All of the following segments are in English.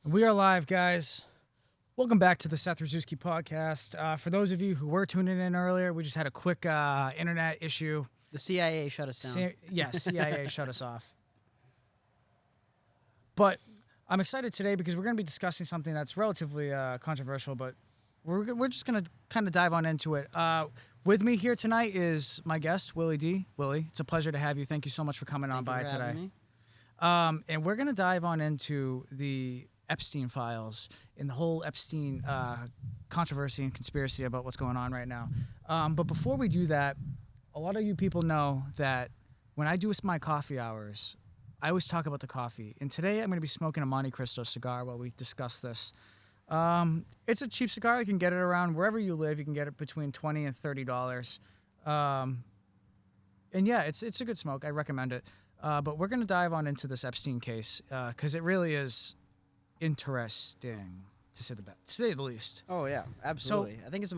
We are live, guys. Welcome back to the Seth Rzuski podcast. For those of you who were tuning in earlier, we just had a quick internet issue. The CIA shut us down. Yes, CIA shut us off. But I'm excited today because we're going to be discussing something that's relatively controversial, but we're just going to kind of dive on into it. With me here tonight is my guest, Willy D. Willy, it's a pleasure to have you. Thank you so much for coming on by today. Me. And we're going to dive on into the Epstein files and the whole Epstein controversy and conspiracy about what's going on right now. But before we do that, a lot of you people know that when I do my coffee hours, I always talk about the coffee. And today I'm going to be smoking a Monte Cristo cigar while we discuss this. It's a cheap cigar. You can get it around wherever you live. You can get it between $20 and $30. And yeah, it's a good smoke. I recommend it. But we're going to dive on into this Epstein case because it really is interesting, to say the least. Oh yeah, absolutely. So, I think it's the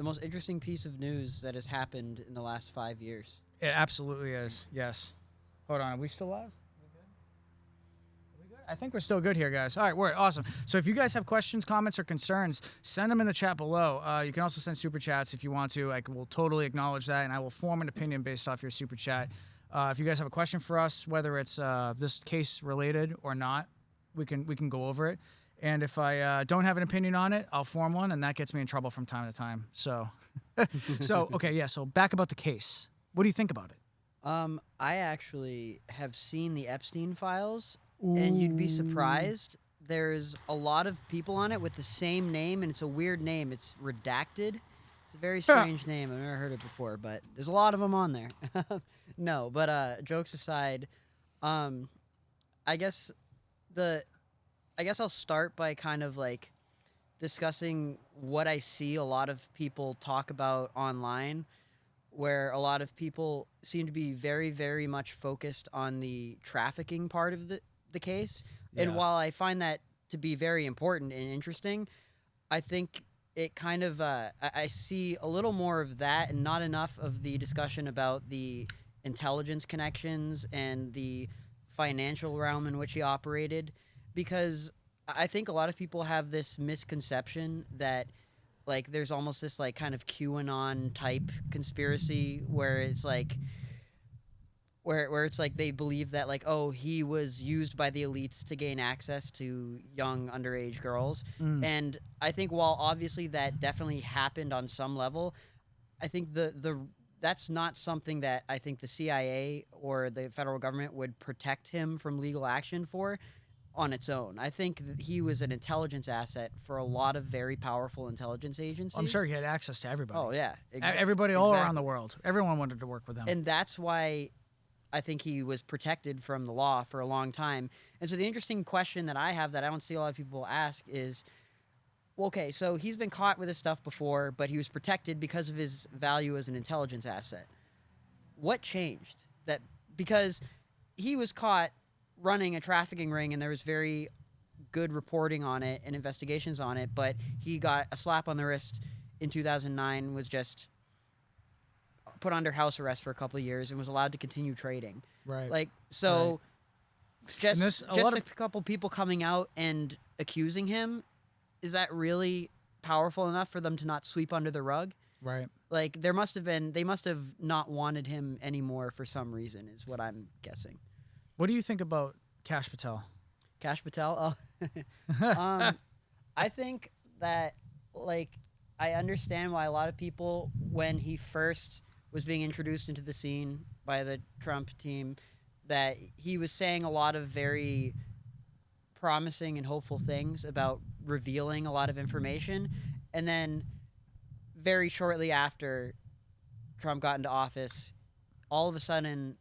most interesting piece of news that has happened in the last 5 years. It absolutely is. Yes. Hold on. Are we still live? Are we good? I think we're still good here, guys. All right, we're awesome. So if you guys have questions, comments, or concerns, send them in the chat below. You can also send super chats if you want to. I will totally acknowledge that, and I will form an opinion based off your super chat. If you guys have a question for us, whether it's this case related or not, we can go over it. And if I don't have an opinion on it, I'll form one, and that gets me in trouble from time to time. So, okay, yeah. So back about the case. What do you think about it? I actually have seen the Epstein files, Ooh. and you'd be surprised. There's a lot of people on it with the same name, and it's a weird name. It's redacted. It's a very strange name. I've never heard it before, but there's a lot of them on there. No, but jokes aside, I guess I'll start by kind of like discussing what I see a lot of people talk about online, where a lot of people seem to be very, very much focused on the trafficking part of the case. Yeah. And while I find that to be very important and interesting, I think it kind of I see a little more of that and not enough of the discussion about the intelligence connections and the financial realm in which he operated, because I think a lot of people have this misconception that like there's almost this like kind of QAnon type conspiracy where it's like where it's like they believe that like, oh, he was used by the elites to gain access to young underage girls. And I think while obviously that definitely happened on some level, I think that's not something that I think the CIA or the federal government would protect him from legal action for on its own. I think that he was an intelligence asset for a lot of very powerful intelligence agencies. I'm sure he had access to everybody. Oh, yeah. Everybody all around the world. Everyone wanted to work with him. And that's why I think he was protected from the law for a long time. And so the interesting question that I have that I don't see a lot of people ask is, well, okay, so he's been caught with this stuff before, but he was protected because of his value as an intelligence asset. What changed? Because he was caught running a trafficking ring and there was very good reporting on it and investigations on it, but he got a slap on the wrist in 2009, was just put under house arrest for a couple of years and was allowed to continue trading. Right. Like, so right. just a couple people coming out and accusing him, is that really powerful enough for them to not sweep under the rug? Right. Like, they must have not wanted him anymore for some reason, is what I'm guessing. What do you think about Kash Patel? Kash Patel? Oh. I think that, like, I understand why a lot of people, when he first was being introduced into the scene by the Trump team, that he was saying a lot of very promising and hopeful things about revealing a lot of information. And then very shortly after Trump got into office, all of a sudden,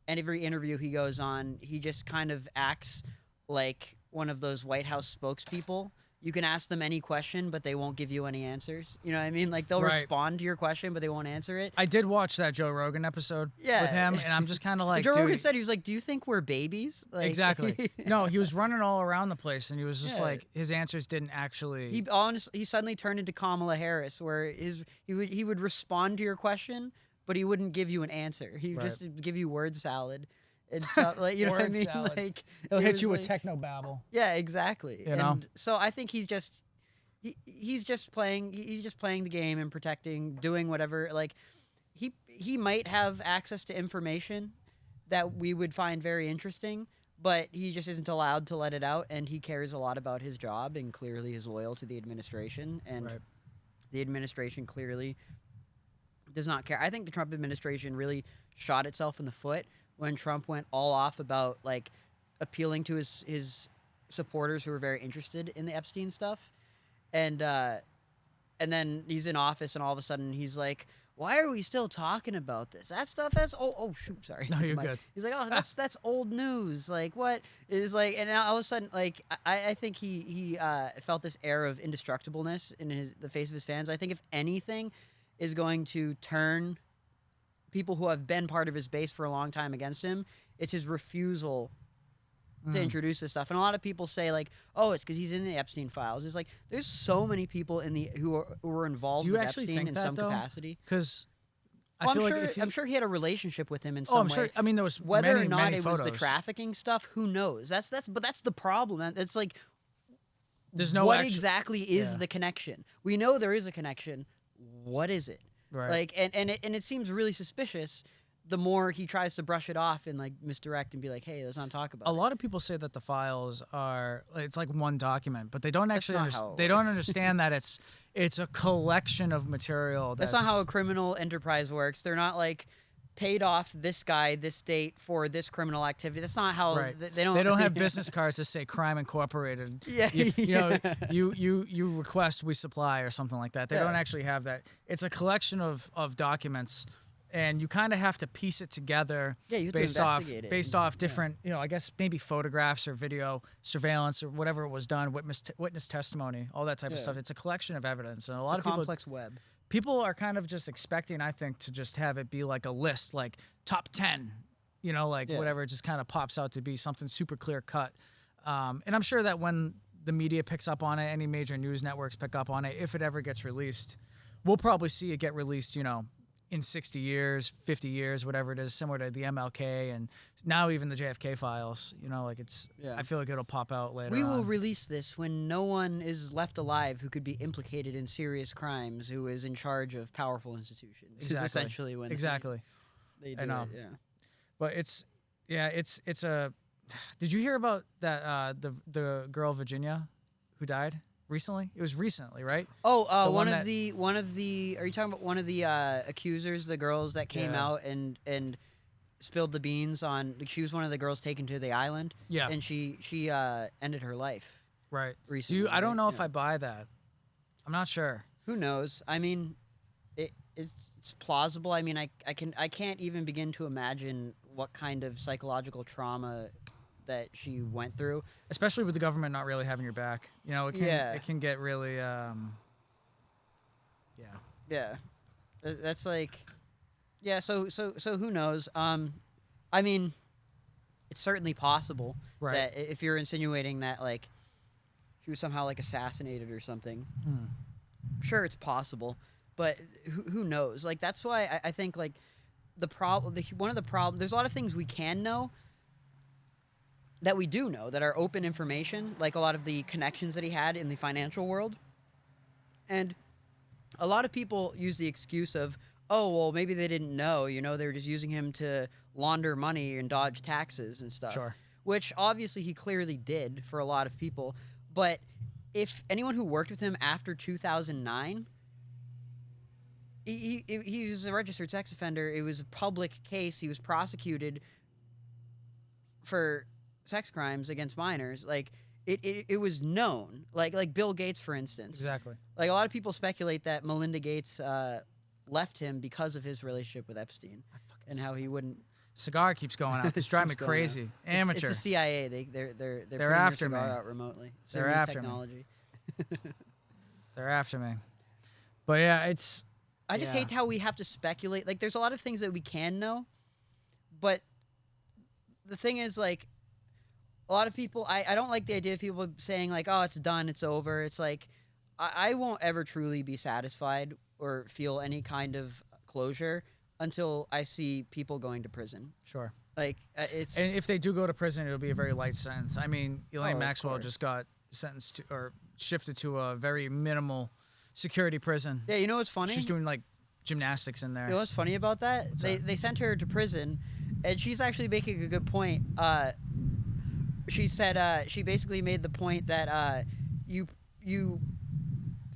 in every interview he goes on, he just kind of acts like one of those White House spokespeople. You can ask them any question, but they won't give you any answers. You know what I mean? Like, they'll respond to your question, but they won't answer it. I did watch that Joe Rogan episode with him, and I'm just kind of like, Joe Rogan said, he was like, do you think we're babies? Like, exactly. No, he was running all around the place, and he was just like, his answers didn't actually... He suddenly turned into Kamala Harris, where he would respond to your question, but he wouldn't give you an answer. He would just give you word salad. And so, like, you know what I Word mean? salad. Like, He'll it hit was you with like- techno babble. Yeah, exactly. You know? And so I think he's just playing the game and protecting, doing whatever. Like he might have access to information that we would find very interesting, but he just isn't allowed to let it out, and he cares a lot about his job and clearly is loyal to the administration, and Right. the administration clearly does not care. I think the Trump administration really shot itself in the foot when Trump went all off about like appealing to his supporters who were very interested in the Epstein stuff, and then he's in office and all of a sudden he's like, why are we still talking about this? That stuff has shoot, sorry. No, you're good. He's like, oh, that's old news. Like what is like, and now all of a sudden, like I think he felt this air of indestructibleness in the face of his fans. I think if anything is going to turn people who have been part of his base for a long time against him, it's his refusal to introduce this stuff. And a lot of people say like, oh, it's because he's in the Epstein files. It's like there's so many people who were involved with Epstein in some capacity. Because I'm sure he had a relationship with him in some I'm way. sure. I mean, there was Whether many, or not many it photos. was the trafficking stuff, who knows? That's the problem. It's like There's no what actu- exactly is Yeah. the connection? We know there is a connection. What is it? Right. Like and it seems really suspicious the more he tries to brush it off and like misdirect and be like, hey, let's not talk about A it. lot of people say that the files are it's like one document, but they don't actually not how it they don't works. understand that it's a collection of material. That's not how a criminal enterprise works. They're not like paid off this guy this date for this criminal activity. That's not how Right. they don't. They don't have business cards that say Crime Incorporated. Yeah, You know, you request, we supply, or something like that. They Yeah. don't actually have that. It's a collection of documents, and you kind of have to piece it together. Yeah, you have to based off investigate it. based off different, I guess maybe photographs or video surveillance or whatever was done, witness testimony, all that type of Yeah. stuff. It's a collection of evidence, and a lot It's of a people. complex web. People are kind of just expecting, I think, to just have it be like a list, like top 10, like Yeah. whatever. It just kind of pops out to be something super clear cut. And I'm sure that when the media picks up on it, any major news networks pick up on it, if it ever gets released, we'll probably see it get released, in 60 years, 50 years, whatever it is, similar to the MLK and now even the JFK files. Yeah. I feel like it'll pop out later We on. will release this when no one is left alive who could be implicated in serious crimes, who is in charge of powerful institutions. This is Exactly. essentially when Exactly. they do I know. it. Yeah. But it's a. Did you hear about that? The girl Virginia, who died recently. It was recently, right? Oh, The one one of the. Are you talking about one of the accusers, the girls that came Yeah. out and spilled the beans on? Like, she was one of the girls taken to the island. Yeah. And she ended her life. Right. Recently, I don't right? know if Yeah. I buy that. I'm not sure. Who knows? I mean, it's plausible. I mean, I can't even begin to imagine what kind of psychological trauma that she went through. Especially with the government not really having your back. It can get really. Yeah. Yeah, that's like, yeah. So who knows? I mean, it's certainly possible Right. that if you're insinuating that like she was somehow like assassinated or something, sure, it's possible. But who knows? Like that's why I think like one of the problems. There's a lot of things we can know that we do know that are open information, like a lot of the connections that he had in the financial world, and a lot of people use the excuse of, oh, well, maybe they didn't know, they were just using him to launder money and dodge taxes and stuff. Sure. Which obviously he clearly did for a lot of people. But if anyone who worked with him after 2009, he was a registered sex offender. It was a public case. He was prosecuted for sex crimes against minors. Like, it was known. Like Bill Gates, for instance. Exactly. Like, a lot of people speculate that Melinda Gates left him because of his relationship with Epstein and how he wouldn't. Cigar keeps going out. It's driving me keeps going crazy. out. Amateur. It's the CIA. They're putting after their cigar me. out remotely. They're Sending after me. technology. They're after me. But yeah, it's. I just Yeah. hate how we have to speculate. Like, there's a lot of things that we can know, but the thing is, like, a lot of people, I don't like the idea of people saying, like, oh, it's done, it's over. It's like, I won't ever truly be satisfied or feel any kind of closure until I see people going to prison. Sure. Like it's And if they do go to prison, it'll be a very light sentence. I mean, Elaine of Maxwell course. just got sentenced to, or shifted to a very minimal security prison. yeah. You know what's funny? She's doing like gymnastics in there. You know what's funny about that? that? They sent her to prison, and she's actually making a good point. She said she basically made the point that you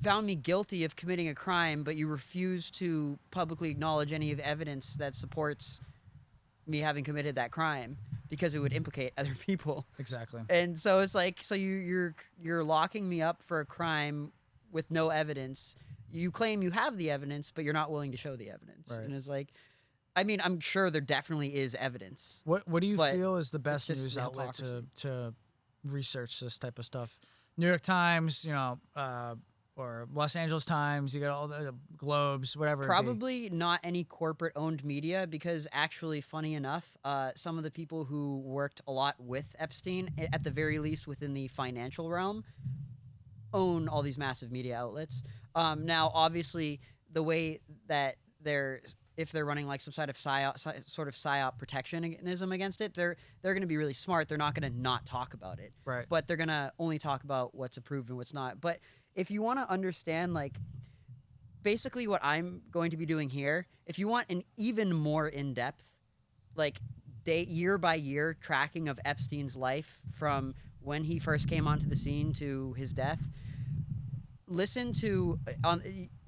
found me guilty of committing a crime, but you refuse to publicly acknowledge any of evidence that supports me having committed that crime because it would implicate other people. Exactly. And so it's like, so you're locking me up for a crime with no evidence. You claim you have the evidence, but you're not willing to show the evidence. Right. And it's like, I mean, I'm sure there definitely is evidence. What do you But feel is the best just news the outlet hypocrisy. to research this type of stuff? New York Times, or Los Angeles Times. You got all the Globes, whatever. it be. Probably not any corporate-owned media because actually, funny enough, some of the people who worked a lot with Epstein, at the very least within the financial realm, own all these massive media outlets. Now, obviously, the way that if they're running like some sort of psyop protectionism against it, they're going to be really smart. They're not going to not talk about it, Right. but they're going to only talk about what's approved and what's not. But if you want to understand, like, basically what I'm going to be doing here, if you want an even more in-depth, like, year by year tracking of Epstein's life from when he first came onto the scene to his death, listen to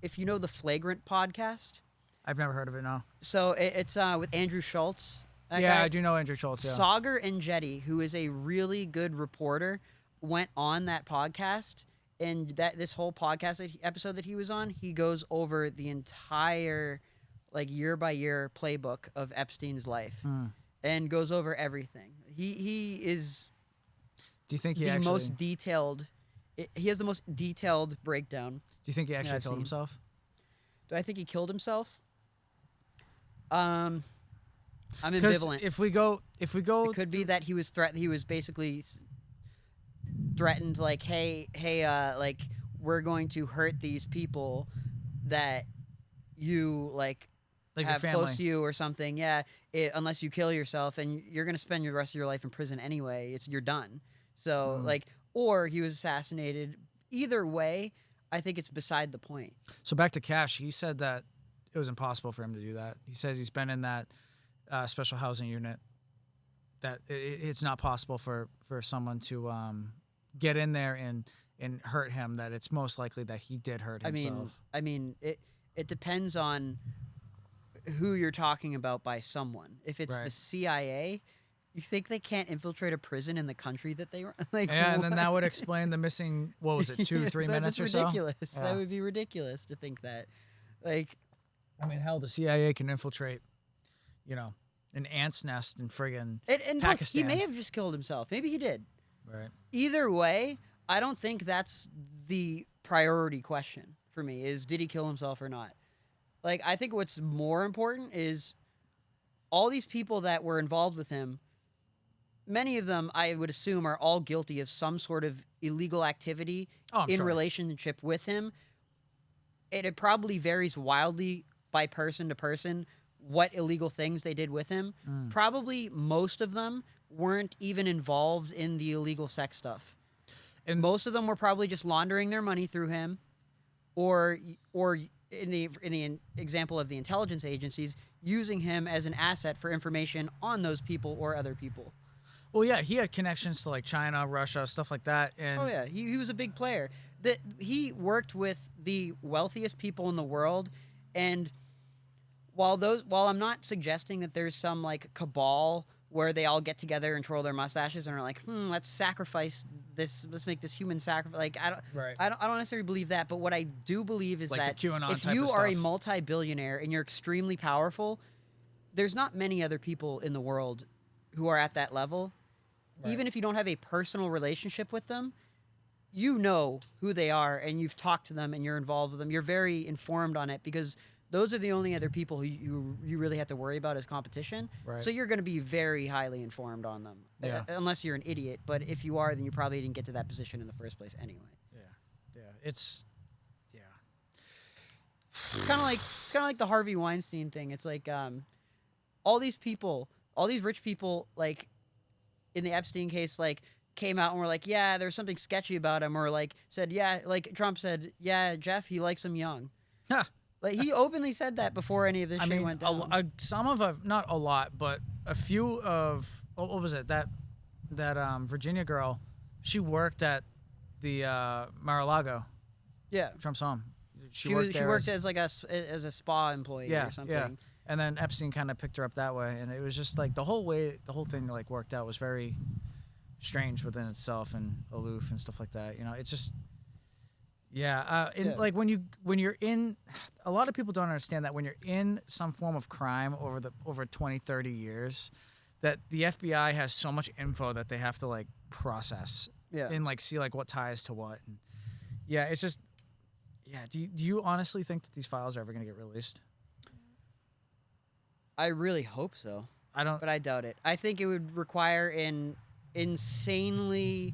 if you know the Flagrant podcast. I've never heard of it. No. So it's with Andrew Schultz. That Yeah, guy. I do know Andrew Schultz. Yeah. Sagar and Jetty, who is a really good reporter, went on that podcast, and this whole podcast episode that he was on, he goes over the entire, like, year by year playbook of Epstein's life, and goes over everything. He is Do you think he the actually? most detailed. He has the most detailed breakdown. Do you think he actually I've killed seen. himself? Do I think he killed himself? I'm Because ambivalent. if we go, It could be that he was He was basically threatened, like, hey, like, we're going to hurt these people that you like your have family. close to you or something. Yeah, unless you kill yourself, and you're gonna spend the rest of your life in prison anyway. You're done. So like, or he was assassinated. Either way, I think it's beside the point. So back to Cash, he said that it was impossible for him to do that. He said he's been in that special housing unit. That it's not possible for someone to get in there and hurt him. That it's most likely that he did hurt himself. I mean, it depends on who you're talking about by someone. If it's the Right. CIA, you think they can't infiltrate a prison in the country that they like? Yeah, and then what? that would explain the missing. What was it, 2-3 minutes or That's so? ridiculous. Yeah. That would be ridiculous to think that. Like, I mean, hell, the CIA can infiltrate, an ant's nest in friggin' and look, he Pakistan. may have just killed himself. Maybe he did. Right. Either way, I don't think that's the priority question for me, is did he kill himself or not? Like, I think what's more important is all these people that were involved with him, many of them, I would assume, are all guilty of some sort of illegal activity Oh, I'm in sure. relationship with him. It probably varies wildly by person to person what illegal things they did with him. Probably most of them weren't even involved in the illegal sex stuff. And Most of them were probably just laundering their money through him, or in the example of the intelligence agencies, using him as an asset for information on those people or other people. well, yeah, he had connections to like China, Russia, stuff like that. And Oh yeah, he was a big player. That he worked with the wealthiest people in the world, and while I'm not suggesting that there's some like cabal where they all get together and twirl their mustaches and are like, let's sacrifice this, let's make this human sacrifice. Like, Right. I don't necessarily believe that, but what I do believe is Like the that QAnon if type you of are a stuff. multi-billionaire and you're extremely powerful, there's not many other people in the world who are at that level. Right. Even if you don't have a personal relationship with them, you know who they are and you've talked to them and you're involved with them. You're very informed on it because those are the only other people who you really have to worry about as competition. Right. So you're going to be very highly informed on them. Yeah. Unless you're an idiot. But if you are, then you probably didn't get to that position in the first place anyway. yeah, it's It's kind of like the Harvey Weinstein thing. It's like all these people, all these rich people, like in the Epstein case, like came out and were like, yeah, there's something sketchy about him, or like said, yeah, like Trump said, yeah, Jeff, he likes him young. Huh. Like he openly said that before any of this I shit mean, went down. some of not a lot, but a few of what was it that Virginia girl, she worked at the Mar-a-Lago, Yeah, Trump's home. she worked as like as a spa employee or something. Yeah. And then Epstein kind of picked her up that way, and it was just like the whole thing like worked out was very strange within itself and aloof and stuff like that. You know, it's just like when you're in, a lot of people don't understand that when you're in some form of crime over 20, 30 years, that the FBI has so much info that they have to like process and like see like what ties to what. And it's just do you honestly think that these files are ever going to get released? I really hope so. I don't, but I doubt it. I think it would require an insanely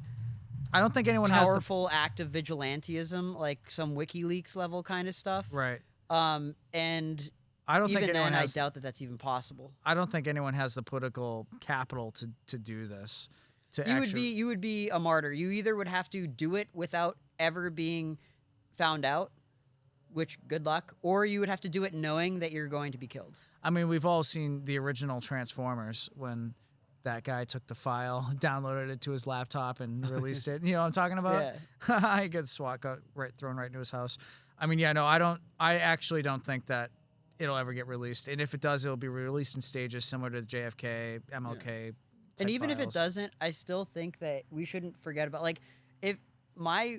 I don't think anyone powerful act of vigilantism, like some WikiLeaks level kind of stuff. Right. And I don't even think anyone then, has, I doubt that that's even possible. I don't think anyone has the political capital to do this. You would be a martyr. You either would have to do it without ever being found out, which good luck, or you would have to do it knowing that you're going to be killed. I mean, we've all seen the original Transformers when that guy took the file, downloaded it to his laptop, and released it. You know what I'm talking about? Yeah. He gets SWAT got thrown right into his house. I mean, I actually don't think that it'll ever get released. And if it does, it'll be released in stages similar to JFK, MLK. And even files. if it doesn't, I still think that we shouldn't forget about, like, if my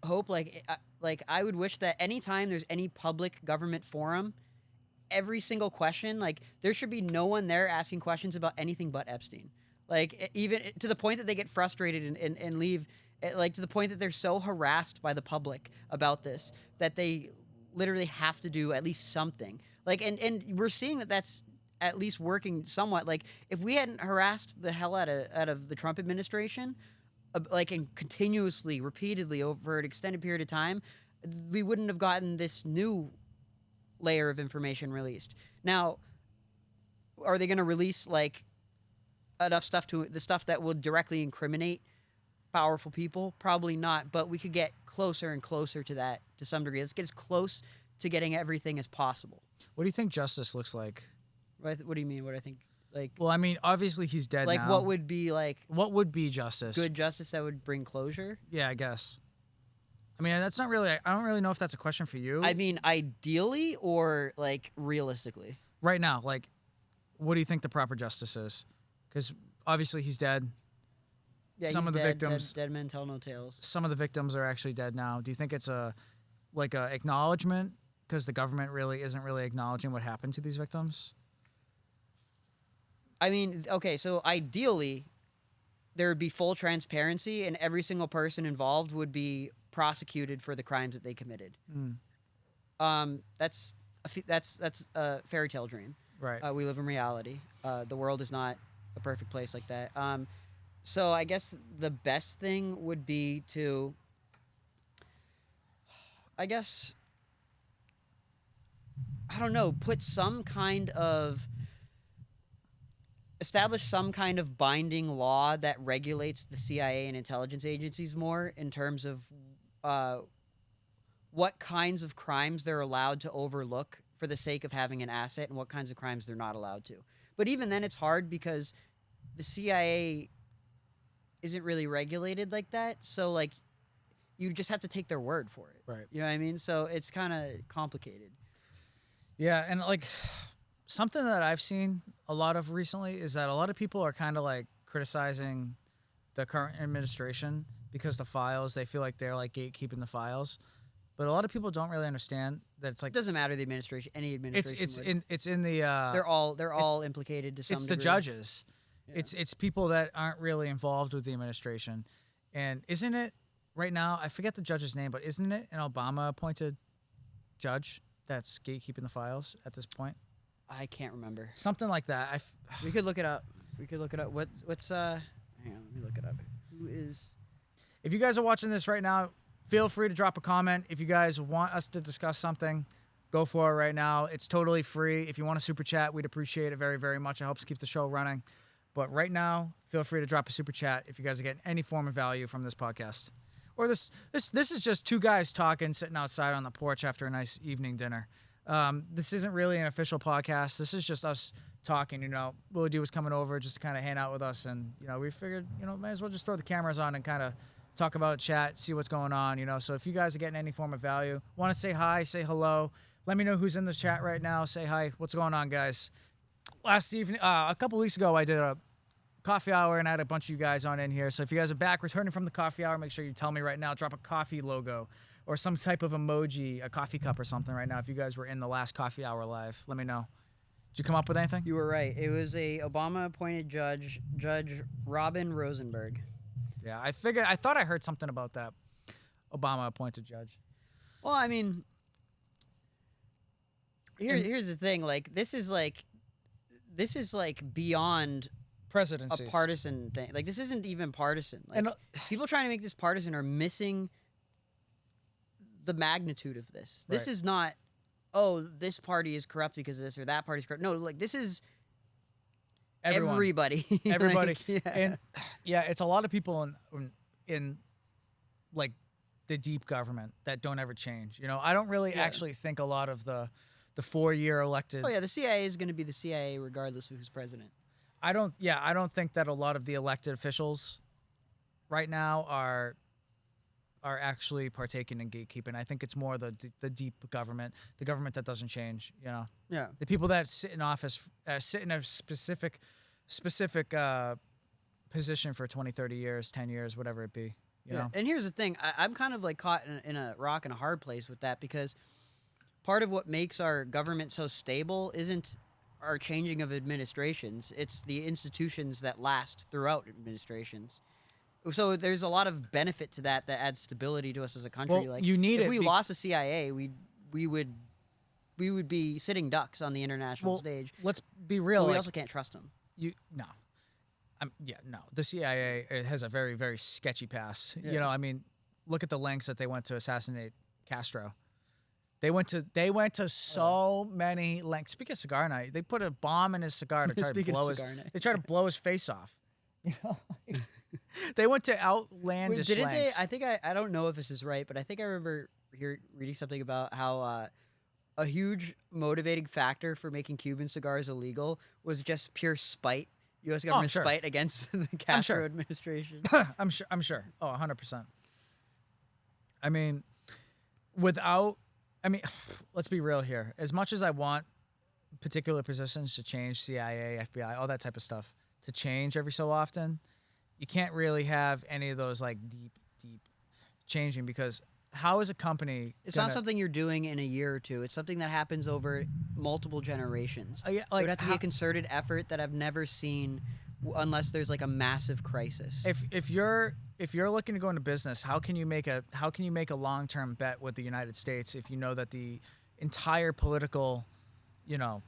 hope, like I would wish that anytime there's any public government forum, every single question, like there should be no one there asking questions about anything but Epstein. Like even to the point that they get frustrated and leave, like to the point that they're so harassed by the public about this that they literally have to do at least something. Like and we're seeing that that's at least working somewhat. Like if we hadn't harassed the hell out of the Trump administration, like and continuously, repeatedly over an extended period of time, we wouldn't have gotten this new layer of information released. Now, are they going to release like enough stuff to the stuff that will directly incriminate powerful people? Probably not, but we could get closer and closer to that to some degree. Let's get as close to getting everything as possible. What do you think justice looks like? What do you mean? What I think? Like, well, I mean, obviously he's dead like now. what would be justice? Good justice that would bring closure? Yeah, I guess. I mean, that's not really. I don't really know if that's a question for you. I mean, ideally or like realistically. Right now, like, what do you think the proper justice is? Because obviously he's dead. Yeah, some he's of the dead, victims, dead men tell no tales. Some of the victims are actually dead now. Do you think it's a acknowledgement because the government really isn't really acknowledging what happened to these victims? I mean, okay, so ideally, there would be full transparency, and every single person involved would be prosecuted for the crimes that they committed. That's a fairy tale dream. Right. We live in reality. The world is not a perfect place like that. So I guess the best thing would be to, I don't know, establish some kind of binding law that regulates the CIA and intelligence agencies more in terms of what kinds of crimes they're allowed to overlook for the sake of having an asset and what kinds of crimes they're not allowed to. But even then it's hard because the CIA isn't really regulated like that. So like you just have to take their word for it. Right. You know what I mean? So it's kind of complicated. Yeah, and like something that I've seen a lot of recently is that a lot of people are kind of like criticizing the current administration because the files, they feel like they're like gatekeeping the files. But a lot of people don't really understand that it's like it doesn't matter the administration, any administration. It's in the they're all implicated to some degree. It's the judges. Yeah. It's people that aren't really involved with the administration. And isn't it right now, I forget the judge's name, but isn't it an Obama appointed judge that's gatekeeping the files at this point? I can't remember. Something like that. We could look it up. What's hang on, let me look it up. Who is? If you guys are watching this right now, feel free to drop a comment. If you guys want us to discuss something, go for it right now. It's totally free. If you want a super chat, we'd appreciate it very, very much. It helps keep the show running. But right now, feel free to drop a super chat if you guys are getting any form of value from this podcast. Or this is just two guys talking, sitting outside on the porch after a nice evening dinner. This isn't really an official podcast. This is just us talking. You know, Willy D was coming over just to kind of hang out with us, and you know, we figured, you know, might as well just throw the cameras on and kind of talk about chat, see what's going on. You know, so if you guys are getting any form of value, want to say hi, say hello, let me know who's in the chat right now. Say hi. What's going on, guys? Last evening, a couple weeks ago, I did a coffee hour and I had a bunch of you guys on in here. So if you guys are back returning from the coffee hour, make sure you tell me right now. Drop a coffee logo or some type of emoji, a coffee cup or something right now. If you guys were in the last coffee hour live, let me know. Did you come up with anything? You were right. It was a Obama-appointed judge, Judge Robin Rosenberg. Yeah, I thought I heard something about that Obama-appointed judge. Well, I mean, here's the thing. Like, this is like beyond Presidencies. a partisan thing. Like, this isn't even partisan. Like, And, people trying to make this partisan are missing the magnitude of this. This Right. is not, oh, this party is corrupt because of this or that party's corrupt. No, like, this is everyone. everybody. Everybody. Like, yeah. And yeah, it's a lot of people in like the deep government that don't ever change. You know, I don't really actually think a lot of the 4-year elected. Oh yeah, the CIA is going to be the CIA regardless of who's president. I don't think that a lot of the elected officials right now are actually partaking in gatekeeping. I think it's more the deep government, the government that doesn't change. You know, Yeah. the people that sit in office, sit in a specific position for 20, 30 years, 10 years, whatever it be. You know? And here's the thing. I'm kind of like caught in a rock and a hard place with that, because part of what makes our government so stable isn't our changing of administrations. It's the institutions that last throughout administrations. So there's a lot of benefit to that adds stability to us as a country. Well, like, you need if it we lost the CIA, we would be sitting ducks on the international stage. Let's be real. But we like, also can't trust them. No. No. The CIA has a very, very sketchy past. Yeah. You know, I mean, look at the lengths that they went to assassinate Castro. They went to so many lengths. Speaking of cigar night, they put a bomb in his cigar to try to Speaking of blow his. cigar night. They tried to blow his face off. You know, like, they went to outlandish Wait, didn't they? lengths. I think I don't know if this is right, but I think I remember reading something about how a huge motivating factor for making Cuban cigars illegal was just pure spite, U.S. government sure. spite against the Castro sure. administration. I'm sure. Oh, 100%. I mean, let's be real here. As much as I want particular positions to change, CIA, FBI, all that type of stuff, to change every so often, you can't really have any of those like deep changing, because how is a company It's not something you're doing in a year or two. It's something that happens over multiple generations. Yeah, It like, would have to be a concerted effort that I've never seen unless there's like a massive crisis. if you're looking to go into business, how can you make a long-term bet with the United States if you know that the entire political, you know,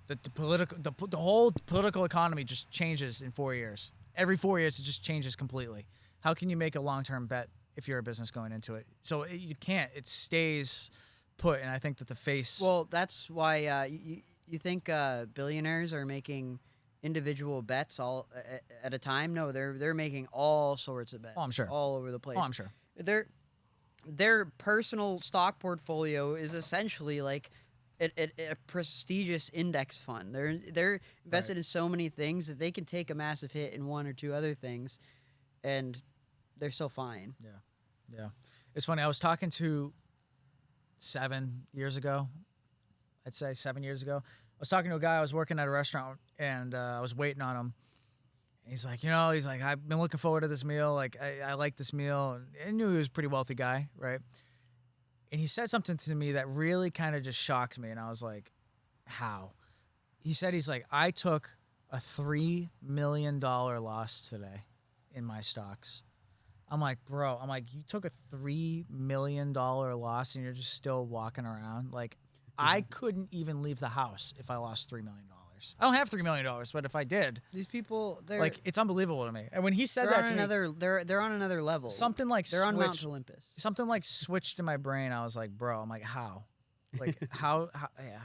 the whole political economy just changes in 4 years. Every 4 years, it just changes completely. How can you make a long-term bet if you're a business going into it? So you can't. It stays put, and I think that the face. Well, that's why you think billionaires are making individual bets all at a time? No, they're making all sorts of bets. Oh, I'm sure. All over the place. Oh, I'm sure. Their personal stock portfolio is essentially like a prestigious index fund. They're invested in so many things that they can take a massive hit in one or two other things, and they're so fine. Yeah. It's funny. I was talking to 7 years ago. I'd say 7 years ago. I was talking to a guy. I was working at a restaurant, and I was waiting on him. He's like, I've been looking forward to this meal. Like, I like this meal. And I knew he was a pretty wealthy guy, right? And he said something to me that really kind of just shocked me. And I was like, how? He's like, I took a $3 million loss today in my stocks. I'm like, bro, you took a $3 million loss and you're just still walking around? Like, I couldn't even leave the house if I lost $3 million. I don't have $3 million, but if I did, These people, it's unbelievable to me. And when he said that to me, they're on another level. something like they're on Mount switched- Olympus. something like switched in my brain. I was like, bro, how? Like how yeah.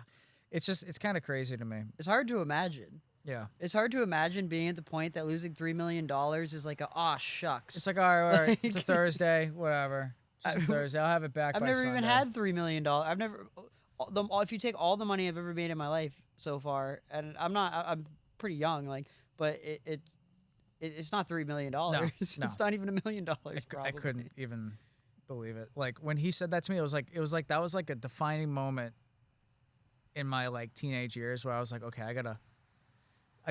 It's kind of crazy to me. It's hard to imagine. Yeah. It's hard to imagine being at the point that losing $3 million is like aw shucks. It's like, all right, it's a Thursday, whatever. Just a Thursday. I'll have it back I've by never Sunday. even had $3 million. I've never. If you take all the money I've ever made in my life so far, and I'm pretty young, like, but it's not $3 million. No. It's not even $1 million. I couldn't even believe it. Like when he said that to me, it was like that was like a defining moment in my like teenage years where I was like, okay, I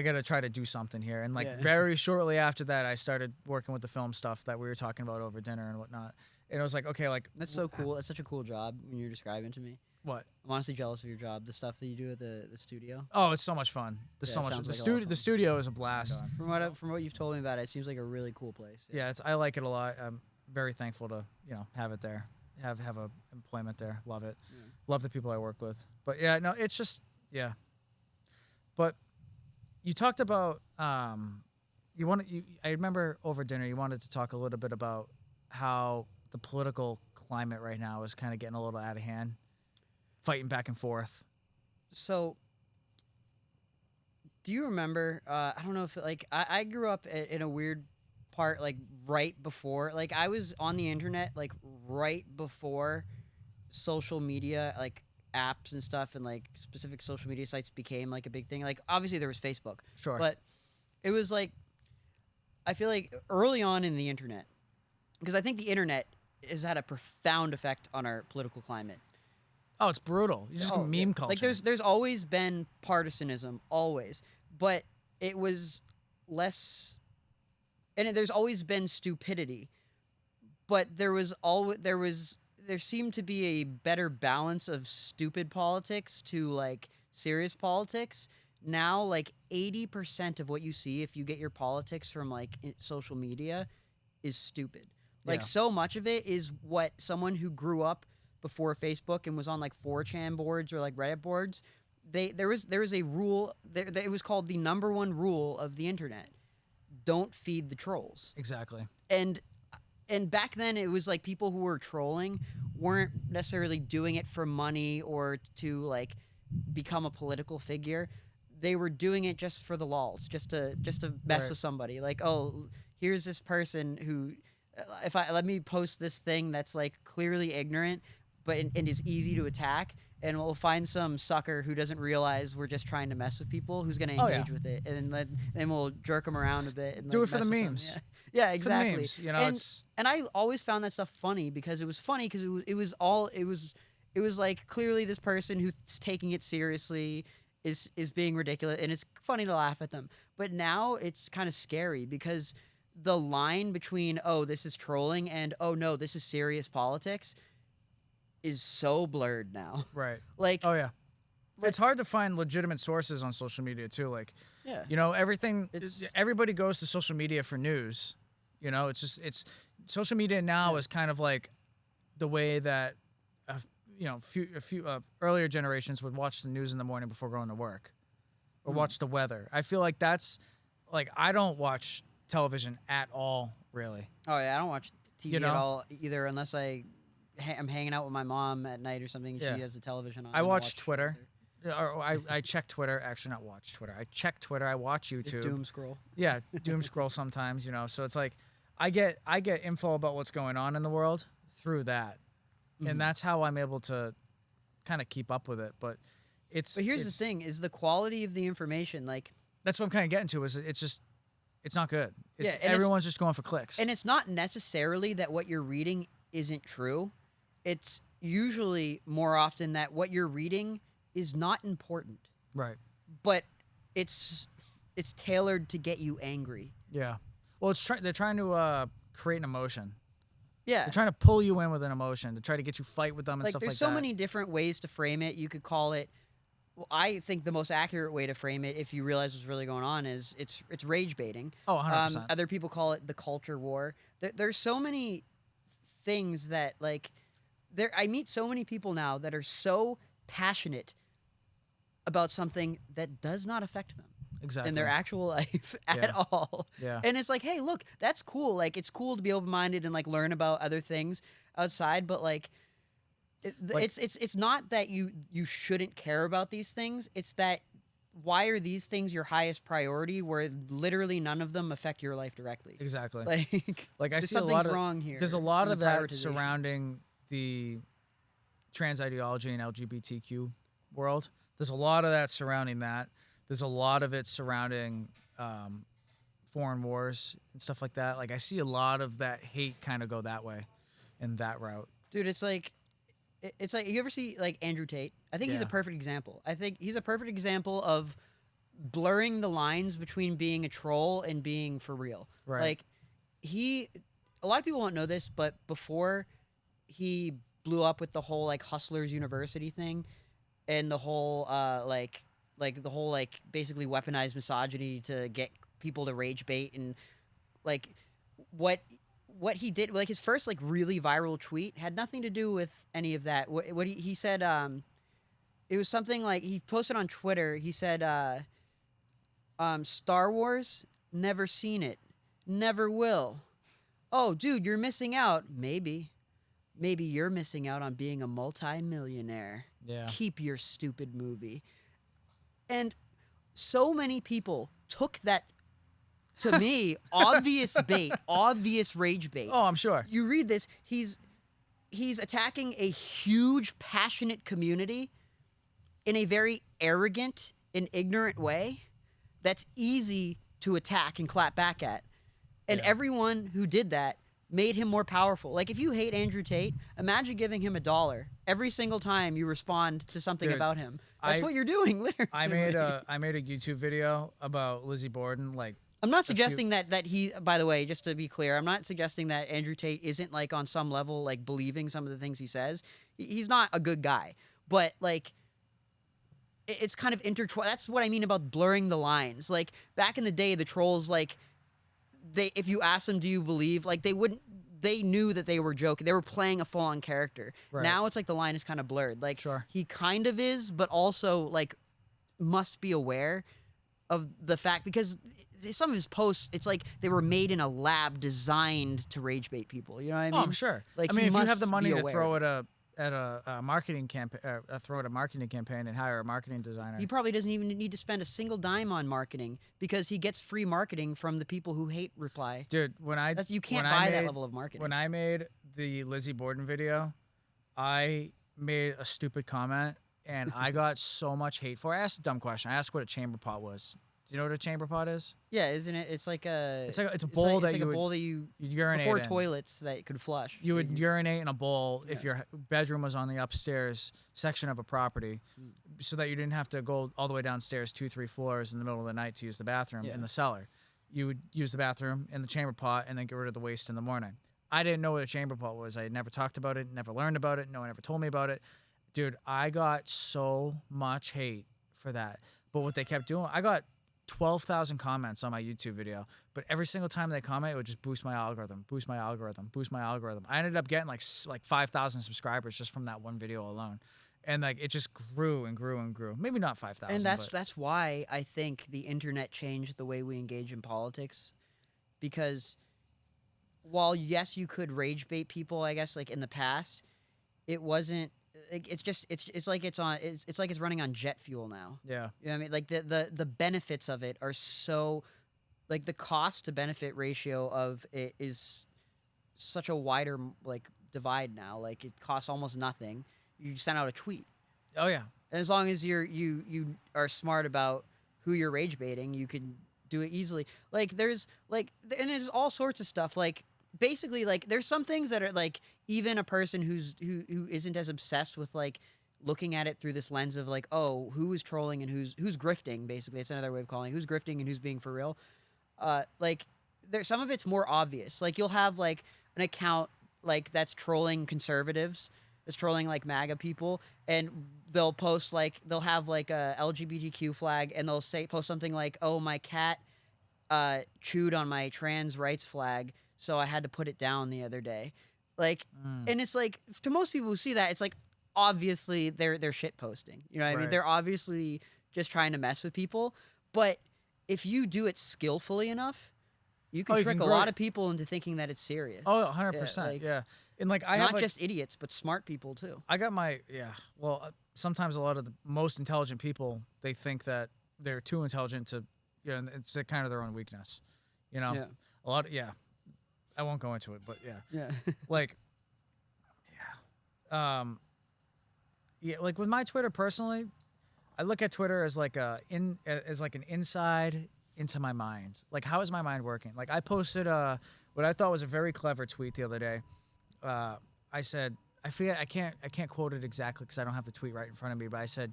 gotta try to do something here. And like very shortly after that, I started working with the film stuff that we were talking about over dinner and whatnot. And it was like, okay, like that's so cool. That's such a cool job when you're describing to me. What? I'm honestly jealous of your job, the stuff that you do at the studio. Oh, it's so much fun. There's Yeah, so it much. sounds The like a lot of the fun. studio is a blast. From what you've told me about it, it seems like a really cool place. Yeah, I like it a lot. I'm very thankful to have it there, have a employment there. Love it. Yeah. Love the people I work with. But yeah, no, it's just yeah. But you talked about I remember over dinner you wanted to talk a little bit about how the political climate right now is kind of getting a little out of hand, fighting back and forth. So, do you remember? I don't know if like I grew up in a weird part, like right before, like I was on the internet, like right before social media, like apps and stuff, and like specific social media sites became like a big thing. Like obviously there was Facebook, Sure. but it was like I feel like early on in the internet, because I think the internet has had a profound effect on our political climate. Oh, it's brutal. You just go meme culture. Like there's always been partisanism, always, but it was less, and there's always been stupidity, but there seemed to be a better balance of stupid politics to like serious politics. Now, like 80% of what you see if you get your politics from like social media is stupid. Like so much of it is what someone who grew up before Facebook and was on like 4chan boards or like Reddit boards, there was a rule it was called the number one rule of the internet: don't feed the trolls. Exactly. And back then it was like people who were trolling weren't necessarily doing it for money or to like become a political figure. They were doing it just for the lols, just to mess with somebody. Like, oh, here's this person who let me post this thing that's like clearly ignorant but and is easy to attack, and we'll find some sucker who doesn't realize we're just trying to mess with people who's going to engage with it, and then we'll jerk them around a bit and do like, it for the mess with them. memes. Yeah, exactly. For the memes, and I always found that stuff funny because it was like clearly this person who's taking it seriously is being ridiculous, and it's funny to laugh at them. But now it's kind of scary because the line between, oh, this is trolling and, oh, no, this is serious politics is so blurred now. Right. Like, oh yeah. It's hard to find legitimate sources on social media too. Like, everything. Everybody goes to social media for news. It's social media now is kind of like the way that a few earlier generations would watch the news in the morning before going to work, or watch the weather. I feel like that's like I don't watch television at all, really. Oh yeah, I don't watch TV at all either, unless I'm hanging out with my mom at night or something. She has the television on. I watch Twitter. Or I check Twitter. Actually, not watch Twitter. I check Twitter. I watch YouTube. Just doom scroll. Yeah, doom scroll sometimes. So it's like I get info about what's going on in the world through that, and that's how I'm able to kind of keep up with it. But here's the thing: is the quality of the information. Like that's what I'm kind of getting to. Is it's not good. It's and everyone's just going for clicks. And it's not necessarily that what you're reading isn't true. It's usually more often that what you're reading is not important. Right. But it's tailored to get you angry. Yeah. Well, they're trying to create an emotion. Yeah. They're trying to pull you in with an emotion to try to get you fight with them and stuff like that. There's so many different ways to frame it. You could call it. Well, I think the most accurate way to frame it, if you realize what's really going on, is it's rage baiting. Oh, 100%. Other people call it the culture war. There's so many things that I meet so many people now that are so passionate about something that does not affect them. Exactly. In their actual life at all. Yeah. And it's like, hey, look, that's cool. Like, it's cool to be open-minded and like learn about other things outside, but like, It's not that you shouldn't care about these things. It's that why are these things your highest priority where literally none of them affect your life directly? Exactly. Like I there's see a something's lot of wrong here. There's a lot in of the that prioritization. surrounding the trans ideology and LGBTQ world. There's a lot of that surrounding that. There's a lot of it surrounding foreign wars and stuff like that. Like I see a lot of that hate kind of go that way, and that route. Dude, it's like you ever see like Andrew Tate? I think he's a Yeah. perfect example. I think he's a perfect example of blurring the lines between being a troll and being for real. Right. Like a lot of people won't know this, but before he blew up with the whole like Hustlers University thing and the whole the whole like basically weaponized misogyny to get people to rage bait and like what he did, like his first like really viral tweet had nothing to do with any of that. What he said, it was something like he posted on Twitter. He said, Star Wars, never seen it, never will. Oh, dude, you're missing out. Maybe you're missing out on being a multi-millionaire. Yeah. Keep your stupid movie. And so many people took that, to me, obvious bait, obvious rage bait. Oh, I'm sure. You read this, he's attacking a huge, passionate community in a very arrogant and ignorant way that's easy to attack and clap back at. And Yeah. everyone who did that made him more powerful. Like, if you hate Andrew Tate, imagine giving him $1 every single time you respond to something Dude, about him. That's what you're doing, literally. I made a YouTube video about Lizzie Borden. Like, I'm not suggesting that he, by the way, just to be clear, I'm not suggesting that Andrew Tate isn't, like, on some level, like, believing some of the things he says. He's not a good guy. But, like, it's kind of intertwined. That's what I mean about blurring the lines. Like, back in the day, the trolls, like, if you ask them, do you believe, like, they knew that they were joking. They were playing a full-on character. Right. Now it's like the line is kind of blurred. Like, Sure. he kind of is, but also, like, must be aware of the fact, because some of his posts, it's like they were made in a lab designed to rage bait people. You know what I mean? Oh, I'm sure. Like, I mean, he if you have must the money be to aware. throw at a marketing campaign, throw at a marketing campaign and hire a marketing designer. He probably doesn't even need to spend a single dime on marketing because he gets free marketing from the people who hate Reply. Dude, You can't buy that level of marketing. When I made the Lizzie Borden video, I made a stupid comment and I got so much hate for it. I asked a dumb question. I asked what a chamber pot was. Do you know what a chamber pot is? Yeah, isn't it? It's like a. It's a bowl that it's like you a would bowl that you urinate before in. toilets that could flush. You would urinate in a bowl if your bedroom was on the upstairs section of a property, so that you didn't have to go all the way downstairs 2-3 floors in the middle of the night to use the bathroom in the cellar. You would use the bathroom in the chamber pot and then get rid of the waste in the morning. I didn't know what a chamber pot was. I had never talked about it, never learned about it. No one ever told me about it. Dude, I got so much hate for that. But what they kept doing, I got 12,000 comments on my YouTube video, but every single time they comment, it would just boost my algorithm, boost my algorithm, boost my algorithm. I ended up getting like 5,000 subscribers just from that one video alone. And like it just grew and grew and grew. Maybe not 5,000. And that's why I think the internet changed the way we engage in politics, because while yes, you could rage bait people, I guess, like in the past, it wasn't. It's like it's running on jet fuel now. Yeah. You know what I mean? Like the benefits of it are so, like the cost to benefit ratio of it is such a wider like divide now. Like it costs almost nothing. You send out a tweet. Oh yeah. And as long as you are smart about who you're rage baiting, you can do it easily. Like there's there's all sorts of stuff. Like basically, like there's some things that are like even a person who isn't as obsessed with like looking at it through this lens of like, oh, who is trolling and who's grifting. Basically, it's another way of calling it, who's grifting and who's being for real. Like there's some of it's more obvious. Like you'll have like an account like that's trolling conservatives. Is trolling like MAGA people, and they'll post like they'll have like a LGBTQ flag, and they'll post something like, "Oh, my cat chewed on my trans rights flag, so I had to put it down the other day." Like, and it's like to most people who see that, it's like obviously they're shit posting. You know what I mean? Right. They're obviously just trying to mess with people. But if you do it skillfully enough, You can you trick can a grow lot it. of people into thinking that it's serious. Oh, 100%. Yeah. And like I have not like, just idiots, but smart people too. I got my well, sometimes a lot of the most intelligent people, they think that they're too intelligent to, and it's kind of their own weakness. You know, Yeah. a lot. I won't go into it, but Yeah. like, like with my Twitter personally, I look at Twitter as like as like an inside into my mind. Like, how is my mind working? Like, I posted what I thought was a very clever tweet the other day. I said, I forget, I can't quote it exactly because I don't have the tweet right in front of me, but I said,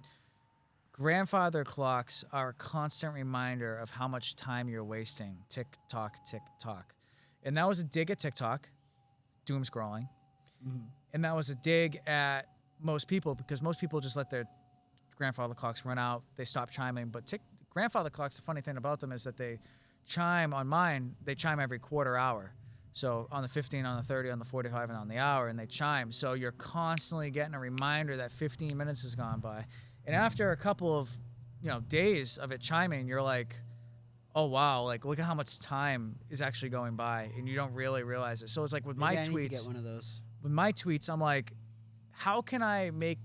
grandfather clocks are a constant reminder of how much time you're wasting. Tick tock, tick tock. And that was a dig at TikTok, doom scrolling. And that was a dig at most people because most people just let their grandfather clocks run out. They stop chiming. But grandfather clocks, the funny thing about them is that they chime on mine, they chime every quarter hour. So on the 15, on the 30, on the 45, and on the hour, and they chime. So you're constantly getting a reminder that 15 minutes has gone by. And after a couple of, days of it chiming, you're like, oh wow, like look at how much time is actually going by, and you don't really realize it. So it's like with Maybe my I need to tweets, get one of those. I'm like, how can I make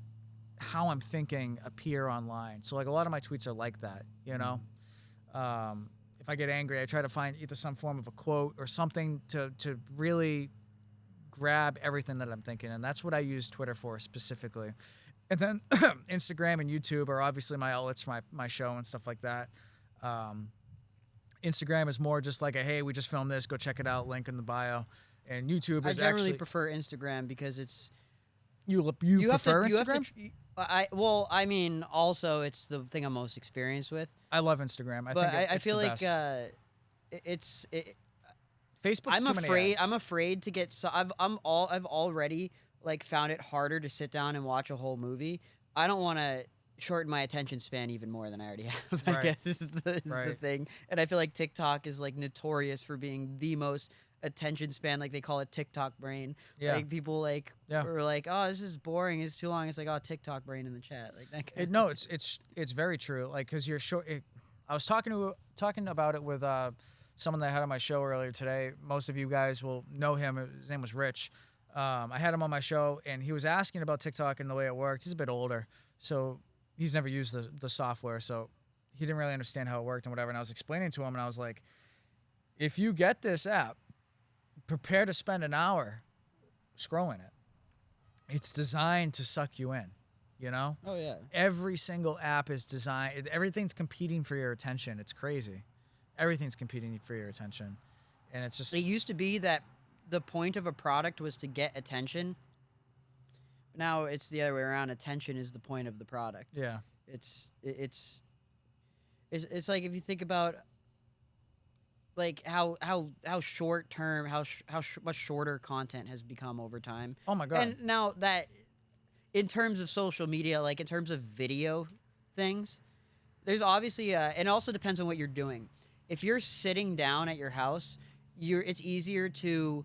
how I'm thinking appear online? So like a lot of my tweets are like that, If I get angry, I try to find either some form of a quote or something to really grab everything that I'm thinking, and that's what I use Twitter for specifically. And then Instagram and YouTube are obviously my outlets for my show and stuff like that. Instagram is more just like hey, we just filmed this, go check it out, link in the bio. And YouTube I is generally actually prefer Instagram because it's you prefer Instagram? I mean, also it's the thing I'm most experienced with. I love Instagram. I feel the like best. Facebook's I'm too many afraid. ads. I'm afraid to get. So I've already like found it harder to sit down and watch a whole movie. I don't want to shorten my attention span even more than I already have. I Right. guess this is the thing, and I feel like TikTok is like notorious for being the most attention span. Like they call it TikTok brain. Yeah. Like people are like, oh, this is boring. It's too long. It's like, oh, TikTok brain in the chat. Like that. No, it's very true. Like because you're short. I was talking about it with someone that I had on my show earlier today. Most of you guys will know him. His name was Rich. I had him on my show, and he was asking about TikTok and the way it worked. He's a bit older, so he's never used the software, so he didn't really understand how it worked and whatever. And I was explaining to him, and I was like, if you get this app, prepare to spend an hour scrolling it. It's designed to suck you in, Oh yeah. Every single app is designed. Everything's competing for your attention. It's crazy. Everything's competing for your attention, and it's just. It used to be that the point of a product was to get attention. Now it's the other way around. Attention is the point of the product. Yeah. It's like if you think about like how short term much shorter content has become over time. Oh my God. And now that in terms of social media, like in terms of video things, there's obviously and it also depends on what you're doing. If you're sitting down at your house, it's easier to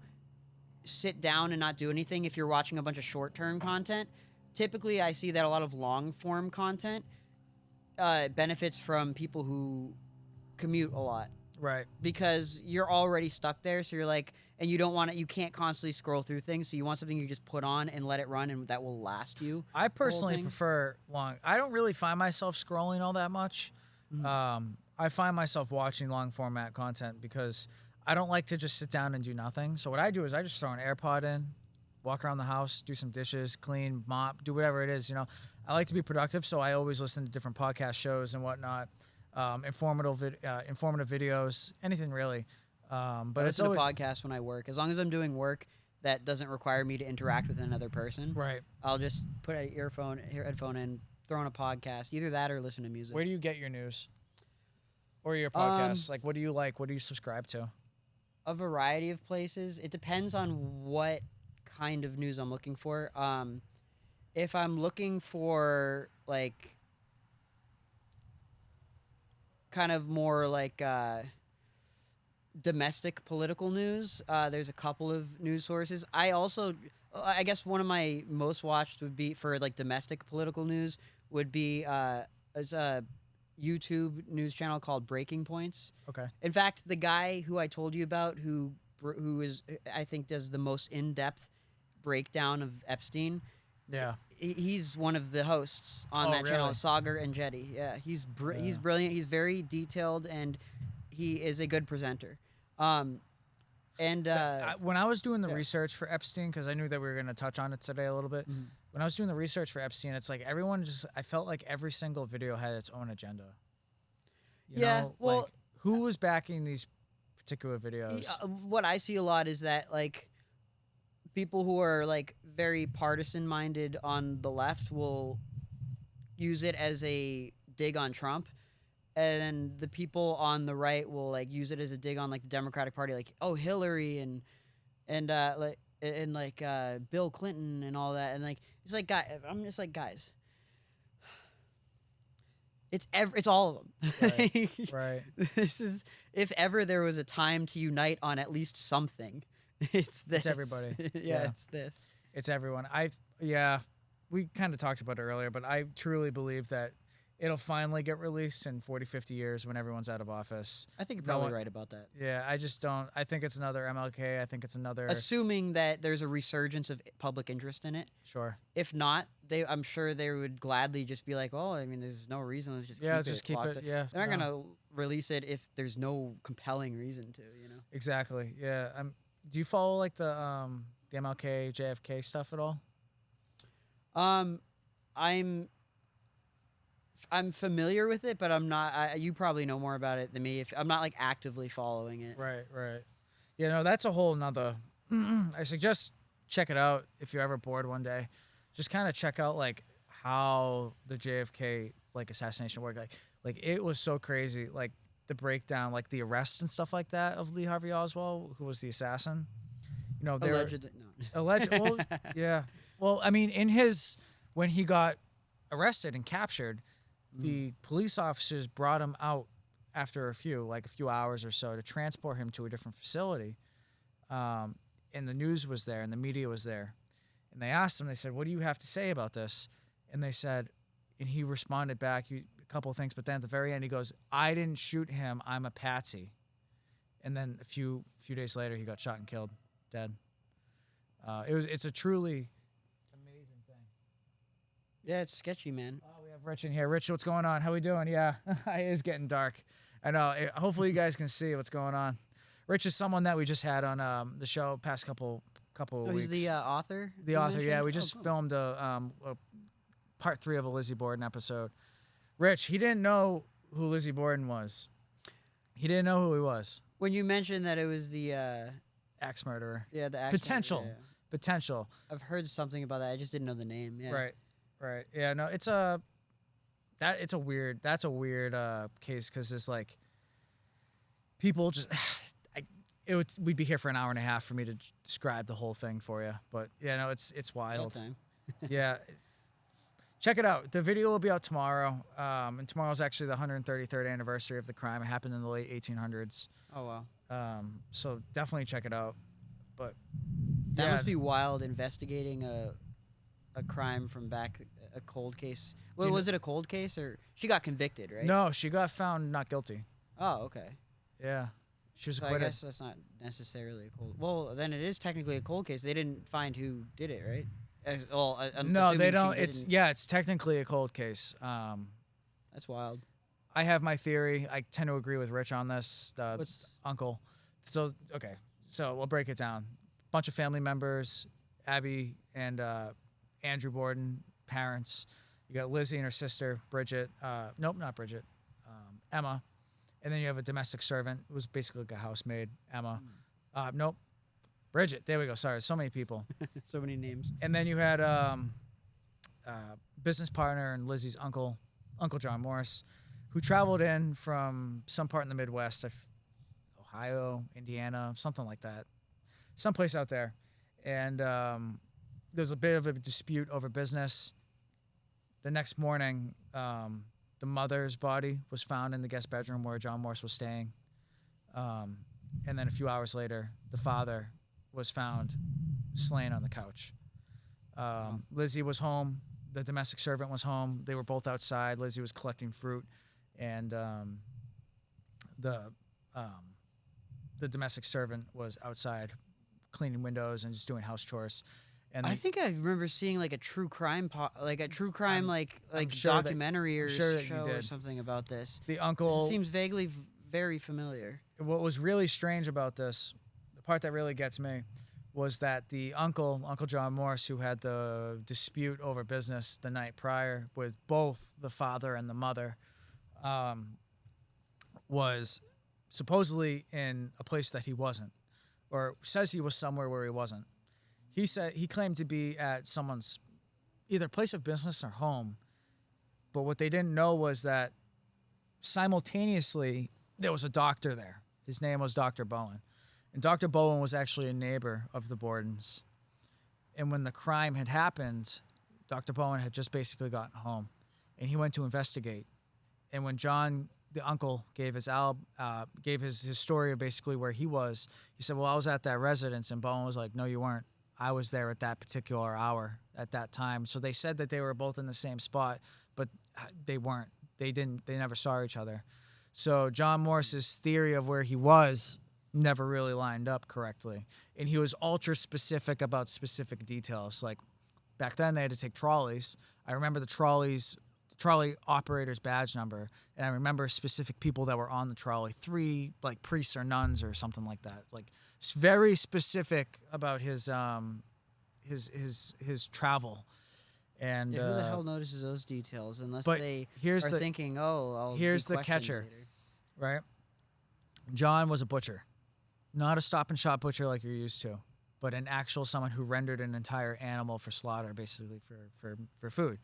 sit down and not do anything if you're watching a bunch of short-term content. Typically, I see that a lot of long-form content benefits from people who commute a lot. Right. Because you're already stuck there, so you're like, and you can't constantly scroll through things, so you want something you just put on and let it run, and that will last you. I personally prefer long. I don't really find myself scrolling all that much. I find myself watching long format content because I don't like to just sit down and do nothing. So what I do is I just throw an AirPod in, walk around the house, do some dishes, clean, mop, do whatever it is. I like to be productive, so I always listen to different podcast shows and whatnot, informative videos, anything really. But I it's listen always to podcasts when I work. As long as I'm doing work that doesn't require me to interact with another person, right. I'll just put an headphone in, throw on a podcast, either that or listen to music. Where do you get your news or your podcasts? Like, what do you like? What do you subscribe to? A variety of places. It depends on what kind of news I'm looking for. If I'm looking for like kind of more like domestic political news, there's a couple of news sources. I guess one of my most watched would be for like domestic political news would be YouTube news channel called Breaking Points. Okay. In fact, the guy who I told you about, who is I think does the most in-depth breakdown of Epstein. Yeah. He's one of the hosts on that channel, really? Cigar and Jetty. Yeah, he's brilliant. He's very detailed, and he is a good presenter. When I was doing the research for Epstein, because I knew that we were going to touch on it today a little bit. When I was doing the research for Epstein, it's like I felt like every single video had its own agenda. You know? well, like, who was backing these particular videos? what I see a lot is that like people who are like very partisan minded on the left will use it as a dig on Trump, and the people on the right will like use it as a dig on like the Democratic Party, like Hillary and Bill Clinton and all that, and like it's like I'm just like guys, it's all of them. Right. This is, if ever there was a time to unite on at least something, it's this. It's everybody. Yeah, it's this. It's everyone. We kind of talked about it earlier, but I truly believe that it'll finally get released in 40, 50 years when everyone's out of office. I think you're probably right about that. Yeah, I just don't. I think it's another MLK. I think it's another. Assuming that there's a resurgence of public interest in it. Sure. If not, I'm sure they would gladly just be like, oh, I mean, there's no reason. Let's just keep it. Yeah. They're not gonna release it if there's no compelling reason to. Exactly. Yeah. Do you follow like the MLK JFK stuff at all? I'm familiar with it, but I'm not. You probably know more about it than me. If I'm not like actively following it. Right. Yeah. No, that's a whole nother. I suggest check it out if you're ever bored one day. Just kind of check out like how the JFK like assassination worked. Like it was so crazy. Like the breakdown, like the arrest and stuff like that of Lee Harvey Oswald, who was the assassin. Allegedly, no. Well, yeah. Well, I mean, when he got arrested and captured, the police officers brought him out after a few hours or so to transport him to a different facility. And the news was there and the media was there. And they asked him, they said, what do you have to say about this? And they said, and he responded back a couple of things, but then at the very end he goes, I didn't shoot him, I'm a patsy. And then a few days later he got shot and killed, dead. It's a truly amazing thing. Yeah, it's sketchy, man. Oh, we have Rich in here. Rich, what's going on? How we doing? Yeah, it is getting dark. I know. Hopefully you guys can see what's going on. Rich is someone that we just had on the show past couple of weeks. He's the author? The author, yeah. We just filmed a part 3 of a Lizzie Borden episode. Rich, he didn't know who Lizzie Borden was. He didn't know who he was. When you mentioned that it was the axe murderer. Yeah, the axe potential. Murderer, yeah. Potential. I've heard something about that. I just didn't know the name. Yeah. Right. Yeah, no, it's a weird case, because it's like people just we'd be here for an hour and a half for me to describe the whole thing for you, but yeah, no, it's wild. Time. Yeah. Check it out. The video will be out tomorrow. And tomorrow's actually the 133rd anniversary of the crime. It happened in the late 1800s. Oh, wow. So definitely check it out. But that must be wild, investigating a crime from back, a cold case. Well, was it a cold case, or she got convicted, right? No, she got found not guilty. Oh, okay. Yeah. She was so acquitted. I guess that's not necessarily a cold. Well, then it is technically a cold case. They didn't find who did it, right? No, they don't. It's technically a cold case. That's wild. I have my theory. I tend to agree with Rich on this. Uncle. So we'll break it down. Bunch of family members, Abby and Andrew Borden, parents. You got Lizzie and her sister, Bridget. Nope, not Bridget. Emma. And then you have a domestic servant who was basically like a housemaid, Emma. Nope. Bridget. There we go. Sorry, so many people. So many names. And then you had business partner and Lizzie's uncle, Uncle John Morris, who traveled in from some part in the Midwest, Ohio, Indiana, something like that. Someplace out there. And there's a bit of a dispute over business. The next morning, the mother's body was found in the guest bedroom where John Morris was staying. And then a few hours later, the father was found slain on the couch. Lizzie was home. The domestic servant was home. They were both outside. Lizzie was collecting fruit. and the the domestic servant was outside cleaning windows and just doing house chores. And I think I remember seeing like a true crime, like sure that- documentary or sure that you show or did. something about this. the This uncle. seems vaguely very familiar. What was really strange about this, the part that really gets me, was that the Uncle John Morse, who had the dispute over business the night prior with both the father and the mother, was supposedly in a place that he wasn't, or says he was somewhere where he wasn't. He said he claimed to be at someone's either place of business or home, but what they didn't know was that simultaneously there was a doctor there. His name was Dr. Bowen. And Dr. Bowen was actually a neighbor of the Bordens. And when the crime had happened, Dr. Bowen had just basically gotten home, and he went to investigate. And when John, the uncle, gave his story of basically where he was, he said, "Well, I was at that residence," and Bowen was like, "No, you weren't. I was there at that particular hour at that time." So they said that they were both in the same spot, but they weren't. They never saw each other. So John Morse's theory of where he was never really lined up correctly. And he was ultra specific about specific details. Like back then they had to take trolleys. I remember the trolley operator's badge number, and I remember specific people that were on the trolley, 3 like priests or nuns or something like that. Like it's very specific about his travel. And Yeah, who the hell notices those details unless but they here's are the- thinking, "Oh, I'll here's be the questioned catcher. later." right? John was a butcher, not a stop and shop butcher like you're used to, but an actual someone who rendered an entire animal for slaughter, basically for food.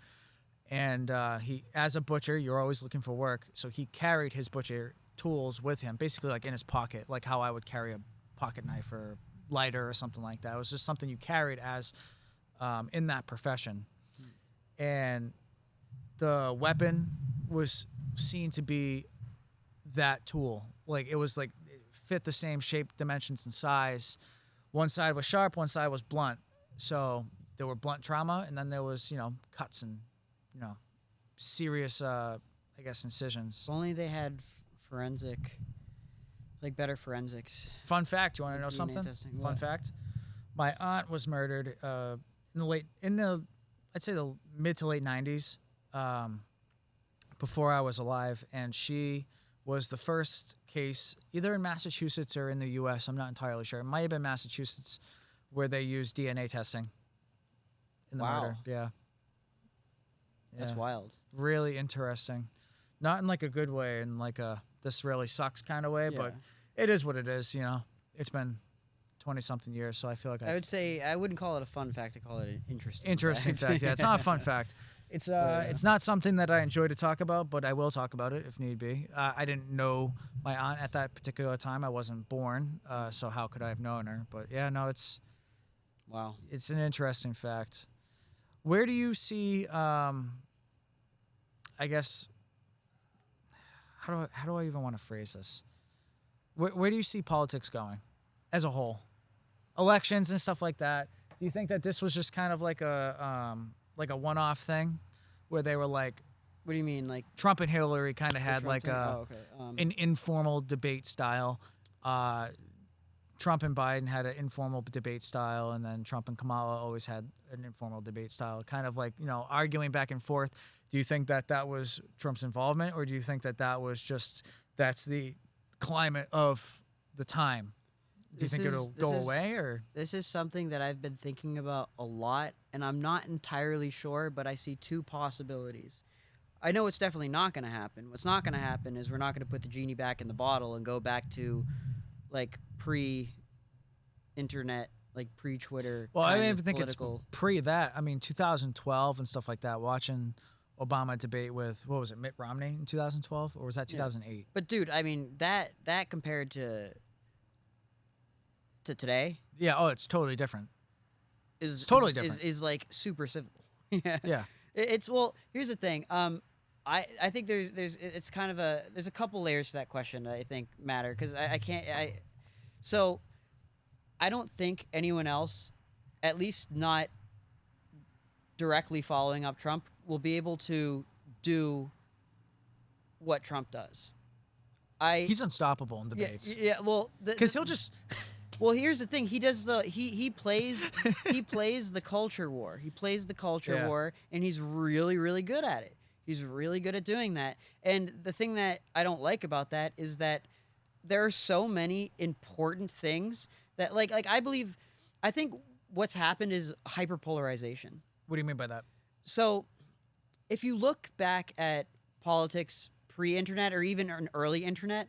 And he, as a butcher, you're always looking for work, so he carried his butcher tools with him, basically like in his pocket, like how I would carry a pocket knife or lighter or something like that. It was just something you carried as in that profession. And the weapon was seen to be that tool. Like it was like it fit the same shape, dimensions, and size. One side was sharp, one side was blunt. So there were blunt trauma, and then there was, cuts and, serious, I guess, incisions. If only they had forensic, like better forensics. Fun fact, you want to know DNA something? testing, Fun what? fact. My aunt was murdered in the I'd say the mid to late 90s, before I was alive, and she was the first case either in Massachusetts or in the U.S. I'm not entirely sure. It might have been Massachusetts, where they used DNA testing in the Wow. murder. Yeah. That's Yeah. wild. Really interesting. Not in like a good way, in like a this really sucks kind of way, but it is what it is. It's been 20-something years, so I feel like I would say I wouldn't call it a fun fact. I call it an interesting. interesting fact. Yeah, it's not a fun fact. It's it's not something that I enjoy to talk about, but I will talk about it if need be. I didn't know my aunt at that particular time. I wasn't born, so how could I have known her? But yeah, no, it's Wow. an interesting fact. Where do you see? I guess. How do I even want to phrase this? Where do you see politics going, as a whole, elections and stuff like that? Do you think that this was just kind of like a one-off thing, where they were like What do you mean, like Trump and Hillary kind of the had Trump like thing? a Oh, okay. an informal debate style. Trump and Biden had an informal debate style, and then Trump and Kamala always had an informal debate style, kind of like, arguing back and forth. Do you think that that was Trump's involvement, or do you think that that was just, that's the climate of the time? Do you think it'll go away, or? This is something that I've been thinking about a lot, and I'm not entirely sure, but I see two possibilities. I know it's definitely not going to happen. What's not going to happen is we're not going to put the genie back in the bottle and go back to, like, pre-internet, like pre-Twitter. Well, I don't kinds even of think political. it's pre that. I mean, 2012 and stuff like that, watching Obama debate with, what was it, Mitt Romney in 2012? Or was that 2008? But dude, I mean that compared to today Yeah, oh, it's totally different. is totally is- different. Is like super civil. Yeah. Yeah. It's well. Here's the thing. I think there's it's kind of there's a couple layers to that question that I think matter, because so I don't think anyone else, at least not directly following up Trump, will be able to do what Trump does. He's unstoppable in debates. Yeah. Well, Because he'll just. Well, here's the thing. He does he plays the culture war. He plays the culture war, and he's really, really good at it. He's really good at doing that. And the thing that I don't like about that is that there are so many important things that I think what's happened is hyperpolarization. What do you mean by that? So, if you look back at politics pre-internet or even an early internet,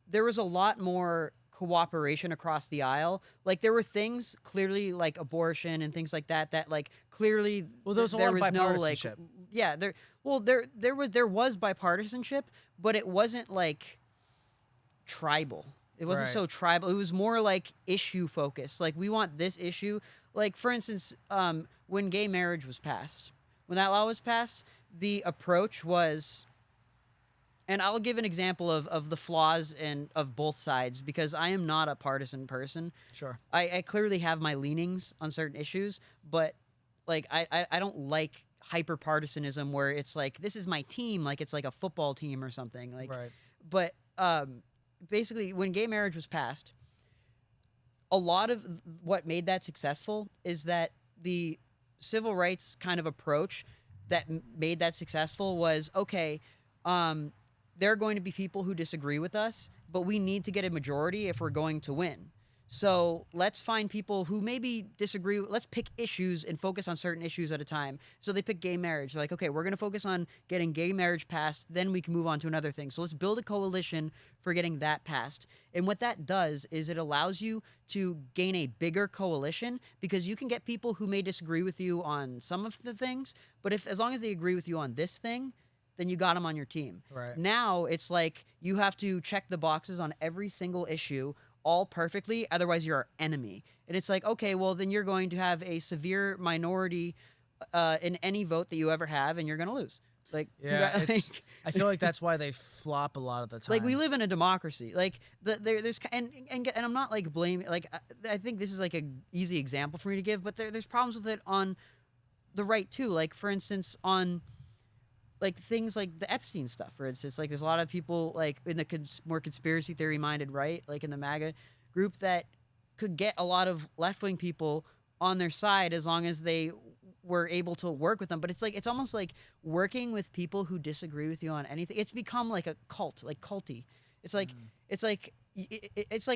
there was a lot more cooperation across the aisle. Like there were things clearly like abortion and things like that like clearly there was a lot of bipartisanship. There was bipartisanship, but it wasn't like tribal. It wasn't so tribal. It was more like issue focused. Like we want this issue. Like for instance, when gay marriage was passed, when that law was passed, the approach was, and I'll give an example of the flaws of both sides because I am not a partisan person. Sure. I clearly have my leanings on certain issues, but like I don't like hyper partisanism where it's like this is my team, like it's like a football team or something. Like, but basically, when gay marriage was passed, a lot of what made that successful is that the civil rights kind of approach that made that successful was okay. There are going to be people who disagree with us, but we need to get a majority if we're going to win. So let's find people who maybe disagree. Let's pick issues and focus on certain issues at a time. So they pick gay marriage. They're like, okay, we're going to focus on getting gay marriage passed. Then we can move on to another thing. So let's build a coalition for getting that passed. And what that does is it allows you to gain a bigger coalition because you can get people who may disagree with you on some of the things. But as long as they agree with you on this thing, then you got them on your team. Right. Now it's like you have to check the boxes on every single issue all perfectly, otherwise you're our enemy. And it's like, okay, well then you're going to have a severe minority in any vote that you ever have, and you're going to lose. Like, yeah, I feel like that's why they flop a lot of the time. Like we live in a democracy. Like there's and I'm not like blaming. Like I think this is like a easy example for me to give, but there's problems with it on the right too. Like for instance on like things like the Epstein stuff, for instance. Like there's a lot of people like in the more conspiracy theory minded right, like in the MAGA group that could get a lot of left wing people on their side as long as they were able to work with them. But it's like it's almost like working with people who disagree with you on anything. It's become like a cult, like culty. It's like it's like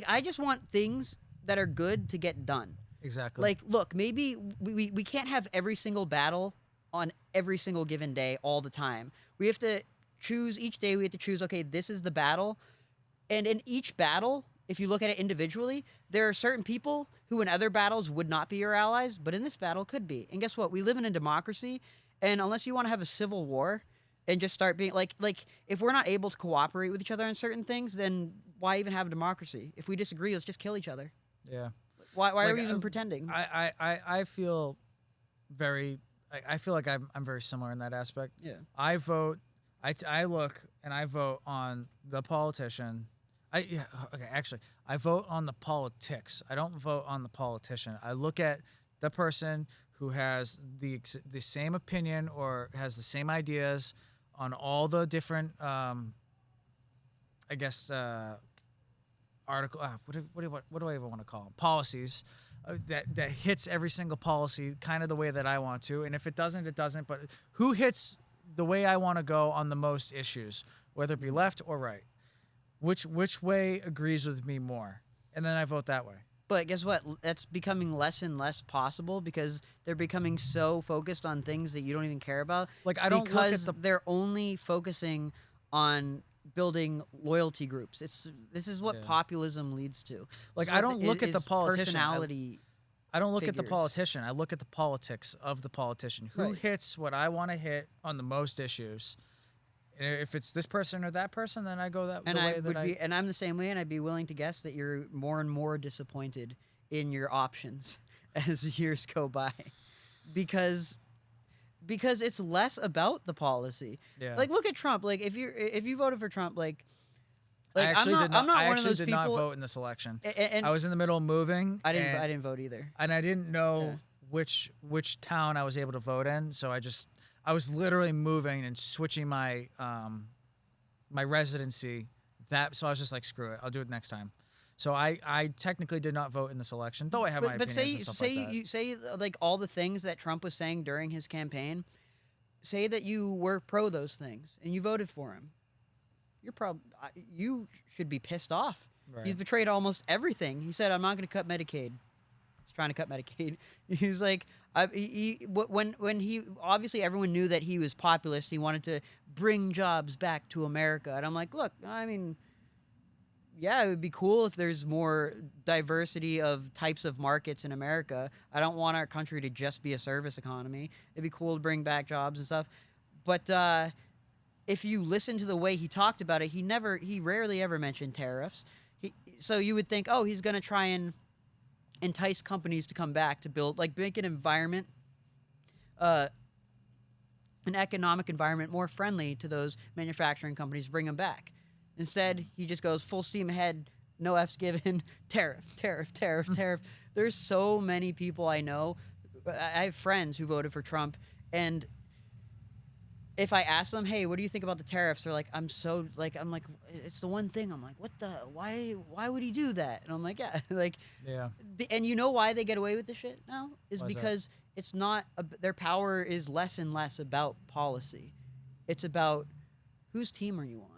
I just want things that are good to get done. Exactly. Like look, maybe we can't have every single battle on every single given day all the time. We have to choose each day. We have to choose, okay, this is the battle. And in each battle, if you look at it individually, there are certain people who in other battles would not be your allies, but in this battle could be. And guess what? We live in a democracy, and unless you want to have a civil war and just start being like if we're not able to cooperate with each other on certain things, then why even have a democracy? If we disagree, let's just kill each other. Yeah. Why are we even pretending? I feel very... I feel like I'm very similar in that aspect. Yeah. I vote. I look and I vote on the politician. I vote on the politics. I don't vote on the politician. I look at the person who has the same opinion or has the same ideas on all the different, article. What do I even want to call them? Policies. That hits every single policy kind of the way that I want to, and if it doesn't, it doesn't. But who hits the way I want to go on the most issues, whether it be left or right? Which way agrees with me more, and then I vote that way. But guess what? That's becoming less and less possible because they're becoming so focused on things that you don't even care about. Like I don't because look at they're only focusing on building loyalty groups. This is what populism leads to. Like I don't look at the politician. Personality. I don't look at the politician. I look at the politics of the politician. Who hits what I want to hit on the most issues? And if it's this person or that person, then I go that way. And I'm the same way. And I'd be willing to guess that you're more and more disappointed in your options as years go by, because it's less about the policy. Yeah. Like look at Trump. Like if you voted for Trump, I actually did not people, vote in this election. And I was in the middle of moving. I didn't vote either. And I didn't know which town I was able to vote in, so I was literally moving and switching my my residency. So I was just like, screw it, I'll do it next time. So I technically did not vote in this election, though I have my But opinions and stuff like that. you say like all the things that Trump was saying during his campaign. Say that you were pro those things and you voted for him. You should be pissed off. Right. He's betrayed almost everything. He said, "I'm not going to cut Medicaid." He's trying to cut Medicaid. He's like, when he obviously everyone knew that he was populist. He wanted to bring jobs back to America, and I'm like, look, I mean, yeah, it would be cool if there's more diversity of types of markets in America. I don't want our country to just be a service economy. It'd be cool to bring back jobs and stuff. But if you listen to the way he talked about it, he rarely ever mentioned tariffs. So you would think, oh, he's going to try and entice companies to come back to build, like, make an environment, an economic environment more friendly to those manufacturing companies, bring them back. Instead, he just goes full steam ahead, no F's given, tariff. There's so many people I know. I have friends who voted for Trump, and if I ask them, hey, what do you think about the tariffs? They're like, I'm like, it's the one thing. I'm like, why would he do that? And I'm like, yeah, like, Yeah. And you know why they get away with this shit now? Is Why is that? because it's not, their power is less and less about policy. It's about whose team are you on?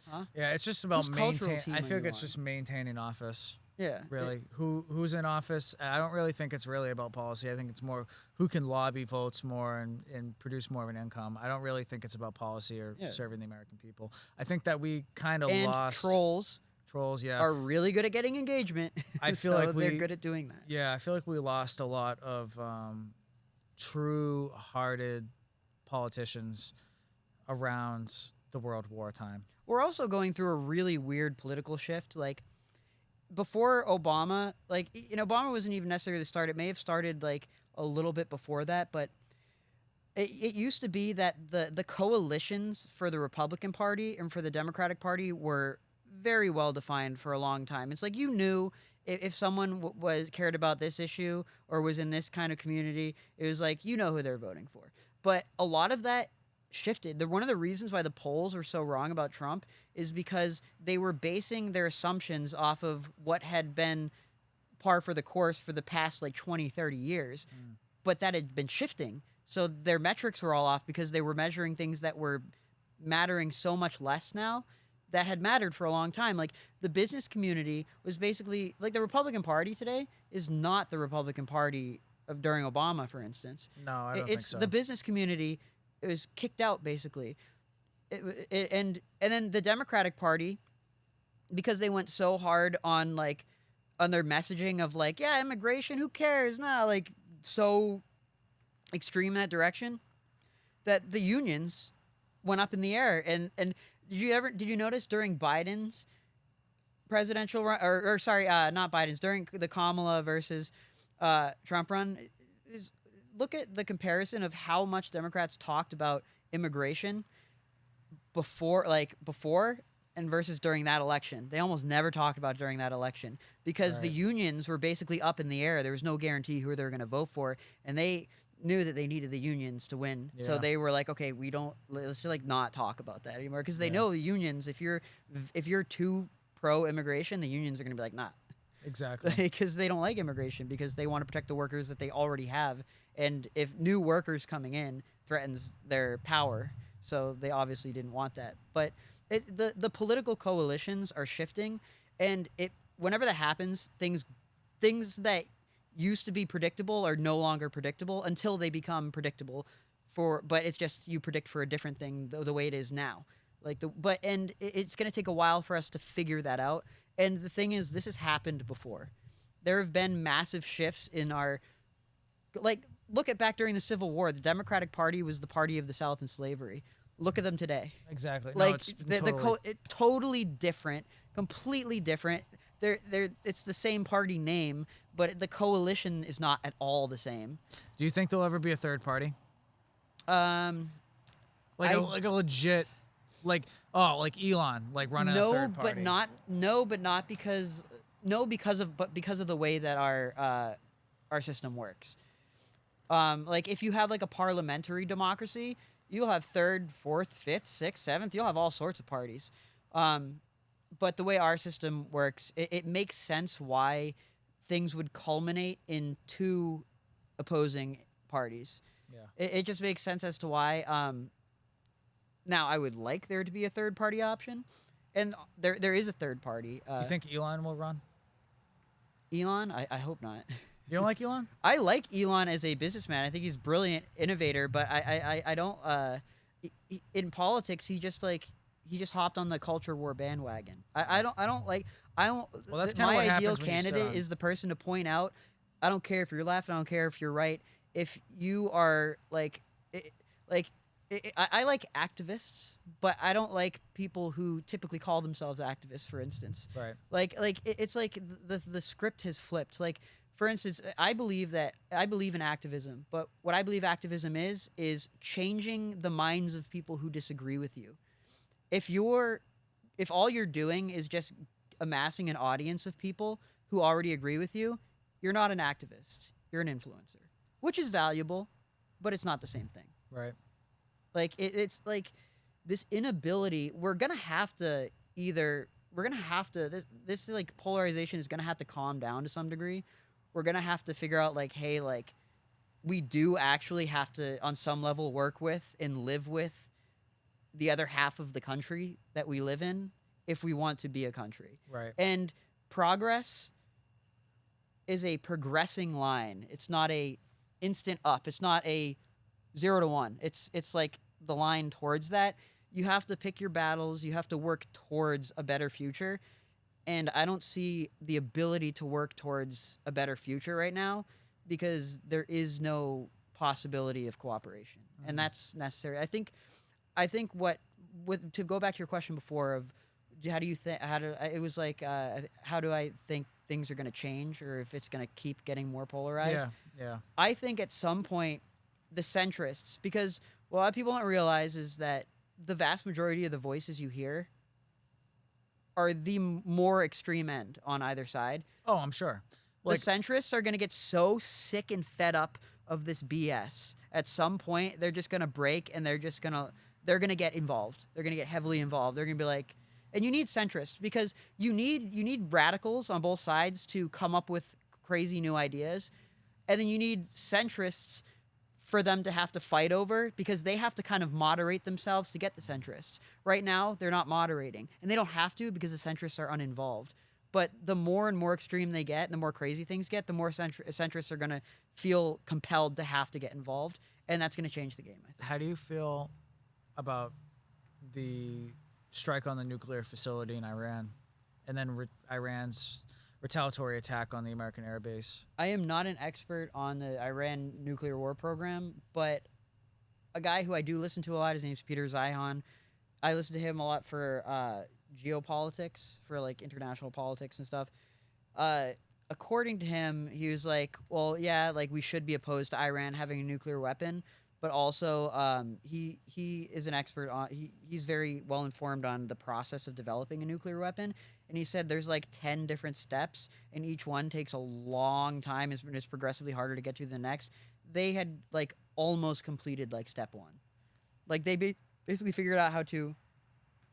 Huh? Yeah, it's just about Whose cultural maintaining. team I are feel like you it's on? just maintaining office. Yeah. Really, who's in office? I don't really think it's really about policy. I think it's more who can lobby votes more and produce more of an income. I don't really think it's about policy or serving the American people. I think that we kind of And lost trolls Yeah, are really good at getting engagement. I feel so like they're we- good at doing that. yeah. I feel like we lost a lot of true-hearted politicians around the World War time. We're also going through a really weird political shift. Like, before Obama, like, Obama wasn't even necessarily the start. It may have started like a little bit before that, but it used to be that the coalitions for the Republican Party and for the Democratic Party were very well defined for a long time. It's like you knew if someone was cared about this issue or was in this kind of community, it was like you know who they're voting for. But a lot of that shifted. One of the reasons why the polls were so wrong about Trump is because they were basing their assumptions off of what had been par for the course for the past like 20, 30 years. But that had been shifting. So their metrics were all off because they were measuring things that were mattering so much less now that had mattered for a long time. Like the business community was basically like the Republican Party today is not the Republican Party of during Obama, for instance. No, I don't think so. The business community was kicked out basically. And then the Democratic Party, because they went so hard on their messaging of like, yeah, immigration, who cares? Nah, like so extreme in that direction that the unions went up in the air. And did you notice during Biden's presidential run, or sorry, not Biden's, during the Kamala versus Trump run, look at the comparison of how much Democrats talked about immigration before and versus during that election. They almost never talked about it during that election because the unions were basically up in the air. There was no guarantee who they were going to vote for, and they knew that they needed the unions to win. Yeah. So they were like, okay, let's just like not talk about that anymore because they know the unions. If you're too pro immigration, the unions are going to be like, nah. Exactly. Because they don't like immigration because they want to protect the workers that they already have. And if new workers coming in threatens their power, so they obviously didn't want that. But the political coalitions are shifting, and whenever that happens, things that used to be predictable are no longer predictable until they become predictable. But it's just you predict for a different thing the way it is now. It's going to take a while for us to figure that out. And the thing is, this has happened before. There have been massive shifts in our, look at back during the Civil War. The Democratic Party was the party of the South and slavery. Look at them today. Exactly. Like No, it's totally different, completely different. It's the same party name, but the coalition is not at all the same. Do you think there'll ever be a third party? I- Like a legit, like Elon, like running a third party. but not because of the way that our system works. Like if you have like a parliamentary democracy, you'll have third, fourth, fifth, sixth, seventh. You'll have all sorts of parties. But the way our system works, it makes sense why things would culminate in two opposing parties. Yeah. It just makes sense as to why. Now, I would like there to be a third party option, and there is a third party. Do you think Elon will run? Elon? I hope not. You don't like Elon? I like Elon as a businessman. I think he's a brilliant innovator, but I don't. In politics, he just hopped on the culture war bandwagon. I don't like. I don't. Well, that's kinda my what ideal happens when you sit candidate on- is the person to point out. I don't care if you're left. I don't care if you're right. If you are I like activists, but I don't like people who typically call themselves activists. For instance, Right. it's like the script has flipped. Like, for instance, I believe in activism, but what I believe activism is changing the minds of people who disagree with you. If all you're doing is just amassing an audience of people who already agree with you, you're not an activist. You're an influencer, which is valuable, but it's not the same thing. Right. Like it's like this inability. We're gonna have to this is like polarization is gonna have to calm down to some degree. We're gonna have to figure out like, hey, like we do actually have to on some level work with and live with the other half of the country that we live in if we want to be a country. Right. And progress is a progressing line. It's not a instant up. It's not a 0 to 1. It's like the line towards that. You have to pick your battles. You have to work towards a better future. And I don't see the ability to work towards a better future right now because there is no possibility of cooperation. And that's necessary. I think to go back to your question before of how do you think it was like how do I think things are going to change or if it's going to keep getting more polarized? Yeah. I think at some point the centrists, because what a lot of people don't realize is that the vast majority of the voices you hear are the more extreme end on either side. Oh, I'm sure. The centrists are going to get so sick and fed up of this BS. At some point, they're just going to break and they're going to get involved. They're going to get heavily involved. They're going to be like, and you need centrists because you need radicals on both sides to come up with crazy new ideas. And then you need centrists for them to have to fight over because they have to kind of moderate themselves to get the centrists. Right now, they're not moderating. And they don't have to because the centrists are uninvolved. But the more and more extreme they get, and the more crazy things get, the more centrists are going to feel compelled to have to get involved. And that's going to change the game, I think. How do you feel about the strike on the nuclear facility in Iran and then Iran's retaliatory attack on the American air base? I am not an expert on the Iran nuclear war program, but a guy who I do listen to a lot, his name's Peter Zeihan. I listen to him a lot for Geopolitics, for like international politics and stuff. According to him, he was like, well, yeah, like we should be opposed to Iran having a nuclear weapon, but also he is an expert on, he's very well informed on the process of developing a nuclear weapon. And he said there's like 10 different steps, and each one takes a long time. It's progressively harder to get to the next. They had like almost completed like step 1. Like they basically figured out how to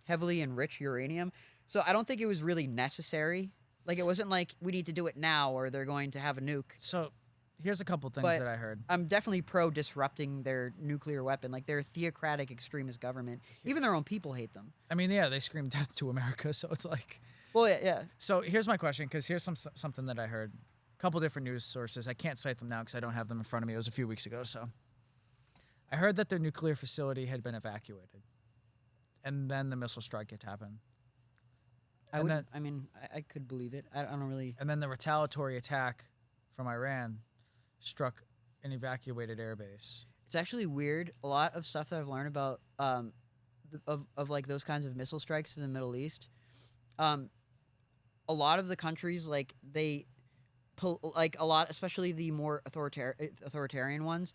heavily enrich uranium. So I don't think it was really necessary. Like it wasn't like we need to do it now or they're going to have a nuke. So here's a couple things But that I heard. I'm definitely pro disrupting their nuclear weapon. Like they're a theocratic extremist government. Even their own people hate them. I mean, yeah, they scream death to America, so it's like... Well, yeah. So here's my question, because here's something that I heard. A couple different news sources. I can't cite them now because I don't have them in front of me. It was a few weeks ago, so... I heard that their nuclear facility had been evacuated. And then the missile strike had happened. I could believe it. I don't really... And then the retaliatory attack from Iran struck an evacuated airbase. It's actually weird. A lot of stuff that I've learned about of like those kinds of missile strikes in the Middle East, a lot of the countries, like they, especially the more authoritarian ones,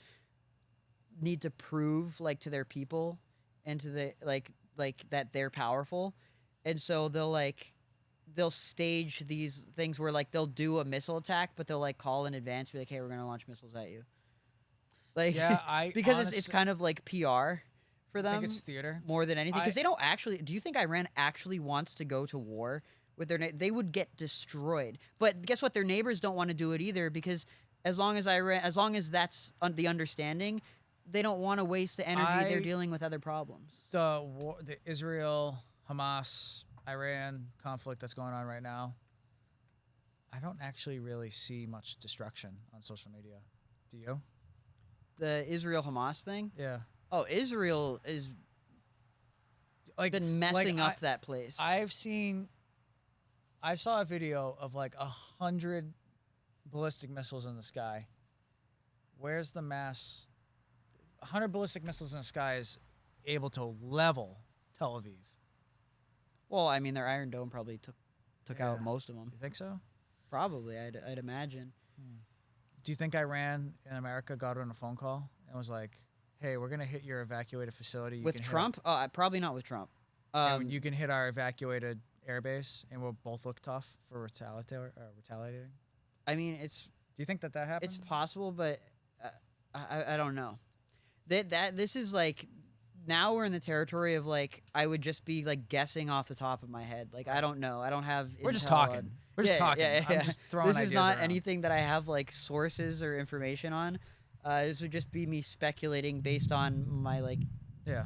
need to prove like to their people and to the like that they're powerful, and so they'll stage these things where like they'll do a missile attack, but they'll like call in advance, be like, hey, we're gonna launch missiles at you. Like, Yeah, because it's kind of like PR for I them. think it's theater. More than anything, because they don't actually. Do you think Iran actually wants to go to war with their? They would get destroyed. But guess what? Their neighbors don't want to do it either, because as long as that's the understanding, they don't want to waste the energy. They're dealing with other problems. The Israel, Hamas, Iran conflict that's going on right now, I don't actually really see much destruction on social media. Do you? The Israel-Hamas thing? Yeah. Oh, Israel is been messing up that place. I saw a video of like 100 ballistic missiles in the sky. Where's the mass? 100 ballistic missiles in the sky is able to level Tel Aviv. Well, I mean, their Iron Dome probably took out most of them. You think so? Probably, I'd imagine. Do you think Iran and America got on a phone call and was like, "Hey, we're gonna hit your evacuated facility With Trump? Probably not with Trump. You can hit our evacuated airbase, and we'll both look tough for retaliating." I mean, Do you think that happened? it's possible, but I don't know. This is like, now we're in the territory of like, I would just be like guessing off the top of my head. Like, I don't know. I don't have. We're just intel talking. on- We're just talking. Yeah. I'm just throwing This is ideas not around. anything that I have like sources or information on. This would just be me speculating based on my like. Yeah.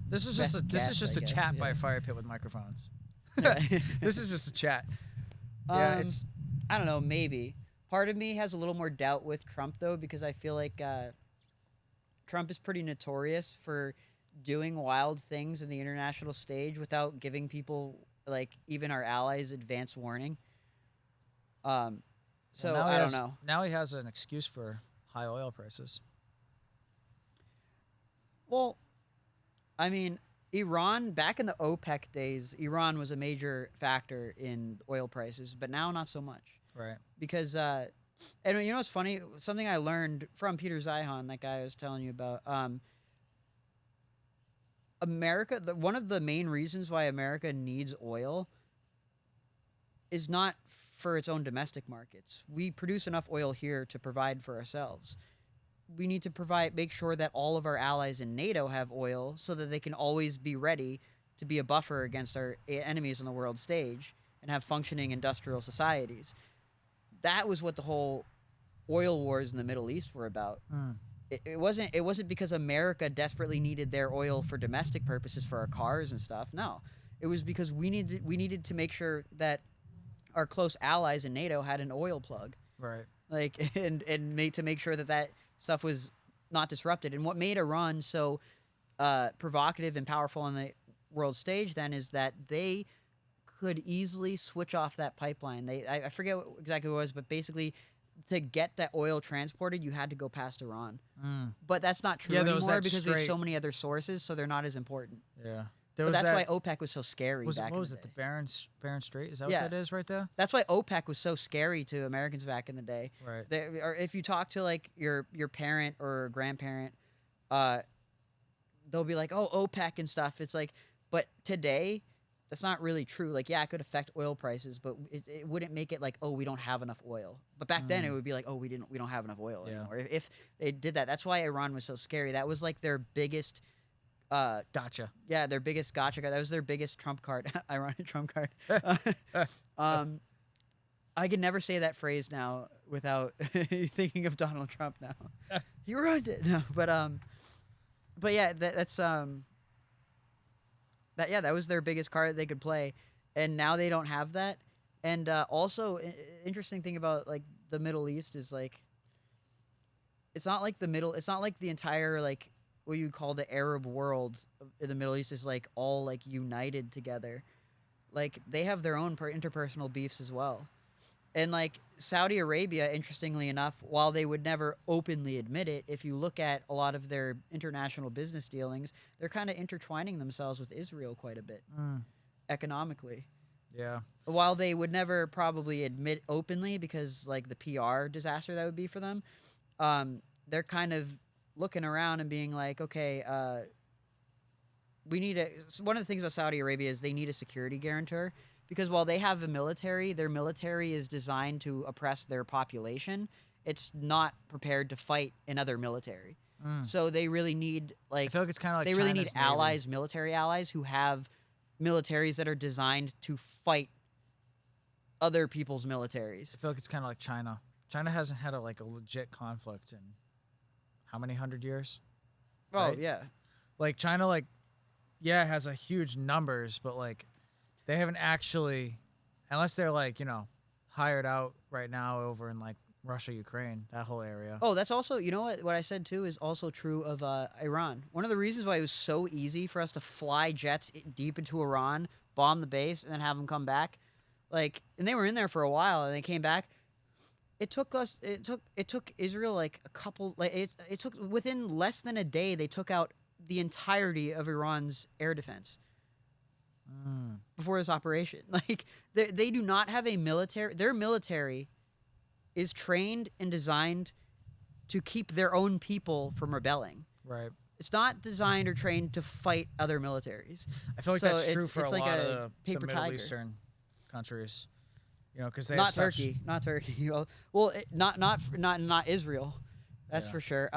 This is just Best a guess, I guess, chat by yeah. a fire pit with microphones. Yeah. This is just a chat. Yeah, it's I don't know. Maybe part of me has a little more doubt with Trump though, because I feel like Trump is pretty notorious for doing wild things in the international stage without giving people, like even our allies, advance warning. So now I don't know. Now he has an excuse for high oil prices. Well, I mean, Iran, back in the OPEC days, Iran was a major factor in oil prices, but now not so much. Right. Because, and you know what's funny? Something I learned from Peter Zeihan, that guy I was telling you about. America, one of the main reasons why America needs oil is not for its own domestic markets. We produce enough oil here to provide for ourselves. We need to make sure that all of our allies in NATO have oil so that they can always be ready to be a buffer against our enemies on the world stage and have functioning industrial societies. That was what the whole oil wars in the Middle East were about. It wasn't because America desperately needed their oil for domestic purposes for our cars and stuff. No, it was because we needed to make sure that our close allies in NATO had an oil plug, Right. like and to make sure that stuff was not disrupted. And what made Iran so provocative and powerful on the world stage then is that they could easily switch off that pipeline. I forget exactly what it was, but basically, to get that oil transported, you had to go past Iran. But that's not true anymore because we have so many other sources, so they're not as important. Yeah. But that's why OPEC was so scary back in the day. What was it? The Barron Strait? Is that what that is right there? That's why OPEC was so scary to Americans back in the day. Right. Or if you talk to like your parent or grandparent, they'll be like, "Oh, OPEC and stuff." It's like, but today, that's not really true. Like, yeah, it could affect oil prices, but it wouldn't make it like, "Oh, we don't have enough oil." But back then, it would be like, "Oh, we don't have enough oil anymore." If they did that, that's why Iran was so scary. That was like their biggest. Gotcha. Yeah, their biggest gotcha card. That was their biggest trump card. Ironic trump card. I can never say that phrase now without thinking of Donald Trump now. He ruined it. No, but yeah, that's that was their biggest card that they could play, and now they don't have that. And also, interesting thing about like the Middle East is like, it's not like the entire like what you'd call the Arab world in the Middle East is like all like united together. Like they have their own interpersonal beefs as well. And like Saudi Arabia, interestingly enough, while they would never openly admit it, if you look at a lot of their international business dealings, they're kind of intertwining themselves with Israel quite a bit economically. Yeah. While they would never probably admit openly because like the PR disaster that would be for them, they're kind of looking around and being like, okay, we need one of the things about Saudi Arabia is they need a security guarantor, because while they have a military, their military is designed to oppress their population. It's not prepared to fight another military. So they really need I feel like it's kind of like they really need China's Navy. allies, military allies who have militaries that are designed to fight other people's militaries. I feel like it's kind of like China. China hasn't had a legit conflict in how many 100 years? Oh Right? yeah. Like China, yeah, has a huge numbers, but they haven't actually, unless they're hired out right now over in Russia, Ukraine, that whole area. Oh, that's also, you know what I said too is also true of Iran. One of the reasons why it was so easy for us to fly jets deep into Iran, bomb the base, and then have them come back, and they were in there for a while, and they came back. It took Israel a couple, it took within less than a day, they took out the entirety of Iran's air defense before this operation. They do not have a military. Their military is trained and designed to keep their own people from rebelling. Right. It's not designed or trained to fight other militaries. I feel like So that's true it's for a like lot a of the paper Middle tiger. Eastern countries. Because they Not have such, Turkey, not Turkey. Not Israel. That's Yeah. for sure.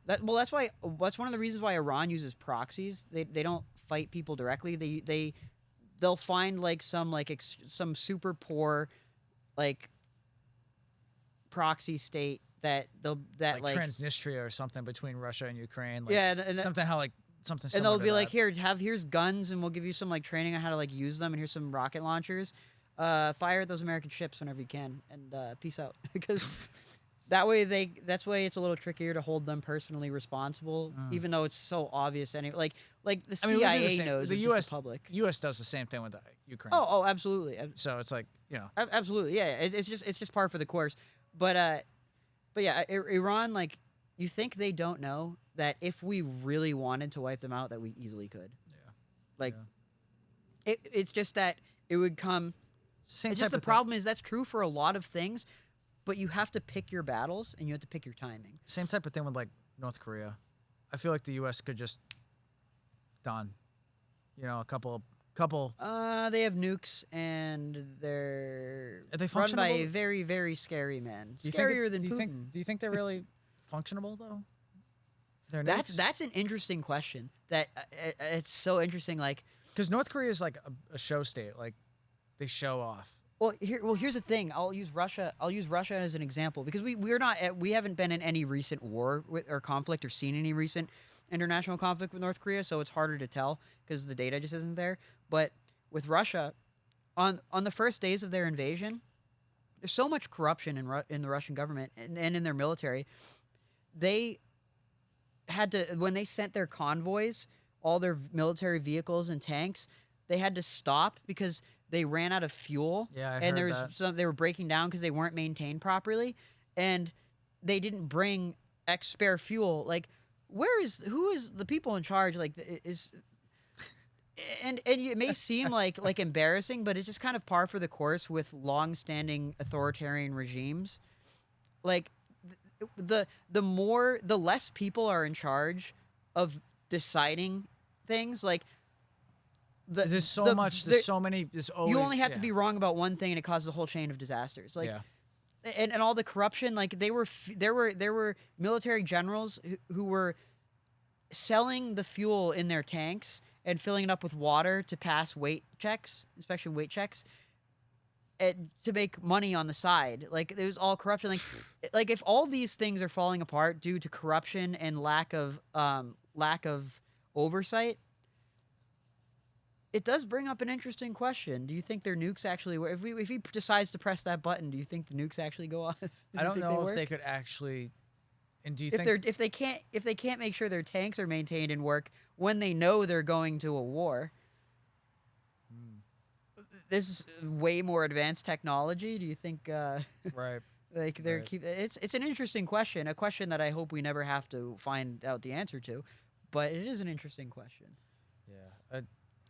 That's why. That's one of the reasons why Iran uses proxies. They don't fight people directly. They'll find some super poor proxy state that Transnistria or something between Russia and Ukraine. yeah, something something and similar they'll to be that. here's guns, and we'll give you some training on how to use them, and here's some rocket launchers. Fire at those American ships whenever you can, and peace out. Because that's why it's a little trickier to hold them personally responsible, even though it's so obvious. The I mean, we do the CIA same- knows. the it's U.S. just the public. U.S. does the same thing with Ukraine. Oh, absolutely. So it's Absolutely, yeah. It's just par for the course. But yeah, Iran, you think they don't know that if we really wanted to wipe them out, that we easily could. Yeah. It's just that it would come. Same It's type just the of thing. problem is that's true for a lot of things, but you have to pick your battles and you have to pick your timing. Same type of thing with North Korea. I feel like the U.S. could just done. A couple. They have nukes and they're Are they run by a functionable? very, very scary man. Do you think Scarier than Putin. Do you think they're really functionable though? Their That's nukes? that's an interesting question. That it's so interesting. Because North Korea is a show state. They show off. Here's the thing. I'll use Russia as an example because we haven't been in any recent war or conflict or seen any recent international conflict with North Korea, so it's harder to tell because the data just isn't there. But with Russia, on the first days of their invasion, there's so much corruption in the Russian government and in their military. They had to, when they sent their convoys, all their military vehicles and tanks, they had to stop because they ran out of fuel. Yeah, I and heard there was that. they were breaking down because they weren't maintained properly, and they didn't bring spare fuel. Who is the people in charge? And it may seem like embarrassing, but it's just kind of par for the course with long-standing authoritarian regimes. The less people are in charge of deciding things, There's so much. There's so many. There's always, you only have to yeah. be wrong about one thing, and it causes a whole chain of disasters. Yeah. And all the corruption. There were military generals who were selling the fuel in their tanks and filling it up with water to pass weight checks, inspection weight checks, and to make money on the side. It was all corruption. If all these things are falling apart due to corruption and lack of oversight, it does bring up an interesting question. Do you think their nukes actually work? If he decides to press that button, do you think the nukes actually go off? I don't know if they could actually. And do you think if they can't make sure their tanks are maintained and work when they know they're going to a war? This is way more advanced technology. Do you think right? they're Right. it's an interesting question, a question that I hope we never have to find out the answer to, but it is an interesting question. Yeah.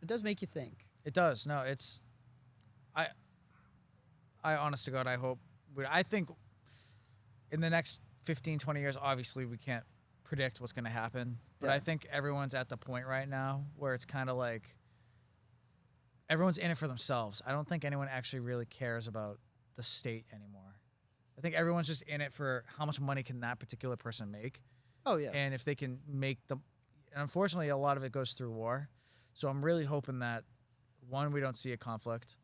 It does make you think. It does. No, it's. I honest to God, I hope. I think in the next 15, 20 years, obviously we can't predict what's going to happen. But Yeah. I think everyone's at the point right now where it's kind of everyone's in it for themselves. I don't think anyone actually really cares about the state anymore. I think everyone's just in it for how much money can that particular person make. Oh yeah. And if they can make them, and unfortunately, a lot of it goes through war. So I'm really hoping that, one, we don't see a conflict.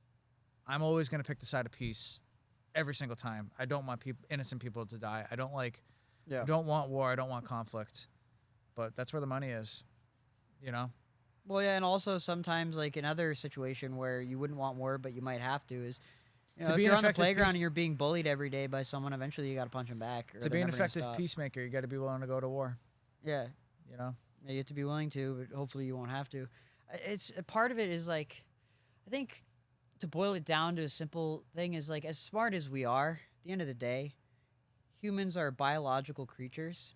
I'm always going to pick the side of peace every single time. I don't want innocent people to die. I don't want war. I don't want conflict. But that's where the money is, you know? Well, yeah, and also sometimes, like another situation where you wouldn't want war, but you might have to is, To if be an you're on the effective playground and you're being bullied every day by someone, eventually you got to punch them back. Or To they're be an never gonna effective stop. peacemaker, you got to be willing to go to war, Yeah. you know? Yeah, you have to be willing to, but hopefully you won't have to. It's a part of it is like, I think to boil it down to a simple thing is like, as smart as we are, at the end of the day, humans are biological creatures.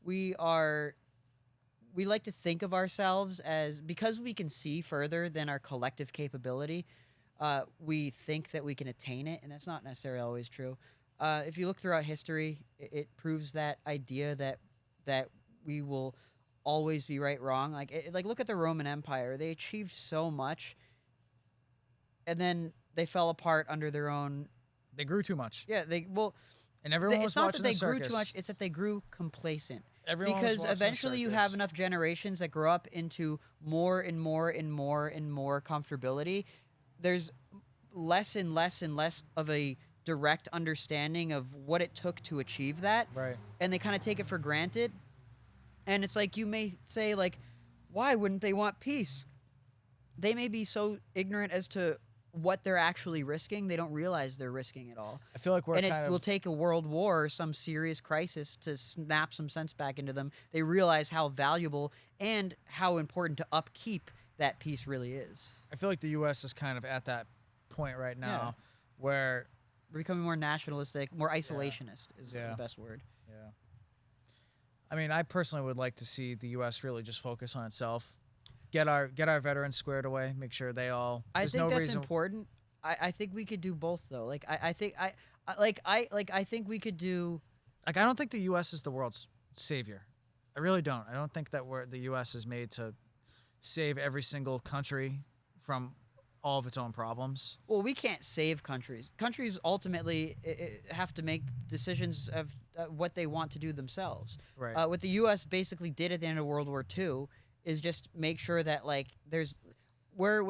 We like to think of ourselves as, because we can see further than our collective capability, we think that we can attain it, and that's not necessarily always true. If you look throughout history, it proves that idea that we will always be right wrong. Like look at the Roman Empire. They achieved so much, and then they fell apart under their own. They grew too much. Yeah, And everyone was it's not watching that they the grew circus. too much. It's that they grew complacent. Everyone was Because watching the eventually you circus. have enough generations that grow up into more and more and more and more comfortability. There's less and less and less of a direct understanding of what it took to achieve that. Right. And they kind of take it for granted. And it's like, you may say, like, why wouldn't they want peace? They may be so ignorant as to what they're actually risking, they don't realize they're risking it all. I feel like we're And kind it of... will take a world war or some serious crisis to snap some sense back into them. They realize how valuable and how important to upkeep that peace really is. I feel like the U.S. is kind of at that point right now where... We're becoming more nationalistic, more isolationist is Yeah. the best word. Yeah. I mean, I personally would like to see the U.S. really just focus on itself. Get our veterans squared away. Make sure they all. I There's think no that's reason. important. I think we could do both though. Like I think we could do. Like, I don't think the U.S. is the world's savior. I really don't. I don't think that the U.S. is made to save every single country from all of its own problems. Well, we can't save countries. Countries ultimately have to make decisions of what they want to do themselves. Right. What the U.S. basically did at the end of World War II is just make sure that we're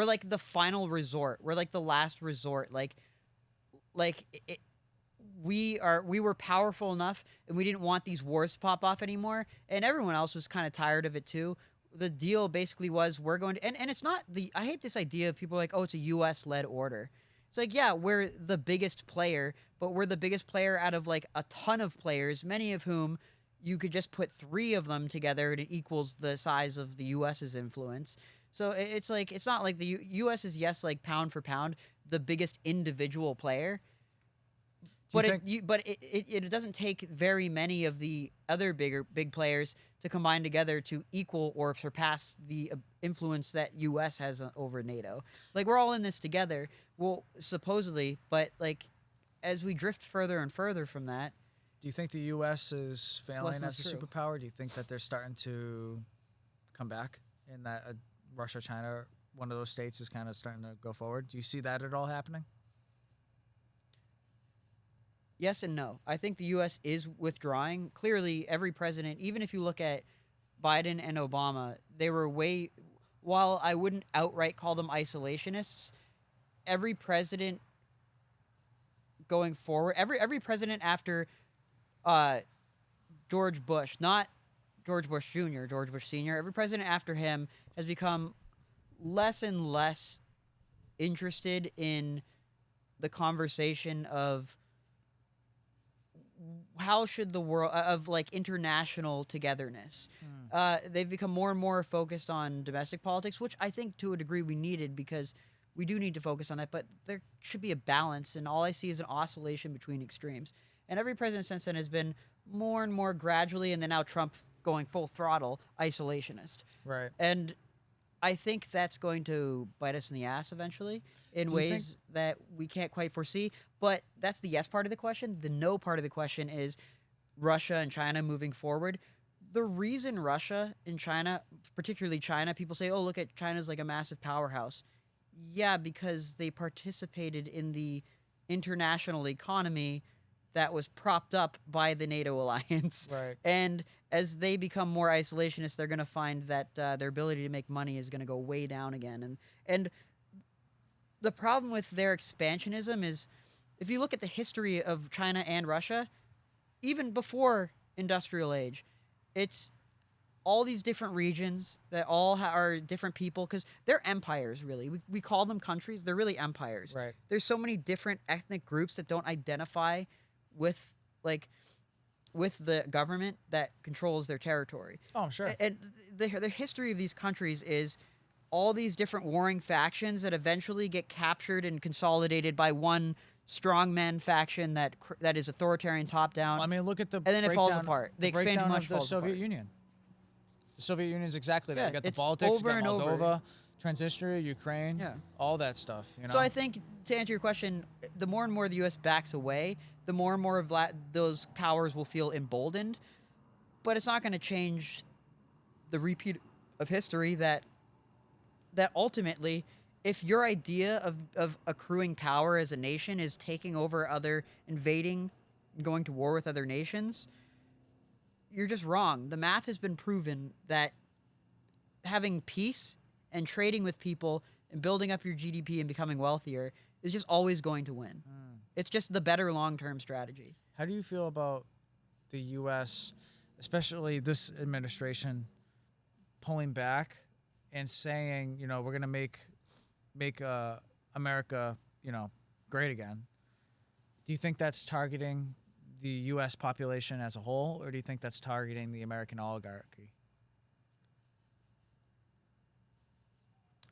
like the final resort. We're like the last resort. We were powerful enough, and we didn't want these wars to pop off anymore. And everyone else was kind of tired of it too. The deal basically was, we're going to, and it's not I hate this idea of people like, oh, it's a U.S. led order. It's like, yeah, we're the biggest player, but we're the biggest player out of like a ton of players, many of whom you could just put 3 of them together and it equals the size of the U.S.'s influence. So it's like, it's not like the U.S. is, yes, like pound for pound, the biggest individual player. But it doesn't take very many of the other big players to combine together to equal or surpass the influence that U.S. has over NATO. Like, we're all in this together. Well, supposedly, but like, as we drift further and further from that. Do you think the U.S. is failing less and as a less true. superpower? Do you think that they're starting to come back in that Russia, China, one of those states is kind of starting to go forward? Do you see that at all happening? Yes and no. I think the U.S. is withdrawing. Clearly, every president, even if you look at Biden and Obama, they were while I wouldn't outright call them isolationists, every president going forward, every president after George Bush, not George Bush Jr., George Bush Sr., every president after him has become less and less interested in the conversation of how should the world of like international togetherness. They've become more and more focused on domestic politics, which I think to a degree we needed, because we do need to focus on that, but there should be a balance, and all I see is an oscillation between extremes. And every president since then has been more and more gradually, and then now Trump going full throttle isolationist. Right. And I think that's going to bite us in the ass eventually in Do you ways that we can't quite foresee. But that's the yes part of the question. The no part of the question is Russia and China moving forward. The reason Russia and China, particularly China, people say, oh, look at China's like a massive powerhouse. Yeah, because they participated in the international economy that was propped up by the NATO alliance. Right. And as they become more isolationist, they're going to find that their ability to make money is going to go way down again. And the problem with their expansionism is, if you look at the history of China and Russia, even before industrial age, it's all these different regions that all are different people, because they're empires, really. We call them countries. They're really empires. Right. There's so many different ethnic groups that don't identify with the government that controls their territory. Oh, I'm sure. And the history of these countries is all these different warring factions that eventually get captured and consolidated by one strongman faction that is authoritarian top down. Well, I mean, look at the and then it falls breakdown- apart. The The expansion breakdown much of the falls Soviet apart. Union. The Soviet Union is exactly that. Yeah, You got the it's Baltics, you over got and over. Moldova, Transnistria, Ukraine, Yeah. all that stuff. You know. So I think, to answer your question, the more and more the U.S. backs away, the more and more of those powers will feel emboldened. But it's not going to change the repeat of history that ultimately, if your idea of accruing power as a nation is taking over invading, going to war with other nations, you're just wrong. The math has been proven that having peace and trading with people and building up your GDP and becoming wealthier is just always going to win. It's just the better long-term strategy. How do you feel about the U.S., especially this administration, pulling back and saying, you know, we're going to make America, you know, great again? Do you think that's targeting the U.S. population as a whole, or do you think that's targeting the American oligarchy?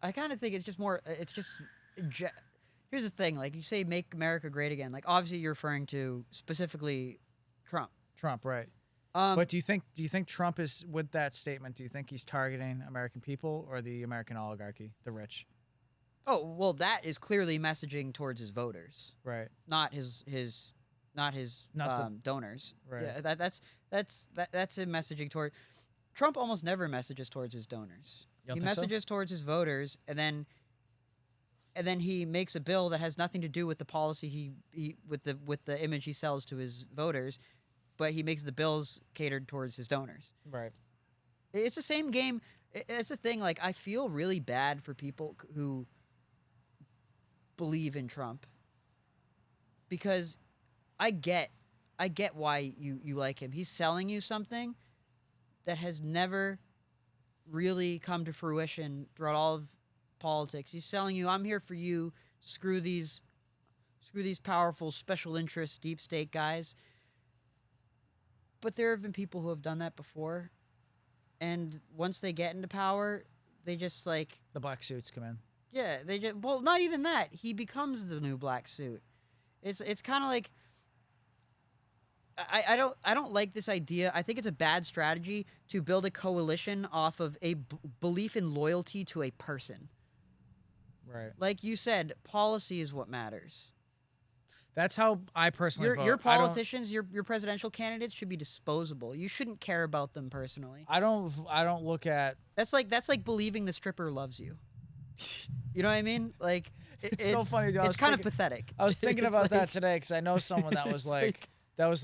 I kind of think it's just more. Here's the thing: like, you say, "Make America great again." Like, obviously, you're referring to specifically Trump. Trump, right? But do you think Trump is, with that statement? Do you think he's targeting American people or the American oligarchy, the rich? Oh well, that is clearly messaging towards his voters, Right. not his donors. Right. Yeah, that's a messaging toward. Trump almost never messages towards his donors. You don't He think so? messages towards his voters, and then he makes a bill that has nothing to do with the policy with the image he sells to his voters, but he makes the bills catered towards his donors. Right. It's the same game. It's a thing. Like, I feel really bad for people who believe in Trump, because I get why you like him. He's selling you something that has never really come to fruition throughout all of politics. He's selling you, I'm here for you. Screw these powerful special interest deep state guys. But there have been people who have done that before, and once they get into power, they just like, The black suits come in. yeah, well, not even that. He becomes the new black suit. It's kind of like, I don't like this idea. I think it's a bad strategy to build a coalition off of a belief in loyalty to a person. Right. Like you said, policy is what matters. That's how I personally vote. Your politicians, your presidential candidates should be disposable. You shouldn't care about them personally. I don't look at. That's like believing the stripper loves you. You know what I mean? Like, It's so funny, dude. I It's was kind of thinking- pathetic. I was thinking It's about that like- today because I know someone that was It's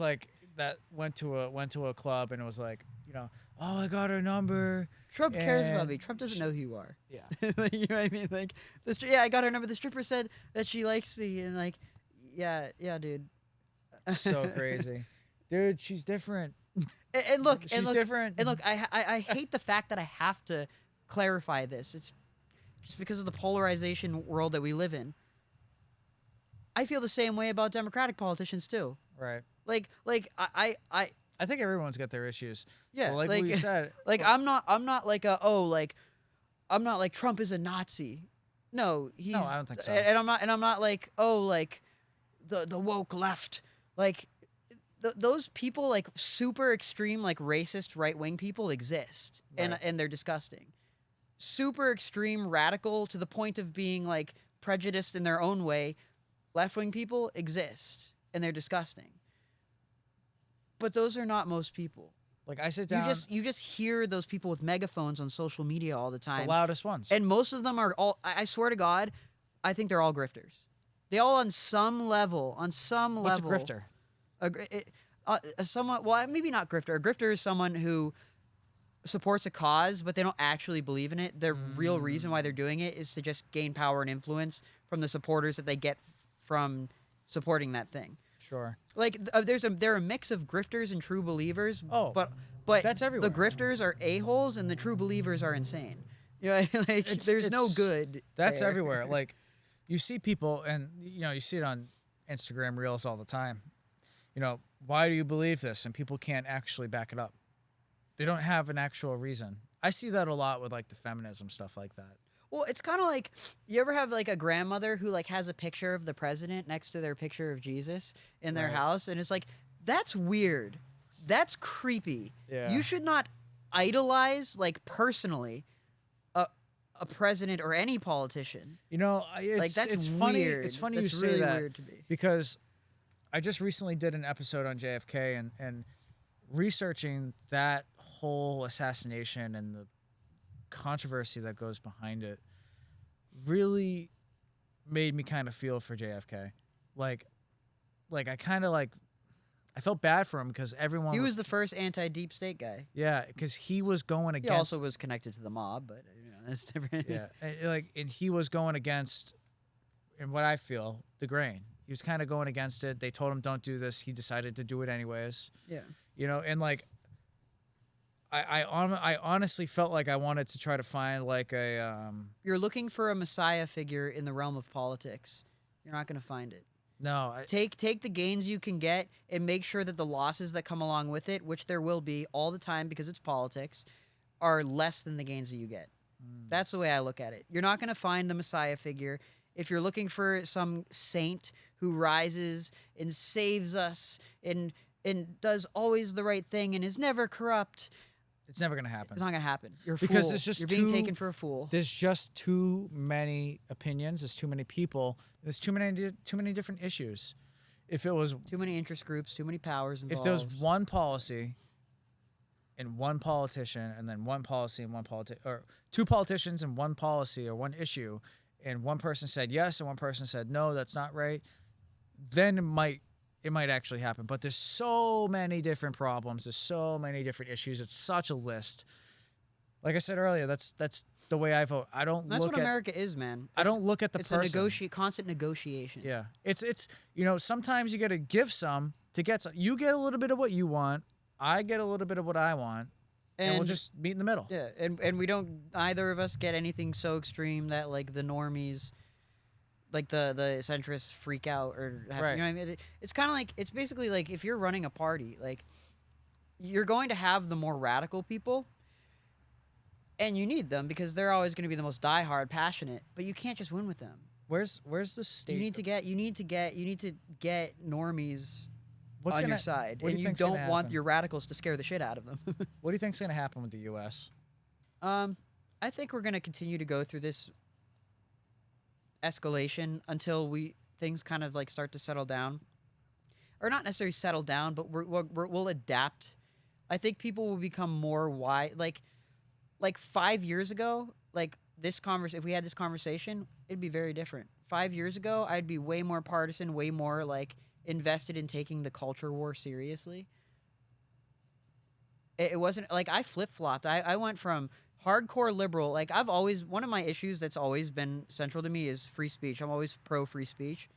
like, that went to a club and it was like, you know, oh, I got her number. Trump cares about and me. Trump doesn't know who you are. Yeah. You know what I mean? Like, I got her number. The stripper said that she likes me, and like, yeah, dude. So crazy, dude. She's different. And look, She's different. And look, I hate the fact that I have to clarify this. It's just because of the polarization world that we live in. I feel the same way about Democratic politicians too. Right. Like I I think everyone's got their issues. Yeah, Well, like like- we said. like I'm not like I'm not like Trump is a Nazi. No, he's I don't think so. And I'm not like, oh, like the woke left. Like those people, like super extreme, like racist right wing people exist, Right. and they're disgusting. Super extreme radical to the point of being like prejudiced in their own way. Left wing people exist, and they're disgusting. But those are not most people. Like I sit down. You just hear those people with megaphones on social media all the the time. loudest ones. And most of them are all, I swear to God, I think they're all grifters. They all on some level. What's a grifter? Someone, well, maybe not grifter. A grifter is someone who supports a cause, but they don't actually believe in it. The real reason why they're doing it is to just gain power and influence from the supporters that they get from supporting that thing. Sure. Like there are a mix of grifters and true believers. Oh, but that's everywhere. The grifters are a-holes and the true believers are insane. You know, like there's no good. That's there. everywhere. Like, you see people, and you see it on Instagram Reels all the time. Why do you believe this? And people can't actually back it up. They don't have an actual reason. I see that a lot with like the feminism stuff like that. Well, it's kind of like, you ever have like a grandmother who like has a picture of the president next to their picture of Jesus in their house, and it's like, that's weird. That's creepy. Yeah. You should not idolize, like, personally a president or any politician. It's funny. Weird. It's funny that's you say really that weird to me. because I just recently did an episode on JFK and researching that whole assassination and the controversy that goes behind it really made me kind of feel for JFK. Like I kind of I felt bad for him because everyone He was the first anti-deep state guy. yeah, because he was going He against also was connected to the mob, but that's different. yeah, and he was going against, in what I feel, the grain. He was kind of going against it. They told him don't do this. He decided to do it anyways. Yeah. And I honestly felt like I wanted to try to find like a You're looking for a messiah figure in the realm of politics. You're not going to find it. no. Take the gains you can get and make sure that the losses that come along with it, which there will be all the time because it's politics, are less than the gains that you get. That's the way I look at it. You're not going to find the messiah figure. If you're looking for some saint who rises and saves us and does always the right thing and is never corrupt, It's never gonna happen. it's not going to happen. You're a Because fool. there's just You're being too- taken for a fool. There's just too many opinions. There's too many people. There's too many different issues. If it was Too many interest groups, too many powers involved. if there was one policy and one politician and then one policy and or two politicians and one policy or one issue, and one person said yes and one person said no, that's not right, then it might actually happen. But there's so many different problems. There's so many different issues. It's such a list. Like I said earlier, that's the way I vote. I don't That's look what at America is, man. I don't look at the It's person. a constant negotiation. Yeah. It's sometimes you got to give some to get some. You get a little bit of what you want. I get a little bit of what I want. And we'll just meet in the middle. Yeah, and we don't, either of us get anything so extreme that like the normies, like the centrists freak out or have, Right. you know what I mean? It's kind of like, it's basically like if you're running a party, like you're going to have the more radical people, and you need them because they're always going to be the most diehard, passionate. But you can't just win with them. Where's the state? You need to get normies What's on gonna, your side, what do and you think's don't gonna want happen? your radicals to scare the shit out of them. What do you think's going to happen with the U.S.? I think we're going to continue to go through this escalation until things kind of like start to settle down, or not necessarily settle down, but we'll adapt. I think people will become more wise. Like 5 years ago, like if we had this conversation, it'd be very different. 5 years ago, I'd be way more partisan, way more like invested in taking the culture war seriously. It wasn't like I flip-flopped. I went from hardcore liberal. Like one of my issues that's always been central to me is free speech. I'm always pro free speech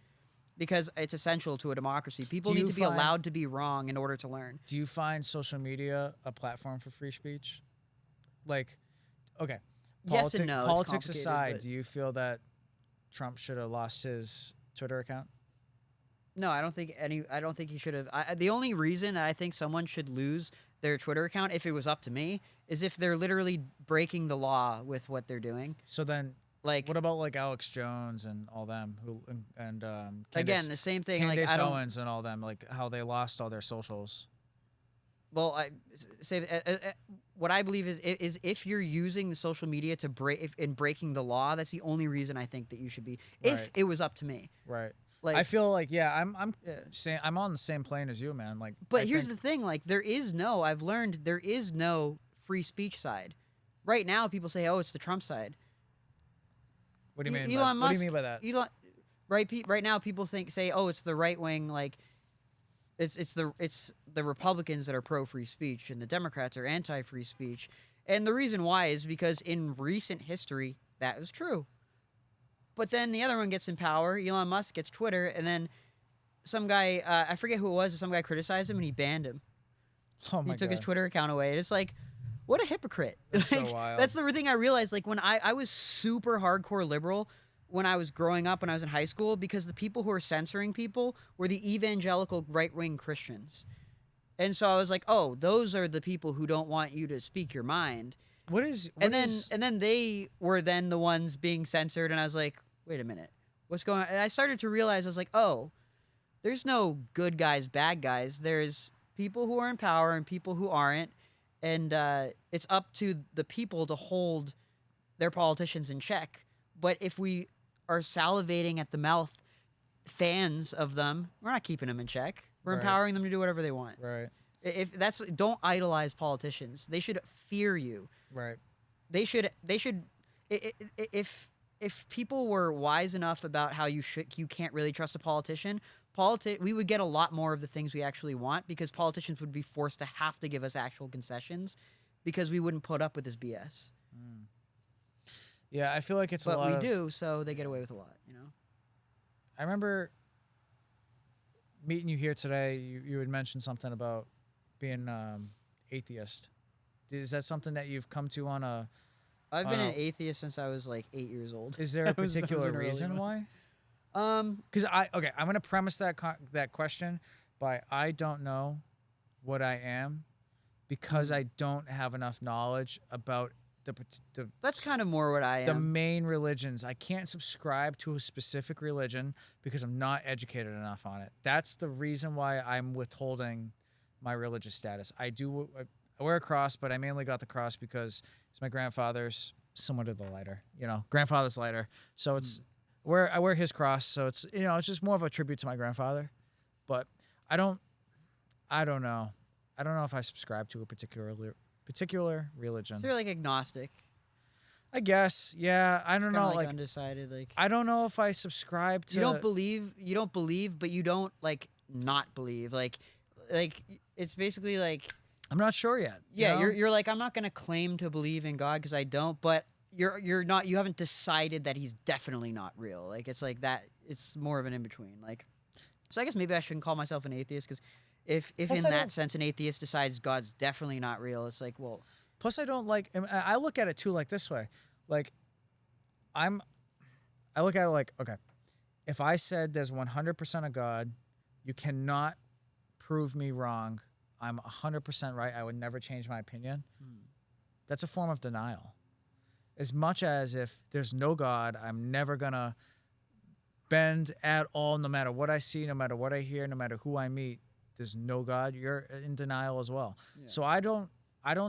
because it's essential to a democracy. People need to be allowed to be wrong in order to learn. Do you find social media a platform for free speech? Like, okay. Yes and no. It's Politics complicated, aside, but- do you feel that Trump should have lost his Twitter account? No, I don't think he should have. The only reason I think someone should lose their Twitter account, if it was up to me, is if they're literally breaking the law with what they're doing. So then, Like, what about like Alex Jones and all them and again, the same thing. Like, Candace I don't. Owens and all them, like how they lost all their socials. Well, what I believe is if you're using the social media to breaking the law, that's the only reason I think that you should be. If Right. it was up to me, Right. like I feel like I'm on the same plane as you, man. Like, But here's the thing, like I've learned there is no free speech side. Right now, people say, "Oh, it's the Trump side." what do you mean? Elon Musk, What do you mean by that? Right now, people say, "Oh, it's the right wing." Like, It's the Republicans that are pro free speech and the Democrats are anti free speech. And the reason why is because in recent history that was true. But then the other one gets in power, Elon Musk gets Twitter, and then some guy, I forget who it was, but some guy criticized him and he banned him. Oh my He took his God. Twitter account away. It's like, what a hypocrite. That's so Like, wild. that's the thing I realized. Like, when I was super hardcore liberal when I was growing up, when I was in high school, because the people who were censoring people were the evangelical right-wing Christians. And so I was like, oh, those are the people who don't want you to speak your mind. What is? And then they were then the ones being censored, and I was like, wait a minute, what's going on? And I started to realize, I was like, oh, there's no good guys, bad guys. There's people who are in power and people who aren't, and it's up to the people to hold their politicians in check. But if we are salivating at the mouth fans of them, we're not keeping them in check. We're Right. empowering them to do whatever they want. Right. If that's, don't idolize politicians. They should fear you. Right. They should if people were wise enough about how you can't really trust a politician, we would get a lot more of the things we actually want, because politicians would be forced to have to give us actual concessions because we wouldn't put up with this BS. Yeah, I feel like it's a But lot we of, do, so they get away with a lot, you know. I remember meeting you here today. You had mentioned something about being atheist. Is that something that you've come to on a? I've been an atheist since I was like 8 years old. Is there a That was particular an early reason one. why? Because I'm gonna premise that question by I don't know what I am because I don't have enough knowledge about the That's kind of more what I the am. main religions. I can't subscribe to a specific religion because I'm not educated enough on it. That's the reason why I'm withholding my religious status. I wear a cross, but I mainly got the cross because it's my grandfather's, similar to the lighter, grandfather's lighter. So it's I wear his cross, so it's it's just more of a tribute to my grandfather. But I don't know. I don't know if I subscribe to a particular religion. So you're like agnostic. I guess, yeah. I don't know, Kinda like undecided. Like, I don't know if I subscribe to. you don't believe, but you don't like not believe. Like it's basically like, I'm not sure yet. yeah, you're like, I'm not gonna claim to believe in God because I don't, but you haven't decided that he's definitely not real. Like, it's like that. It's more of an in between. Like, so I guess maybe I shouldn't call myself an atheist, because if Plus, in I that don't- sense an atheist decides God's definitely not real, it's like, well, Plus, I don't like. I look at it too, like this way. Like, I look at it like, okay, if I said there's 100% of God, you cannot prove me wrong. I'm 100% right. I would never change my opinion. That's a form of denial. As much as if there's no God, I'm never gonna bend at all, no matter what I see, no matter what I hear, no matter who I meet. There's no God. You're in denial as well. Yeah. So I don't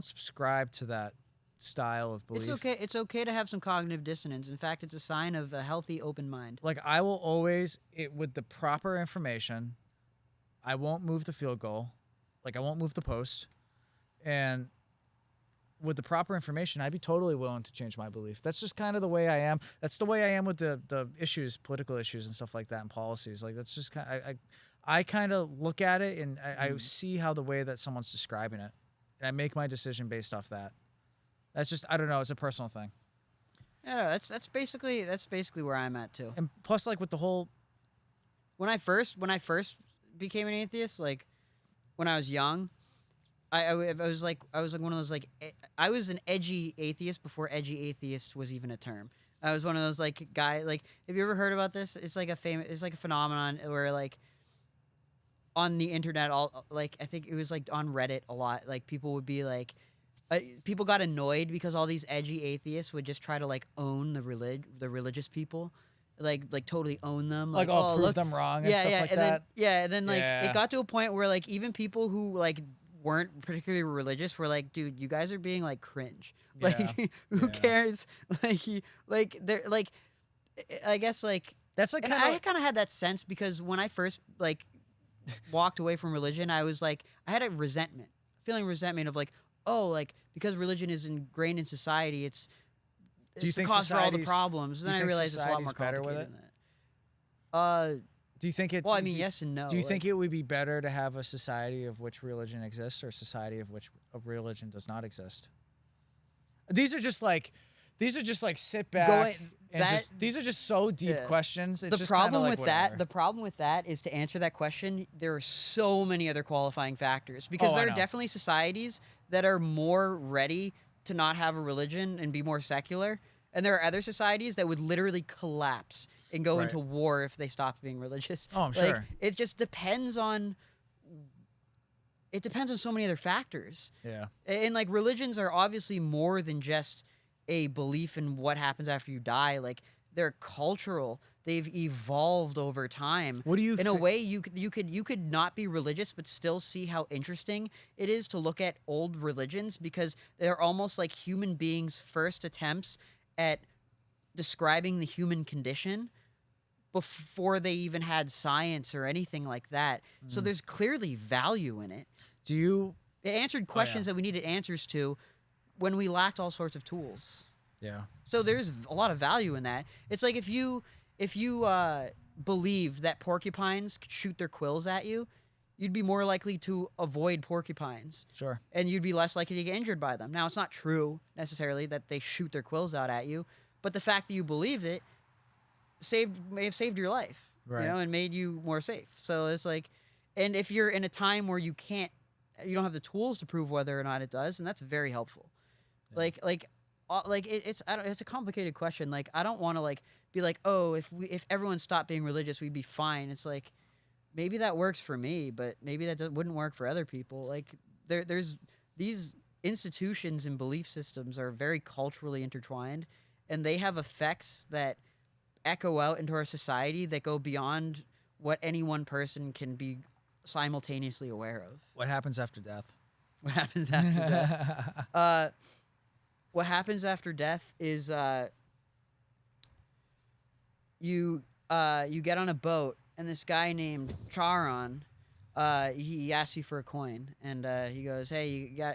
subscribe to that style of belief. it's okay to have some cognitive dissonance. In fact, it's a sign of a healthy open mind. Like, I will always, with the proper information, I won't move the field goal. Like, I won't move the post. And with the proper information, I'd be totally willing to change my belief. That's just kind of the way I am. That's the way I am with the issues, political issues and stuff like that, and policies. Like, that's just kind of, I kind of look at it and I see how the way that someone's describing it, and I make my decision based off that. That's just, I don't know. It's a personal thing. Yeah, no, that's basically where I'm at too. And plus, like, with the whole, When I first became an atheist, like when I was young, I was like one of those, like, I was an edgy atheist before edgy atheist was even a term. I was one of those, like, guy, like, have you ever heard about this? It's like a phenomenon where, like, on the internet, like, I think it was like on Reddit a lot, like, people would be like, people got annoyed because all these edgy atheists would just try to, like, own the religious people, like totally own them, like, oh, prove look, them wrong and stuff like that. and then like Yeah. it it got to a point where, like, even people who, like, weren't particularly religious were like, dude, you guys are being, like, cringe. Like, Yeah. who Yeah. cares? Like they're like, I guess, like, That's like and kind I of, kind of had that sense because when I first, like, walked away from religion, I was like, I had a feeling resentment of, like, oh, like, because religion is ingrained in society, it's Do you the think cause for all the society's- problems. do Then you I think realized it's a lot more society's better with complicated than that. Do you think it's? Well, I mean, yes and no. Do you think it would be better to have a society of which religion exists, or a society of which religion does not exist? These are just like sit back these are just so deep questions. It's the just problem like with that, whatever. the problem with that is to answer that question, there are so many other qualifying factors because there are definitely societies that are more ready to not have a religion and be more secular, and there are other societies that would literally collapse and go into war if they stopped being religious. Oh, I'm like, sure. It just depends on. It depends on so many other factors. Yeah. And like religions are obviously more than just a belief in what happens after you die. Like they're cultural. They've evolved over time. What do you in a way you could not be religious but still see how interesting it is to look at old religions because they're almost like human beings' first attempts at describing the human condition before they even had science or anything like that. So there's clearly value in it. It answered questions that we needed answers to when we lacked all sorts of tools. Yeah. So there's a lot of value in that. It's like if you believe that porcupines could shoot their quills at you, you'd be more likely to avoid porcupines. Sure. And you'd be less likely to get injured by them. Now, it's not true necessarily that they shoot their quills out at you, but the fact that you believed it may have saved your life, right. And made you more safe. So it's like, and if you're in a time where you don't have the tools to prove whether or not it does, and that's very helpful. Yeah. It's a complicated question. Like I don't want to be like, oh, if everyone stopped being religious, we'd be fine. It's like maybe that works for me, but maybe that wouldn't work for other people. Like there's these institutions and belief systems are very culturally intertwined, and they have effects that echo out into our society that go beyond what any one person can be simultaneously aware of. What happens after death? What happens after death? What happens after death is you get on a boat, and this guy named Charon, he asks you for a coin, and he goes, "Hey,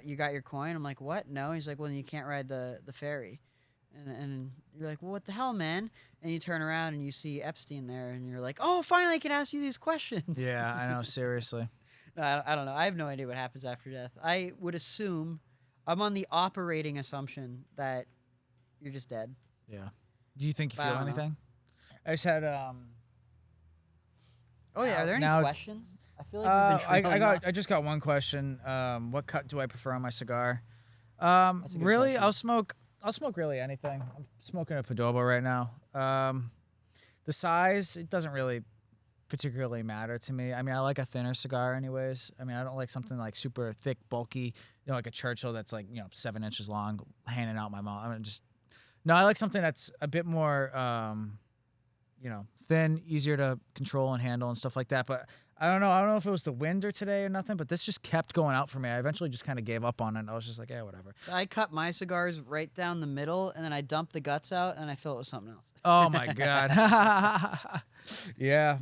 you got your coin?" I'm like, "What? No." He's like, "Well, then you can't ride the ferry." And you're like, "Well, what the hell, man?" And you turn around and you see Epstein there, and you're like, "Oh, finally, I can ask you these questions." Yeah, I know. Seriously. No, I don't know. I have no idea what happens after death. I would assume, I'm on the operating assumption that you're just dead. Yeah. Do you think you feel anything? Know. I just had Oh yeah, are there any questions? I feel like we've been I just got one question. What cut do I prefer on my cigar? Really, question. I'll smoke really anything. I'm smoking a Padobo right now. The size, it doesn't really particularly matter to me. I mean, I like a thinner cigar anyways. I mean, I don't like something like super thick, bulky, like a Churchill that's 7 inches long, hanging out my mouth. I mean, I like something that's a bit more, thin, easier to control and handle and stuff like that. But I don't know if it was the wind or today or nothing, but this just kept going out for me. I eventually just kind of gave up on it. I was just like, yeah, whatever. I cut my cigars right down the middle, and then I dump the guts out, and I fill it with something else. Oh, my God. Yeah.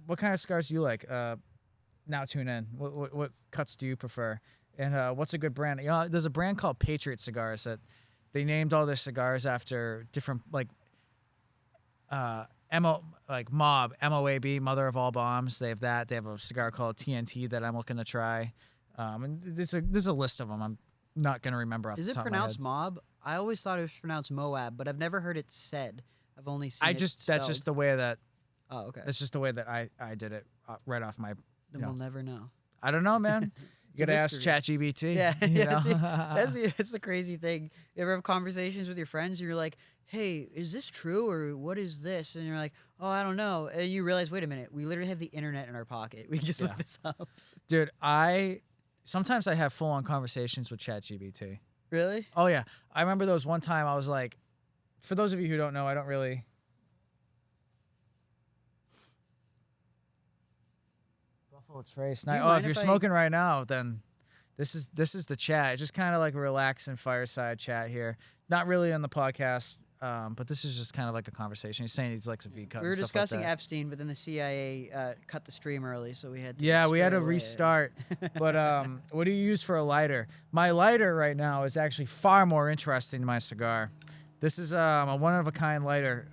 What kind of cigars do you like? Now tune in. What cuts do you prefer? And what's a good brand? There's a brand called Patriot Cigars that they named all their cigars after different, Mob, MOAB, Mother of All Bombs. They have that. They have a cigar called TNT that I'm looking to try. And there's a list of them. I'm not going to remember off the top of my head. Is it pronounced Mob? I always thought it was pronounced Moab, but I've never heard it said. I've only seen it spelled. That's just the way that... Oh, okay. That's just the way that I did it right off my... Then we'll never know. I don't know, man. You gotta ask ChatGPT. Yeah, that's the crazy thing. You ever have conversations with your friends, and you're like, "Hey, is this true or what is this?" And you're like, "Oh, I don't know." And you realize, wait a minute, we literally have the internet in our pocket. We can just look this up. Dude, sometimes I have full-on conversations with ChatGPT. Really? Oh yeah, I remember those one time I was like, for those of you who don't know, I don't really. Trace. Now, if you're smoking right now, then this is the chat. It's just kind of like a relaxing fireside chat here. Not really on the podcast, but this is just kind of like a conversation. He's saying he's like some V cut. We were discussing Epstein, but then the CIA cut the stream early, so we had to we had to restart. But what do you use for a lighter? My lighter right now is actually far more interesting than my cigar. This is a one-of-a-kind lighter.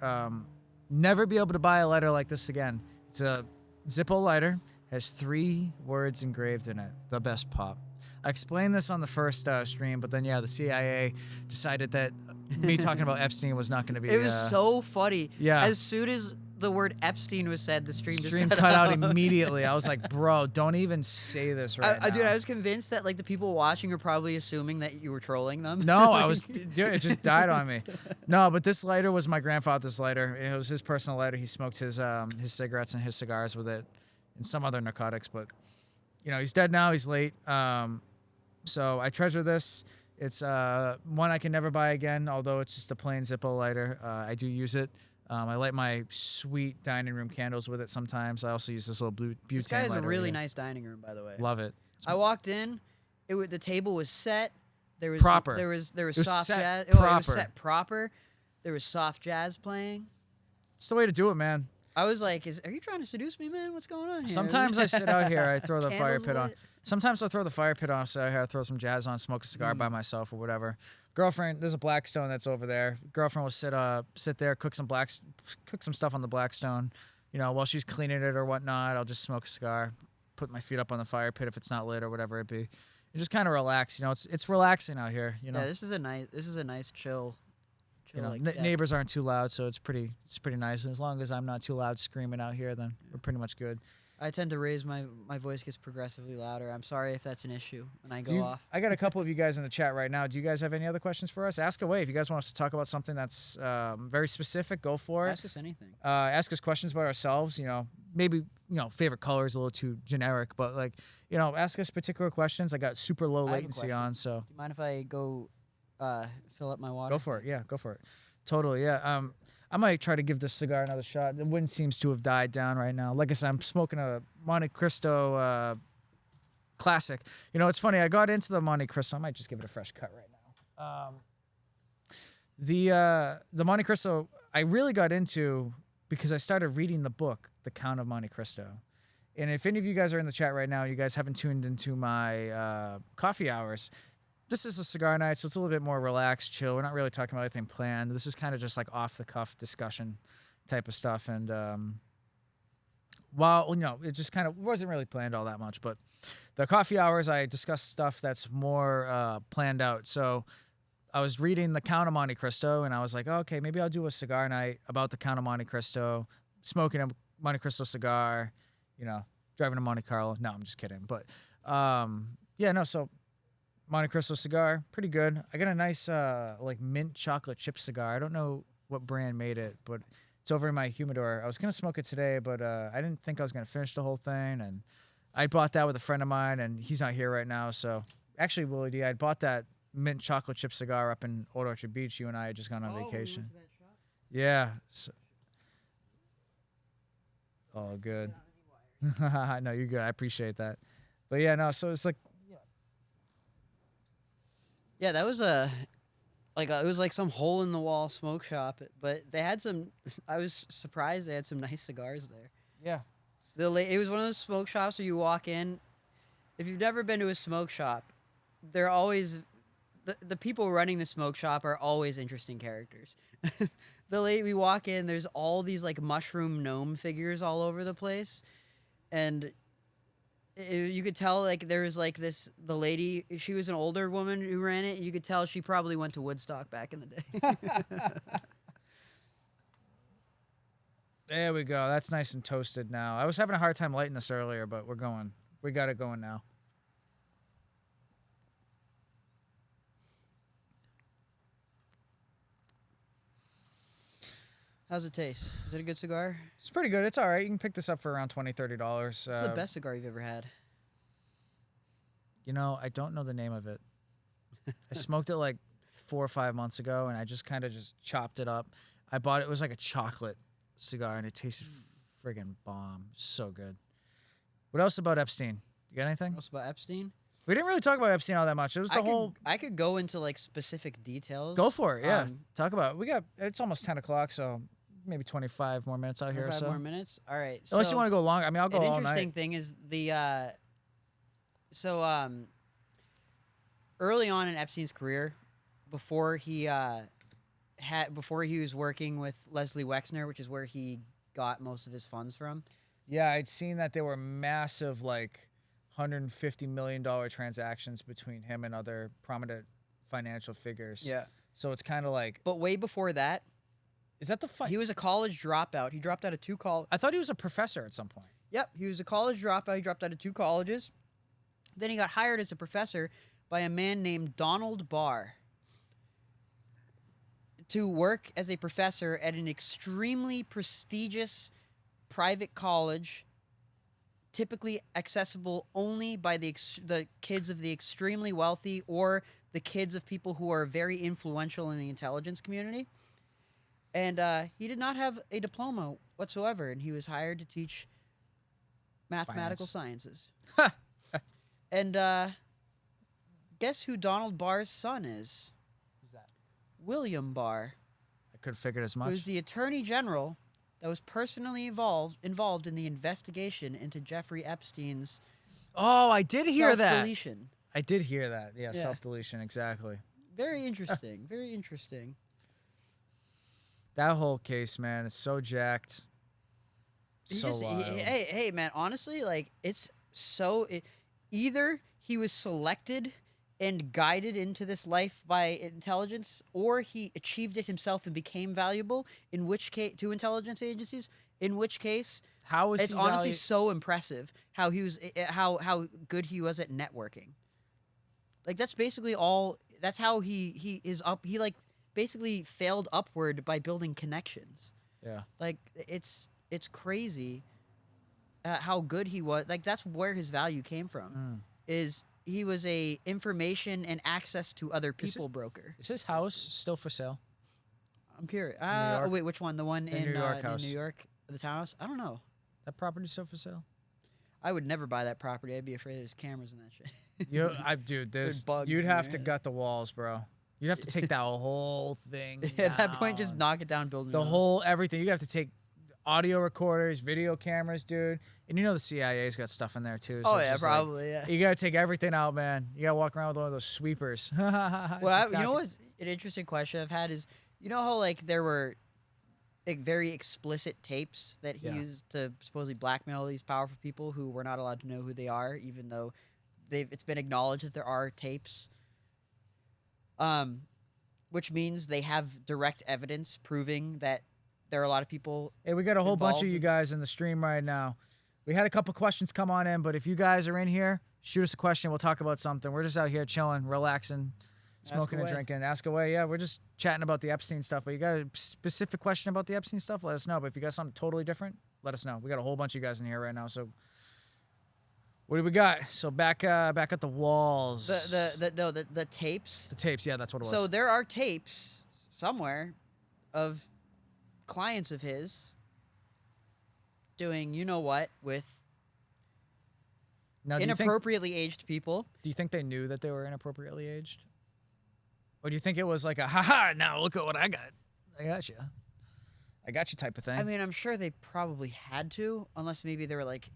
Never be able to buy a lighter like this again. It's a Zippo lighter. Has 3 words engraved in it. The best pop. I explained this on the first stream, but then the CIA decided that me talking about Epstein was not going to be. It was so funny. Yeah. As soon as the word Epstein was said, the stream just cut out immediately. I was like, bro, don't even say this right now. Dude, I was convinced that like the people watching are probably assuming that you were trolling them. No, I was. Dude, it just died on me. No, but this lighter was my grandfather's lighter. It was his personal lighter. He smoked his cigarettes and his cigars with it, and some other narcotics. But he's dead now. He's late. So I treasure this. It's one I can never buy again, although it's just a plain Zippo lighter. I do use it. I light my sweet dining room candles with it sometimes. I also use this little butane lighter. This guy has a really nice dining room, by the way. Love it. I walked in. The table was set. There was proper. There was soft set jazz. proper. It was set proper. There was soft jazz playing. It's the way to do it, man. I was like, "Are you trying to seduce me, man? What's going on here?" Sometimes I sit out here. I throw the fire Candles pit on. lit. Sometimes I'll throw the fire pit on, sit out here, throw some jazz on, smoke a cigar by myself or whatever. Girlfriend, there's a Blackstone that's over there. Girlfriend will sit there, cook some stuff on the Blackstone. While she's cleaning it or whatnot, I'll just smoke a cigar, put my feet up on the fire pit if it's not lit or whatever it be. And just kind of relax. It's relaxing out here. Yeah, this is a nice chill. Neighbors aren't too loud, so it's pretty nice. And as long as I'm not too loud screaming out here, then we're pretty much good. I tend to raise my voice gets progressively louder. I'm sorry if that's an issue when I go off. I got a couple of you guys in the chat right now. Do you guys have any other questions for us? Ask away. If you guys want us to talk about something that's very specific, go for it. Ask us anything. Ask us questions about ourselves. Maybe favorite color is a little too generic, but ask us particular questions. I got super low latency on, so. Do you mind if I go fill up my water? Go for it. Yeah, go for it. Totally. Yeah. I might try to give this cigar another shot. The wind seems to have died down right now. Like I said, I'm smoking a Monte Cristo classic. It's funny. I got into the Monte Cristo. I might just give it a fresh cut right now. The Monte Cristo I really got into because I started reading the book, The Count of Monte Cristo. And if any of you guys are in the chat right now, you guys haven't tuned into my coffee hours. This is a cigar night, so it's a little bit more relaxed, chill. We're not really talking about anything planned. This is kind of just like off-the-cuff discussion type of stuff. And while, it just kind of wasn't really planned all that much. But the coffee hours, I discuss stuff that's more planned out. So I was reading The Count of Monte Cristo, and I was like, oh, okay, maybe I'll do a cigar night about The Count of Monte Cristo, smoking a Monte Cristo cigar, driving to Monte Carlo. No, I'm just kidding. But, so Monte Cristo cigar, pretty good. I got a nice mint chocolate chip cigar. I don't know what brand made it, but it's over in my humidor. I was gonna smoke it today, but I didn't think I was gonna finish the whole thing, and I bought that with a friend of mine, and he's not here right now. So actually, Willy D, I bought that mint chocolate chip cigar up in Old Orchard Beach. You and I had just gone on vacation. We went to that shop? Yeah. So, oh, good. No, you're good. I appreciate that. But yeah, no. So it's like. Yeah, that was it was like some hole in the wall smoke shop, but they had some. I was surprised they had some nice cigars there. Yeah. It was one of those smoke shops where you walk in. If you've never been to a smoke shop, they're always the people running the smoke shop are always interesting characters. We walk in, there's all these like mushroom gnome figures all over the place, and you could tell like there was like the lady, she was an older woman who ran it. You could tell she probably went to Woodstock back in the day. There we go. That's nice and toasted now. I was having a hard time lighting this earlier, but we're going. We got it going now. How's it taste? Is it a good cigar? It's pretty good. It's all right. You can pick this up for around $20, $30. What's the best cigar you've ever had? I don't know the name of it. I smoked it like 4 or 5 months ago, and I just kind of just chopped it up. I bought it. It was like a chocolate cigar, and it tasted friggin' bomb. So good. What else about Epstein? You got anything? What else about Epstein? We didn't really talk about Epstein all that much. It was whole. I could go into like specific details. Go for it. Yeah. Talk about it. It's almost 10 o'clock, so maybe 25 more minutes out here or so. 5 more minutes? All right. Unless you want to go long. I mean, I'll go all night. An interesting thing is early on in Epstein's career, before he was working with Leslie Wexner, which is where he got most of his funds from, Yeah, I'd seen that there were massive, like, $150 million transactions between him and other prominent financial figures. Yeah. So it's kind of like, But way before that, is that the fight? he was a college dropout. He dropped out of 2 college. I thought he was a professor at some point. Yep, he was a college dropout. He dropped out of 2 colleges. Then he got hired as a professor by a man named Donald Barr to work as a professor at an extremely prestigious private college, typically accessible only by the kids of the extremely wealthy or the kids of people who are very influential in the intelligence community. And he did not have a diploma whatsoever, and he was hired to teach mathematical sciences. And guess who Donald Barr's son is? Who's that? William Barr, I could have figured as much. who's the attorney general that was personally involved in the investigation into Jeffrey Epstein's Oh, I did hear that. self-deletion. I did hear that. Yeah, Yeah. self-deletion, exactly. Very interesting. Very interesting. That whole case, man, is so jacked. So wild. Hey, man. Honestly, like it's so. Either he was selected and guided into this life by intelligence, or he achieved it himself and became valuable. In which case, to intelligence agencies. In which case, How is it's he honestly so impressive how he was, how good he was at networking. Like that's basically all. That's how he is up. He like basically failed upward by building connections. Yeah. Like it's crazy how good he was. Like that's where his value came from. Is he was a information and access to other people broker. Is his house still for sale? I'm curious. New Oh York? wait, which one? The one in New York house. in New York, the townhouse. I don't know. That property still for sale? I would never buy that property. I'd be afraid there's cameras in that shit. Dude, there's bugs you'd in have there, to yeah. gut the walls, bro. You'd have to take that whole thing. At that point, just down. knock it down, build a the new house. whole everything. You have to take audio recorders, video cameras, dude. And you know the CIA's got stuff in there too. So Oh it's yeah, just like, probably yeah. you gotta take everything out, man. You gotta walk around with one of those sweepers. Well, you know what's an interesting question I've had is, you know how like there were like very explicit tapes that he Yeah. used to supposedly blackmail these powerful people who were not allowed to know who they are, even though it's been acknowledged that there are tapes. Which means they have direct evidence proving that there are a lot of people. Hey, we got a whole bunch of involved you in- guys in the stream right now. We had a couple questions come on in, but if you guys are in here, shoot us a question. We'll talk about something. We're just out here chilling, relaxing, smoking and away. drinking. Ask away. Yeah, we're just chatting about the Epstein stuff. But you got a specific question about the Epstein stuff? Let us know. But if you got something totally different, let us know. We got a whole bunch of you guys in here right now. So what do we got? So back at the walls. The tapes. The tapes. Yeah, that's what it was. So there are tapes somewhere of clients of his doing you know what with now, do inappropriately aged people. you think they knew that they were inappropriately aged? Or do you think it was like a, haha, now look at what I got. I got you. I got you type of thing. I mean, I'm sure they probably had to, unless maybe they were like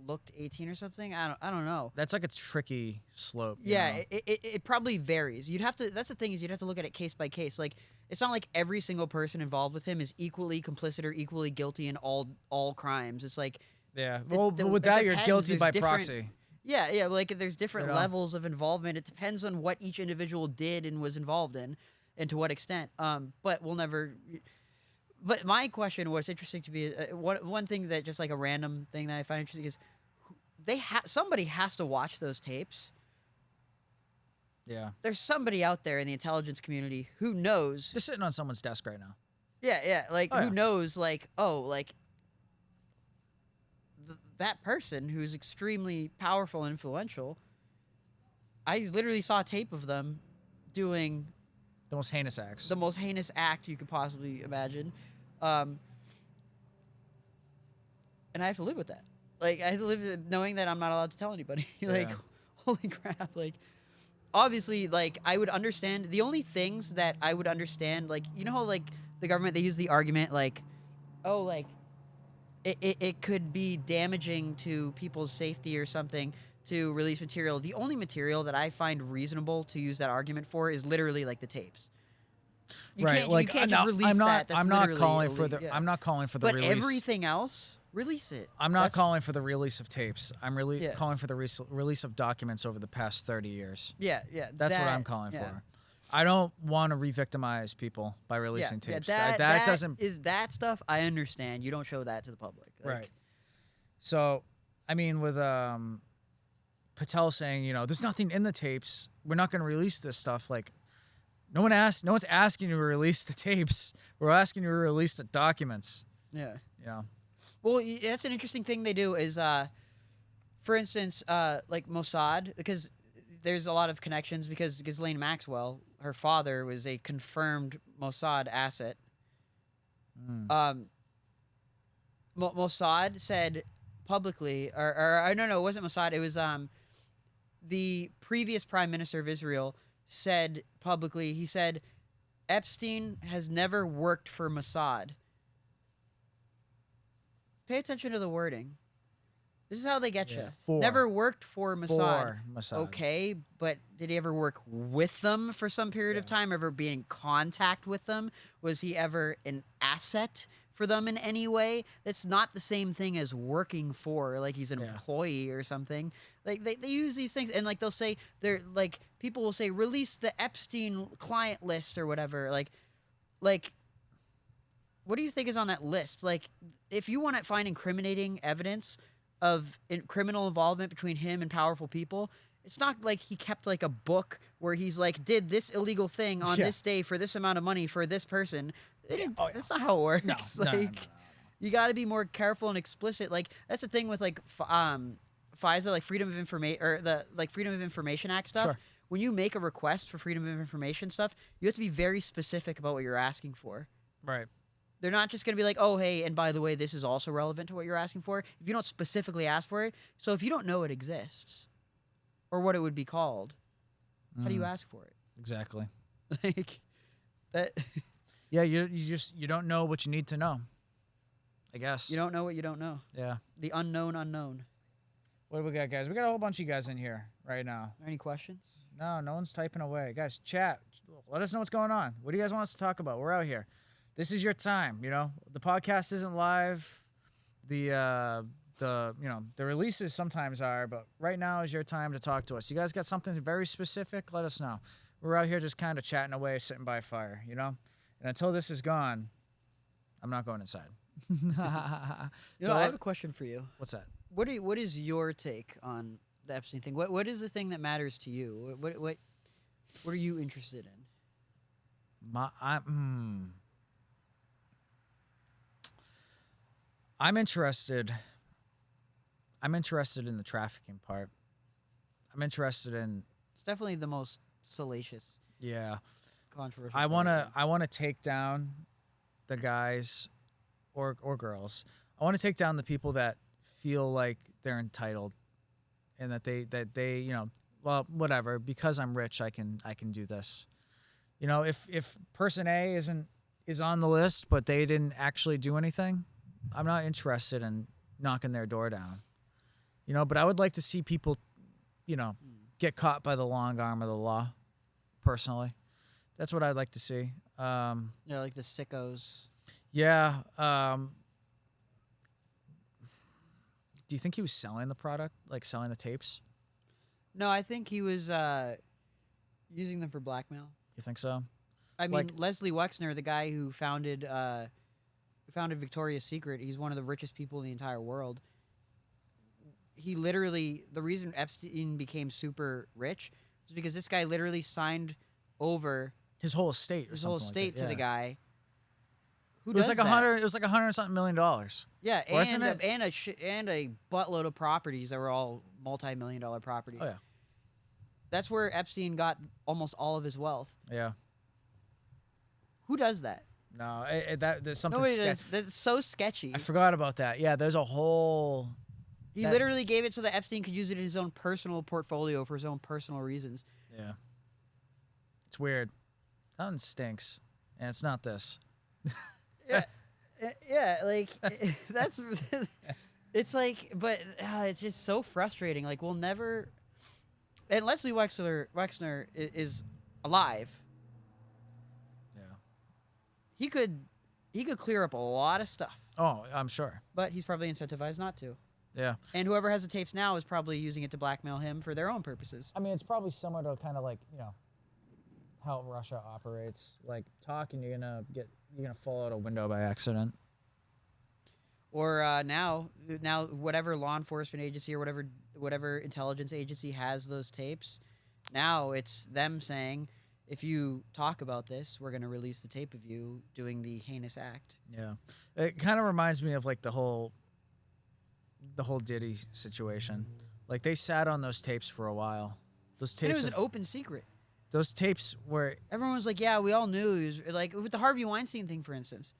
looked 18 or something. I don't know. That's like a tricky slope. you Yeah, know? it probably varies. You'd have to. That's the thing is you'd have to look at it case by case. Like it's not like every single person involved with him is equally complicit or equally guilty in all crimes. It's like Yeah. Well, the- but with it that, you're depends. guilty There's by different- proxy. yeah, like there's different You know? levels of involvement. It depends on what each individual did and was involved in, and to what extent. But we'll never. But my question, what's interesting to me, is one thing that just like a random thing that I find interesting is somebody has to watch those tapes. Yeah. There's somebody out there in the intelligence community who knows. They're sitting on someone's desk right now. Yeah, like Oh, who yeah. knows, like that person who's extremely powerful and influential. I literally saw a tape of them doing The most heinous acts. the most heinous act you could possibly imagine, and I have to live with that. Like I have to live with knowing that I'm not allowed to tell anybody. Like, Yeah. holy crap! Like, obviously, like I would understand. The only things that I would understand, like you know how like the government they use the argument like, oh like, it could be damaging to people's safety or something to release material. The only material that I find reasonable to use that argument for is literally like the tapes. You Right, can't, like, you can't no, just release I'm not. that. That's I'm not literally calling for illegal, the. yeah. I'm not calling for the But release. everything else, release it. I'm not That's- calling for the release of tapes. I'm really Yeah. calling for the release of documents over the past 30 years. Yeah, yeah. That's what that- I'm calling yeah. for. I don't want to re-victimize people by releasing Yeah, tapes. that doesn't. is that stuff. I understand. You don't show that to the public. Like, Right. So, I mean, with Patel saying, there's nothing in the tapes. We're not going to release this stuff. Like, no one's asking you to release the tapes. We're asking you to release the documents. Yeah. You know. Well, that's an interesting thing they do is, for instance, like Mossad, because there's a lot of connections because Ghislaine Maxwell, her father, was a confirmed Mossad asset. Mossad said publicly, or no, it wasn't Mossad. It was the previous prime minister of Israel said publicly. He said Epstein has never worked for Mossad. Pay attention to the wording. This is how they get you. Never worked for Mossad. Okay, but did he ever work with them for some period of time? Ever be in contact with them? Was he ever an asset for them in any way? That's not the same thing as working for, like he's an employee or something. Like they use these things and like they'll say they're like people will say release the Epstein client list or whatever. Like what do you think is on that list? Like if you want to find incriminating evidence of criminal involvement between him and powerful people, it's not like he kept like a book where he's like did this illegal thing on this day for this amount of money for this person. That's not how it works. No, like you got to be more careful and explicit. Like that's the thing with like FISA, like Freedom of Information or the like Freedom of Information Act stuff. Sure. When you make a request for Freedom of Information stuff, you have to be very specific about what you're asking for. Right. They're not just going to be like, oh, hey, and by the way, this is also relevant to what you're asking for. If you don't specifically ask for it, so if you don't know it exists or what it would be called, how do you ask for it? Exactly. Like that. Yeah, you don't know what you need to know. I guess. You don't know what you don't know. Yeah. The unknown unknown. What do we got, guys? We got a whole bunch of you guys in here right now. Any questions? No one's typing away. Guys, chat. Let us know what's going on. What do you guys want us to talk about? We're out here. This is your time, The podcast isn't live. The releases sometimes are, but right now is your time to talk to us. You guys got something very specific? Let us know. We're out here just kind of chatting away, sitting by a fire, And until this is gone, I'm not going inside. I have a question for you. What's that? What is your take on the Epstein thing? What is the thing that matters to you? What are you interested in? I'm interested in the trafficking part. I'm interested in. It's definitely the most salacious. Yeah. Controversial. I want to take down the guys or girls. I want to take down the people that feel like they're entitled and that they well, whatever, because I'm rich I can do this. If person A is on the list but they didn't actually do anything, I'm not interested in knocking their door down. But I would like to see people, get caught by the long arm of the law, personally. That's what I'd like to see. Like the sickos. Yeah. Do you think he was selling the product, like selling the tapes? No, I think he was using them for blackmail. You think so? I mean, Leslie Wexner, the guy who founded Victoria's Secret, he's one of the richest people in the entire world. He literally, the reason Epstein became super rich was because this guy literally signed over his whole estate, to the guy. Who it was does like that? It was like $100 something million. Yeah, Wasn't and a buttload of properties that were all multi-million-dollar properties. Oh yeah. That's where Epstein got almost all of his wealth. Yeah. Who does that? No, there's something. Nobody does. That's so sketchy. I forgot about that. Yeah, there's a whole. He literally gave it so that Epstein could use it in his own personal portfolio for his own personal reasons. Yeah. It's weird. That one stinks, and it's not this. Yeah, like that's. It's like, but it's just so frustrating. Like we'll never. And Leslie Wexner is alive. Yeah. he could clear up a lot of stuff, Oh, I'm sure. but he's probably incentivized not to. Yeah. And whoever has the tapes now is probably using it to blackmail him for their own purposes. I mean, it's probably similar to kind of like, how Russia operates. Like, talking, you're gonna fall out a window by accident. Or now whatever law enforcement agency or whatever intelligence agency has those tapes, now it's them saying, if you talk about this, we're going to release the tape of you doing the heinous act. Yeah. It kind of reminds me of like the whole Diddy situation. Like, they sat on those tapes for a while. Those And it tapes was an open secret. those tapes were Everyone was like, yeah, we all knew. He was, like, with the Harvey Weinstein thing, for instance.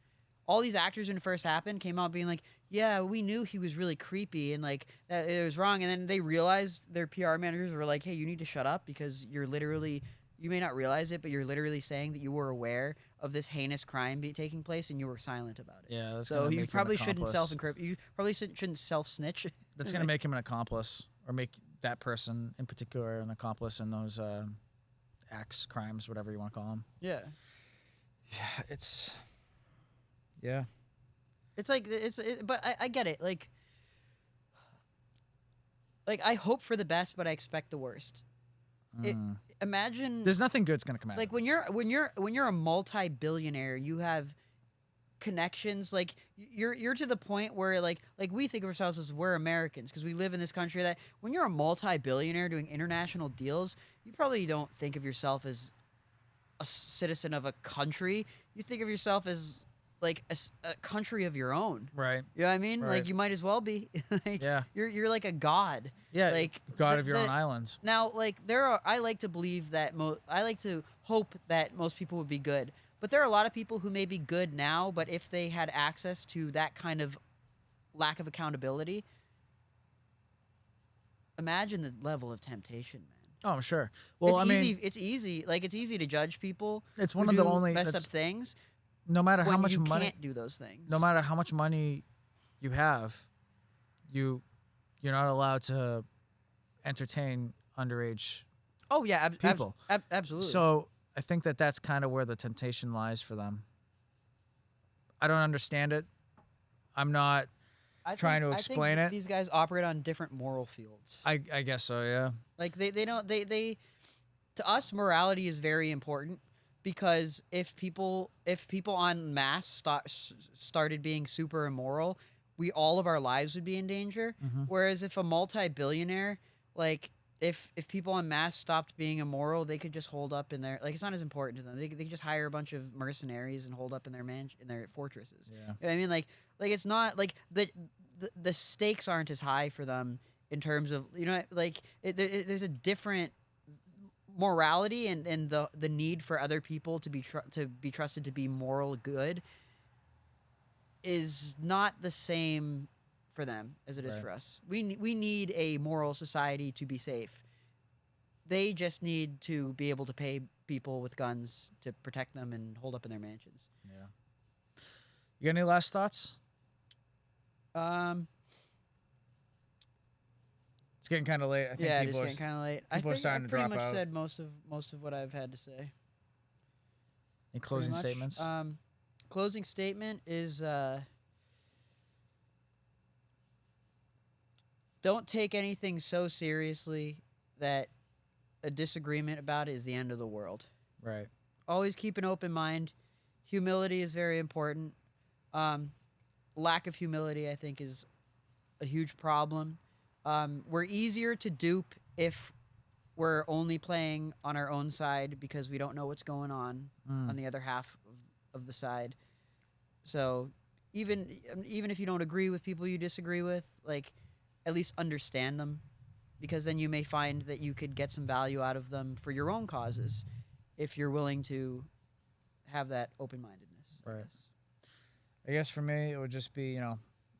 All these actors, when it first happened, came out being like, yeah, we knew he was really creepy and, like, that it was wrong. And then they realized, their PR managers were like, hey, you need to shut up because you may not realize it, but you're literally saying that you were aware of this heinous crime taking place and you were silent about it. Yeah, that's so gonna you make him probably an shouldn't accomplice. You probably shouldn't self-snitch. That's going to make him an accomplice, or make that person in particular an accomplice in those acts, crimes, whatever you want to call them. Yeah. It's yeah. It's like but I get it. Like I hope for the best, but I expect the worst. Imagine There's nothing good's going to come out. like of this. when you're a multi-billionaire, you have connections. Like you're to the point where like we think of ourselves as we're Americans because we live in this country. That when you're a multi-billionaire doing international deals, you probably don't think of yourself as a citizen of a country. You think of yourself as like a country of your own. Right. You know what I mean? Right. Like you might as well be. Like, Yeah. You're like a god. Yeah. Like God of your own islands. Now, like I like to believe that I like to hope that most people would be good, but there are a lot of people who may be good now, but if they had access to that kind of lack of accountability, imagine the level of temptation, man. Oh, I'm sure. Well, It's easy. Like it's easy to judge people. It's who one of the do only messed up that's- things. no matter how When much you money, can't do those things. no matter how much money you have, you're not allowed to entertain underage Oh yeah, people. absolutely. So I think that's kind of where the temptation lies for them. I don't understand it. I'm not trying to explain it. These guys operate on different moral fields. I guess so, yeah. Like they don't they to us morality is very important because if people en masse started being super immoral, all of our lives would be in danger. Whereas if a multi-billionaire, like if people en masse stopped being immoral, they could just hold up in their, like, it's not as important to them. They could just hire a bunch of mercenaries and hold up in their fortresses. Yeah. You know what I mean? Like it's not like the stakes aren't as high for them in terms of, like there's a different morality and the need for other people to be trusted to be moral good is not the same for them as it is Right. for us. We need a moral society to be safe. They just need to be able to pay people with guns to protect them and hold up in their mansions. Yeah. You got any last thoughts? It's getting kind of late. I think Yeah, it is people getting kind of late. I people are think I starting to pretty drop much out. said most of what I've had to say. Any closing Pretty much. statements? Closing statement is don't take anything so seriously that a disagreement about it is the end of the world. Right. Always keep an open mind. Humility is very important. Lack of humility, I think, is a huge problem. We're easier to dupe if we're only playing on our own side because we don't know what's going on the other half of the side. So even if you don't agree with people you disagree with, like, at least understand them, because then you may find that you could get some value out of them for your own causes if you're willing to have that open-mindedness. I Right. guess. I guess for me, it would just be,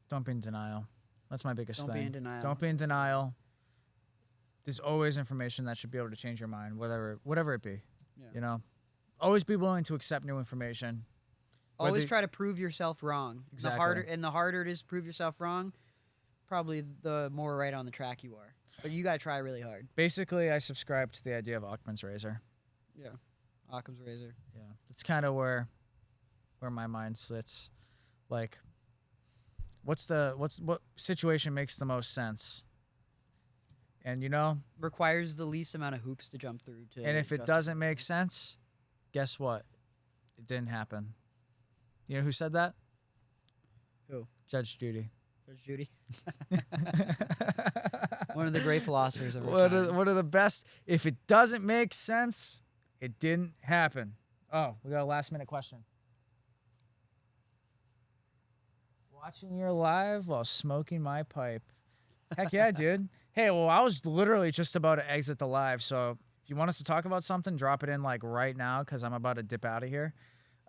don't be in denial. That's my biggest Don't thing. be in denial. Don't be in denial. There's always information that should be able to change your mind, whatever it be. Yeah. Always be willing to accept new information. Always Whether- try to prove yourself wrong. Exactly. The harder it is to prove yourself wrong, probably the more right on the track you are. But you gotta try really hard. Basically, I subscribe to the idea of Occam's razor. Yeah. Occam's razor. Yeah, that's kind of where where my mind sits. Like, what situation makes the most sense? And Requires the least amount of hoops to jump through. and if it doesn't make sense, guess what? It didn't happen. You know who said that? Who? Judge Judy. Judge Judy. One of the great philosophers of our time. One of the best. If it doesn't make sense, it didn't happen. Oh, we got a last minute question. Watching your live while smoking my pipe. Heck yeah, dude. Hey, well, I was literally just about to exit the live, so if you want us to talk about something, drop it in like right now because I'm about to dip out of here.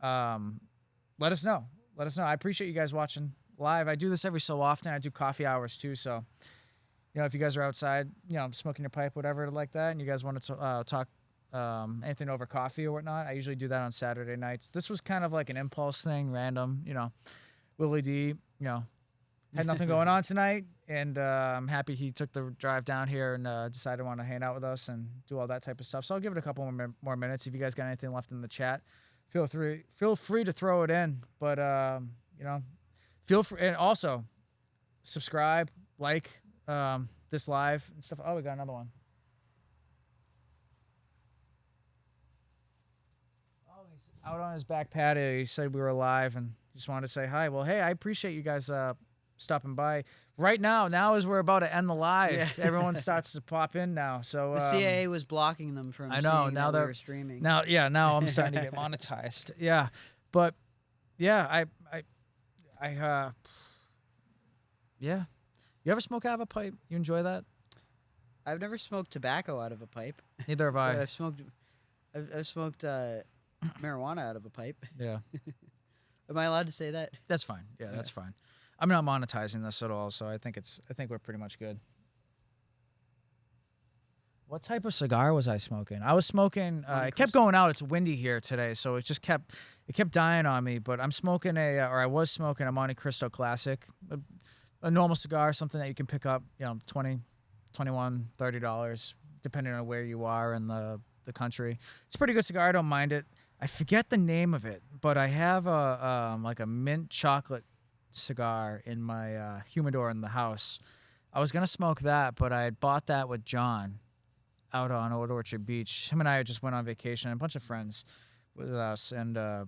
Let us know. Let us know. I appreciate you guys watching live. I do this every so often. I do coffee hours too, so if you guys are outside, smoking your pipe, whatever like that, and you guys want to talk anything over coffee or whatnot, I usually do that on Saturday nights. This was kind of like an impulse thing, random. Willy D, had nothing going on tonight, and I'm happy he took the drive down here and decided to want to hang out with us and do all that type of stuff. So I'll give it a couple more minutes. If you guys got anything left in the chat, feel free to throw it in. But feel free, and also subscribe, like this live and stuff. Oh, we got another one. Oh, he's out on his back patio. He said we were live and just wanted to say hi. Well, hey, I appreciate you guys stopping by. Right now as we're about to end the live, everyone starts to pop in now. So the CIA was blocking them from seeing that we were streaming. Now I'm starting to get monetized. Yeah, but yeah, yeah. You ever smoke out of a pipe? You enjoy that? I've never smoked tobacco out of a pipe. Neither have I. I've smoked marijuana out of a pipe. Yeah. Am I allowed to say that? That's fine. Yeah, that's fine. I'm not monetizing this at all, so I think we're pretty much good. What type of cigar was I smoking? I was smoking. It kept going out. It's windy here today, so it kept dying on me. But I was smoking a Monte Cristo Classic, a normal cigar, something that you can pick up, $20, $21, $30, depending on where you are in the country. It's a pretty good cigar. I don't mind it. I forget the name of it, but I have a mint chocolate cigar in my humidor in the house. I was gonna smoke that, but I had bought that with John out on Old Orchard Beach. Him and I just went on vacation, a bunch of friends with us, and I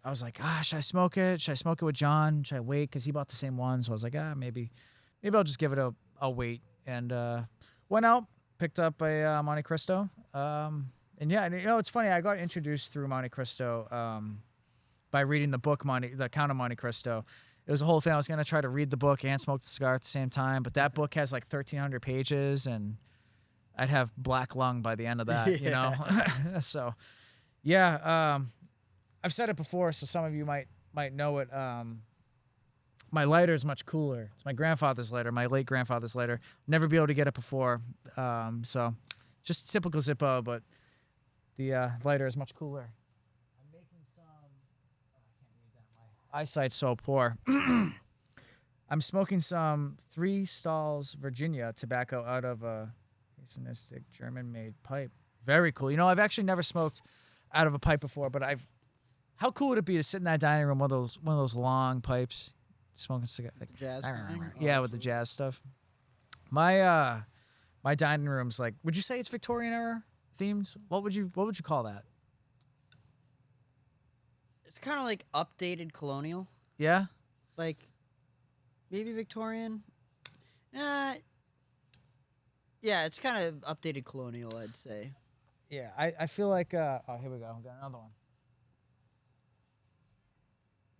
was like, should I smoke it? Should I smoke it with John? Should I wait? Because he bought the same one, so I was like, maybe I'll just give it a wait. And went out, picked up a Monte Cristo. And yeah, and it's funny. I got introduced through Monte Cristo by reading the book The Count of Monte Cristo. It was a whole thing. I was gonna try to read the book and smoke the cigar at the same time, but that book has like 1,300 pages, and I'd have black lung by the end of that. So, yeah. I've said it before, so some of you might know it. My lighter is much cooler. It's my grandfather's lighter, my late grandfather's lighter. Never be able to get it before, so just typical Zippo, but the lighter is much cooler. I'm making some. I can't read that. My eyesight's so poor. I'm smoking some 3 Stalls Virginia tobacco out of a Hazelnut German-made pipe. Very cool. I've actually never smoked out of a pipe before, but how cool would it be to sit in that dining room with one of those long pipes, smoking cigar? Like, jazz. Yeah, with the jazz stuff. My dining room's like. Would you say it's Victorian era themed? What would you call that? It's kind of like updated colonial. Yeah. Like maybe Victorian. Yeah, it's kind of updated colonial, I'd say. Yeah, I feel like. Here we go. We got another one.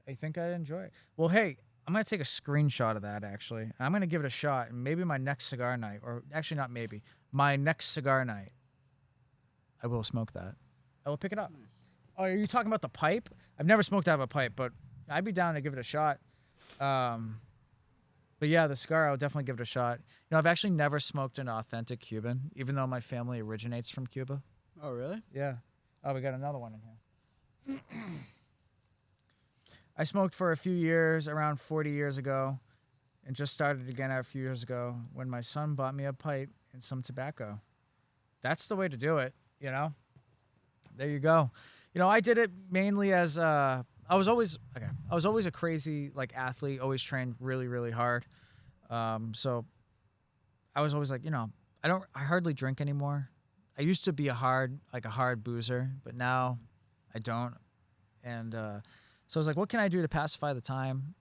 I think I'd enjoy it. Well, hey, I'm going to take a screenshot of that, actually. I'm going to give it a shot, and maybe my next cigar night, or actually not maybe, my next cigar night, I will smoke that. I will pick it up. Nice. Oh, are you talking about the pipe? I've never smoked out of a pipe, but I'd be down to give it a shot. But yeah, the cigar, I'll definitely give it a shot. I've actually never smoked an authentic Cuban, even though my family originates from Cuba. Oh, really? Yeah. Oh, we got another one in here. I smoked for a few years, around 40 years ago, and just started again a few years ago when my son bought me a pipe and some tobacco. That's the way to do it, There you go. I did it mainly as a I was always a crazy like athlete, always trained really, really hard. So I was always like, I hardly drink anymore. I used to be a hard boozer, but now I don't. And so I was like, what can I do to pacify the time?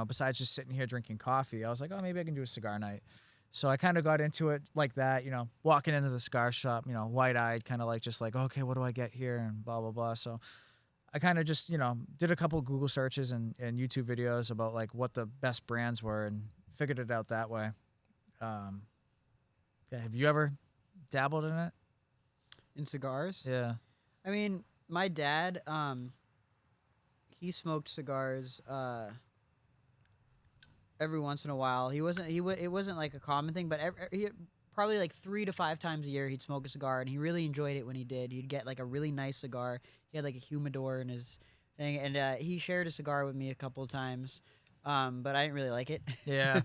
Besides just sitting here drinking coffee, I was like, oh, maybe I can do a cigar night. So I kind of got into it like that, walking into the cigar shop, wide-eyed, kind of like just like, okay, what do I get here, and blah blah blah. So I kind of just, did a couple Google searches and YouTube videos about like what the best brands were and figured it out that way. Yeah, have you ever dabbled in it? In cigars? Yeah. I mean, my dad, he smoked cigars every once in a while. It wasn't like a common thing, but probably like 3 to 5 times a year he'd smoke a cigar, and he really enjoyed it when he did. He'd get like a really nice cigar. He had like a humidor in his thing, and he shared a cigar with me a couple of times, but I didn't really like it. Yeah.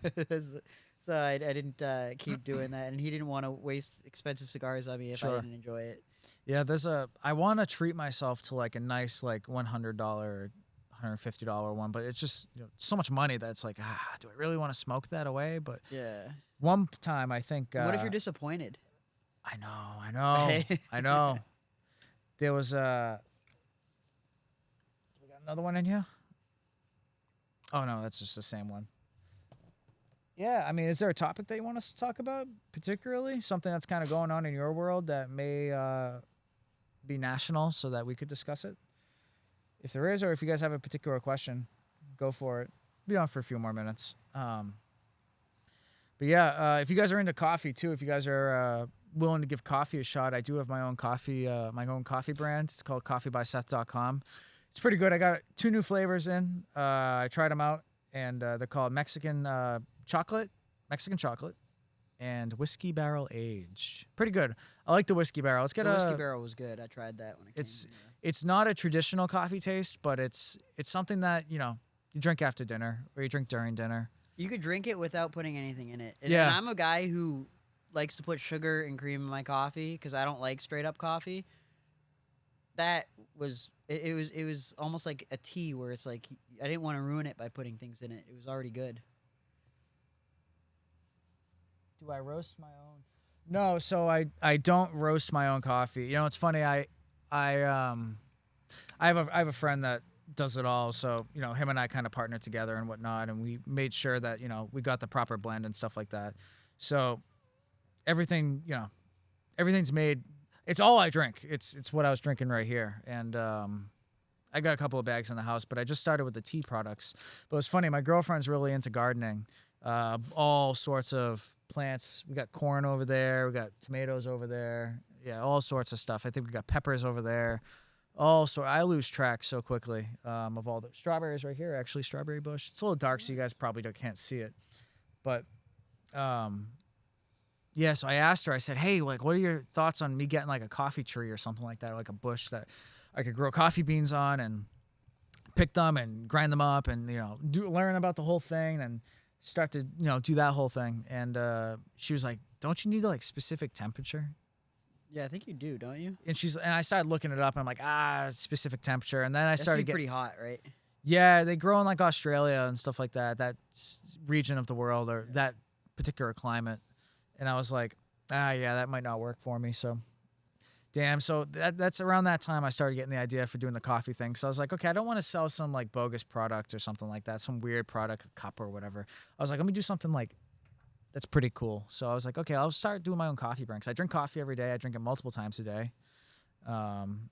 So I didn't keep doing that, and he didn't want to waste expensive cigars on me if I Sure. didn't enjoy it. Yeah, I want to treat myself to like a nice like $100, $150 one, but it's just so much money that it's like, do I really want to smoke that away? But Yeah. one time I think. What if you're disappointed? I know. I know. There was we got another one in here. Oh no, that's just the same one. Yeah, I mean, is there a topic that you want us to talk about particularly? Something that's kind of going on in your world that may be national so that we could discuss it? If there is, or if you guys have a particular question, go for it. Be on for a few more minutes. But yeah, if you guys are into coffee too, if you guys are willing to give coffee a shot, I do have my own coffee brand. It's called coffeebyseth.com. It's pretty good. I got 2 new flavors in. I tried them out, and they're called Mexican chocolate, and whiskey barrel aged. Pretty good. I like the whiskey barrel. Let's get The whiskey barrel was good. I tried that when it came. It's not a traditional coffee taste, but it's something that you drink after dinner or you drink during dinner. You could drink it without putting anything in it. Yeah. And I'm a guy who likes to put sugar and cream in my coffee because I don't like straight up coffee. That was it was almost like a tea where it's like I didn't want to ruin it by putting things in it. It was already good. Do I roast my own? No, so I don't roast my own coffee. It's funny. I have a friend that does it all. So him and I kind of partnered together and whatnot, and we made sure that we got the proper blend and stuff like that. So everything's made. It's all I drink. It's what I was drinking right here, and I got a couple of bags in the house, but I just started with the tea products. But it's funny. My girlfriend's really into gardening. All sorts of plants. We got corn over there. We got tomatoes over there. Yeah, all sorts of stuff. I think we got peppers over there. I lose track so quickly of all the strawberries right here. Actually, strawberry bush. It's a little dark, so you guys probably can't see it. But yeah. So I asked her. I said, "Hey, like, what are your thoughts on me getting like a coffee tree or something like that, or like a bush that I could grow coffee beans on and pick them and grind them up and learn about the whole thing and." Start to do that whole thing, and she was like, "Don't you need like specific temperature?" Yeah, I think you do, don't you? And I started looking it up, and I'm like, specific temperature, and then I That's started getting pretty hot, right? Yeah, they grow in like Australia and stuff like that region of the world or that particular climate, and I was like, yeah, that might not work for me. So, damn. So that's around that time I started getting the idea for doing the coffee thing. So I was like, okay, I don't want to sell some like bogus product or something like that, some weird product, a cup or whatever. I was like, let me do something like that's pretty cool. So I was like, okay, I'll start doing my own coffee brand. 'Cause I drink coffee every day. I drink it multiple times a day. And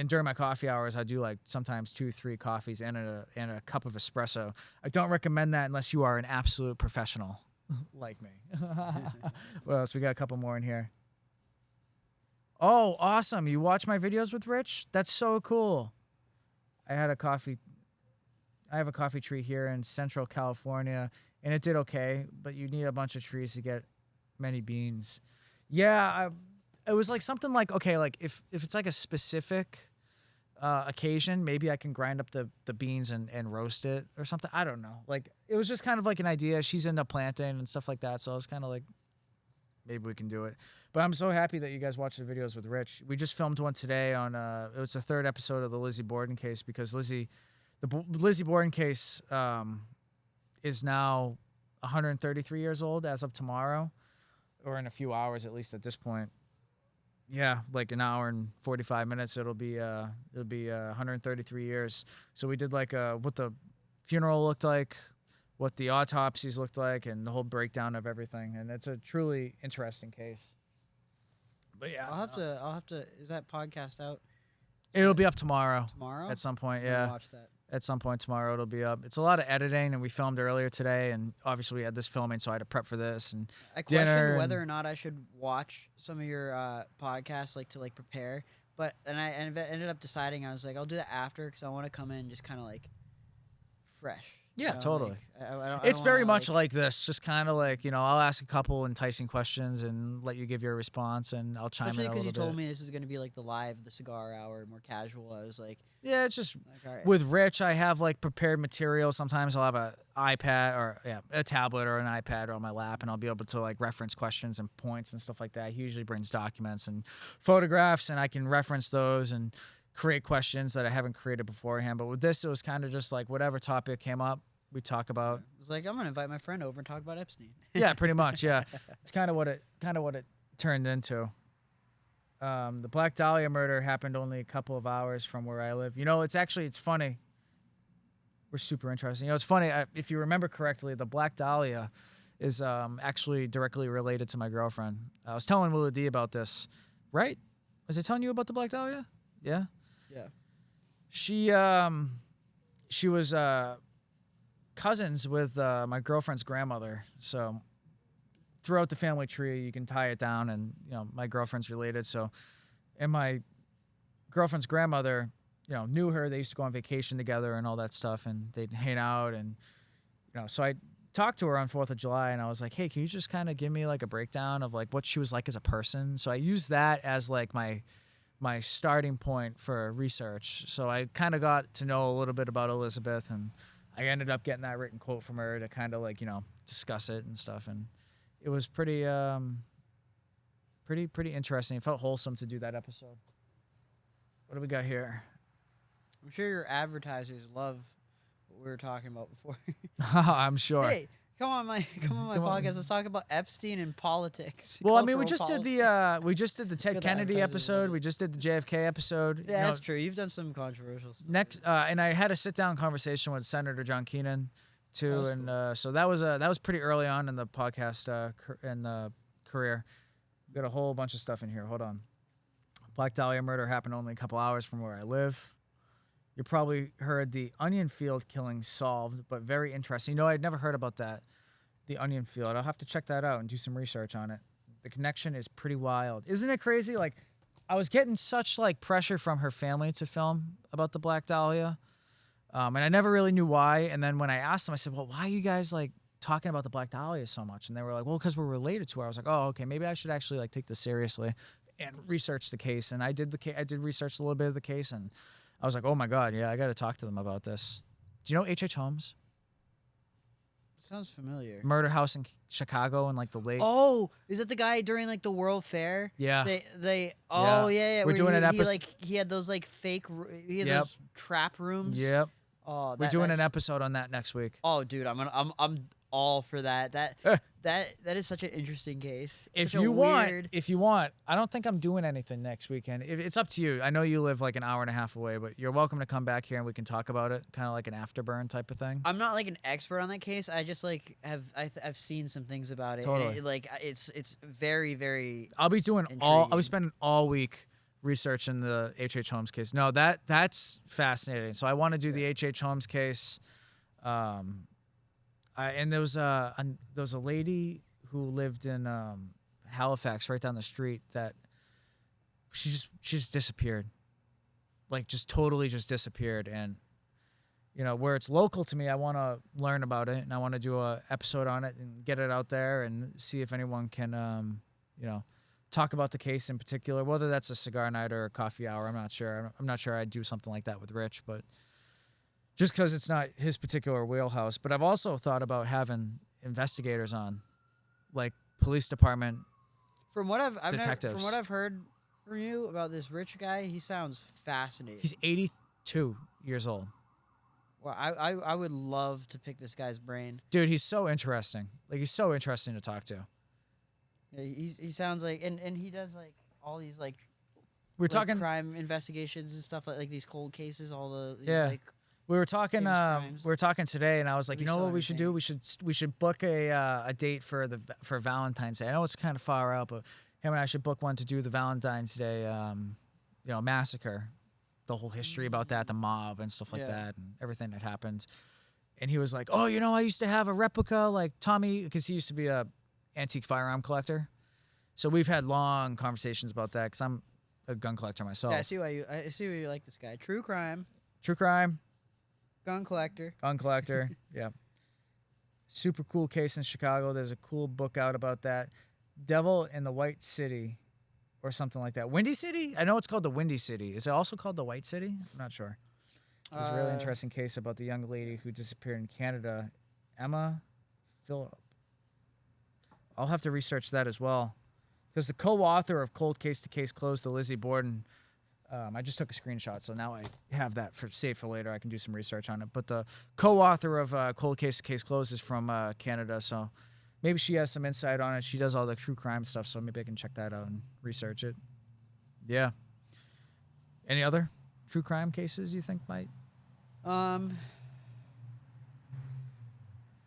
during my coffee hours, I do like sometimes 2-3 coffees and a cup of espresso. I don't recommend that unless you are an absolute professional like me. What else? We got a couple more in here. Oh, awesome. You watch my videos with Rich? That's so cool. I have a coffee tree here in Central California, and it did okay, but you need a bunch of trees to get many beans. Yeah, it was like something like, okay, like if it's like a specific occasion, maybe I can grind up the beans and roast it or something. I don't know. Like, it was just kind of like an idea. She's into planting and stuff like that, so I was kind of like, maybe we can do it. But I'm so happy that you guys watch the videos with Rich. We just filmed one today on, it was the 3rd episode of the Lizzie Borden case because Lizzie Lizzie Borden case is now 133 years old as of tomorrow, or in a few hours at least at this point. Yeah, like an hour and 45 minutes. It'll be 133 years. So we did like what the funeral looked like, what the autopsies looked like, and the whole breakdown of everything. And it's a truly interesting case. But yeah, I'll have to. Is that podcast out it'll be up tomorrow. tomorrow? At some point, I'm gonna yeah. watch that. At some point tomorrow, it'll be up. It's a lot of editing, and we filmed earlier today, and obviously we had this filming, so I had to prep for this and I dinner. questioned whether or not I should watch some of your podcasts, like to like prepare, but and I ended up deciding I was like I'll do that after because I want to come in just kind of like fresh. Yeah, you know, totally. Like, I don't It's very wanna, much like this, just kind of like, I'll ask a couple enticing questions and let you give your response, and I'll chime especially in a because little you told bit. me this is gonna be like the cigar hour, more casual. I was like, Yeah, it's just all right. with Rich, I have like prepared material. Sometimes I'll have a iPad or a tablet or an iPad on my lap, and I'll be able to like reference questions and points and stuff like that. He usually brings documents and photographs, and I can reference those and create questions that I haven't created beforehand. But with this, it was kind of just like whatever topic came up, we talk about. I was like, I'm gonna invite my friend over and talk about Epstein. Yeah, pretty much. Yeah, it's kind of what it turned into. The Black Dahlia murder happened only a couple of hours from where I live. It's funny. We're super interesting. It's funny. If you remember correctly, the Black Dahlia is actually directly related to my girlfriend. I was telling Willy D about this, right? Was I telling you about the Black Dahlia? Yeah. Yeah. She was cousins with my girlfriend's grandmother. So throughout the family tree, you can tie it down, and my girlfriend's related. So, and my girlfriend's grandmother, knew her. They used to go on vacation together and all that stuff, and they'd hang out, and so I talked to her on 4th of July, and I was like, hey, can you just kind of give me like a breakdown of like what she was like as a person? So I used that as like my starting point for research. So I kind of got to know a little bit about Elizabeth, and I ended up getting that written quote from her to kind of like, discuss it and stuff. And it was pretty interesting. It felt wholesome to do that episode. What do we got here? I'm sure your advertisers love what we were talking about before. I'm sure. Hey, come on my podcast. Let's talk about Epstein and politics. Well, I mean, we cultural just did politics. the Ted Good Kennedy advertisers, episode. right? We just did the JFK episode. Yeah, that's true. You've done some controversial stuff. Next, and I had a sit-down conversation with Senator John Keenan, too, That's and so that was pretty early on in the podcast in the career. We got a whole bunch of stuff in here. Hold on. Black Dahlia murder happened only a couple hours from where I live. You probably heard the onion field killing solved, but very interesting. I'd never heard about that, the onion field. I'll have to check that out and do some research on it. The connection is pretty wild. Isn't it crazy? Like, I was getting such like pressure from her family to film about the Black Dahlia, and I never really knew why. And then when I asked them, I said, well, why are you guys like talking about the Black Dahlia so much? And they were like, well, because we're related to her. I was like, oh, okay, maybe I should actually like take this seriously and research the case. And I did research a little bit of the case, and I was like, oh my God, yeah, I got to talk to them about this. Do you know H.H. Holmes? Sounds familiar. Murder house in Chicago in like the late. Oh, is that the guy during like the World Fair? Yeah. They oh yeah. We're where doing an episode. He had those like fake. He had Yep. those trap rooms. Yep. Oh, We're doing an that's- episode on that next week. Oh, dude, I'm all for that. That is such an interesting case. It's If such a you weird... want, I don't think I'm doing anything next weekend. It's up to you. I know you live like an hour and a half away, but you're welcome to come back here and we can talk about it, kind of like an afterburn type of thing. I'm not like an expert on that case. I just like I've seen some things about it. Totally. And it's very very. I'll be intriguing. spending all week researching the H.H. Holmes case. No, that's fascinating. So I want to do the H.H. Holmes case. And there was a lady who lived in Halifax, right down the street, that she just disappeared, like just totally just disappeared. And where it's local to me, I want to learn about it, and I want to do a episode on it and get it out there and see if anyone can talk about the case in particular, whether that's a cigar night or a coffee hour. I'm not sure. I'm not sure I'd do something like that with Rich, but just because it's not his particular wheelhouse. But I've also thought about having investigators on, like police department. From what I've Detectives. from what I've heard from you about this Rich guy, he sounds fascinating. He's 82 years old. Well, I would love to pick this guy's brain. Dude, he's so interesting. Like, he's so interesting to talk to. Yeah, he sounds like, and he does like all these like We were like talking. crime investigations and stuff like these cold cases. All the these, Yeah. like We were talking. famous crimes. We were talking today, and I was like, It'd you be know so what we should do? We should book a date for Valentine's Day. I know it's kind of far out, but him and I should book one to do the Valentine's Day, massacre, the whole history about that, the mob and stuff like Yeah. that, and everything that happened. And he was like, oh, I used to have a replica like Tommy, because he used to be a antique firearm collector. So we've had long conversations about that, because I'm a gun collector myself. Yeah, I see why you like this guy. True crime, True crime. gun collector. Gun collector. Yeah. Super cool case in Chicago. There's a cool book out about that. Devil in the White City or something like that. Windy City? I know it's called the Windy City. Is it also called the White City? I'm not sure. There's a really interesting case about the young lady who disappeared in Canada, Emma Phillip. I'll have to research that as well. Because the co-author of Cold Case to Case Closed, the Lizzie Borden, I just took a screenshot, so now I have that saved for later. I can do some research on it. But the co-author of Cold Case to Case Closed is from Canada, so maybe she has some insight on it. She does all the true crime stuff, so maybe I can check that out and research it. Yeah. Any other true crime cases you think might?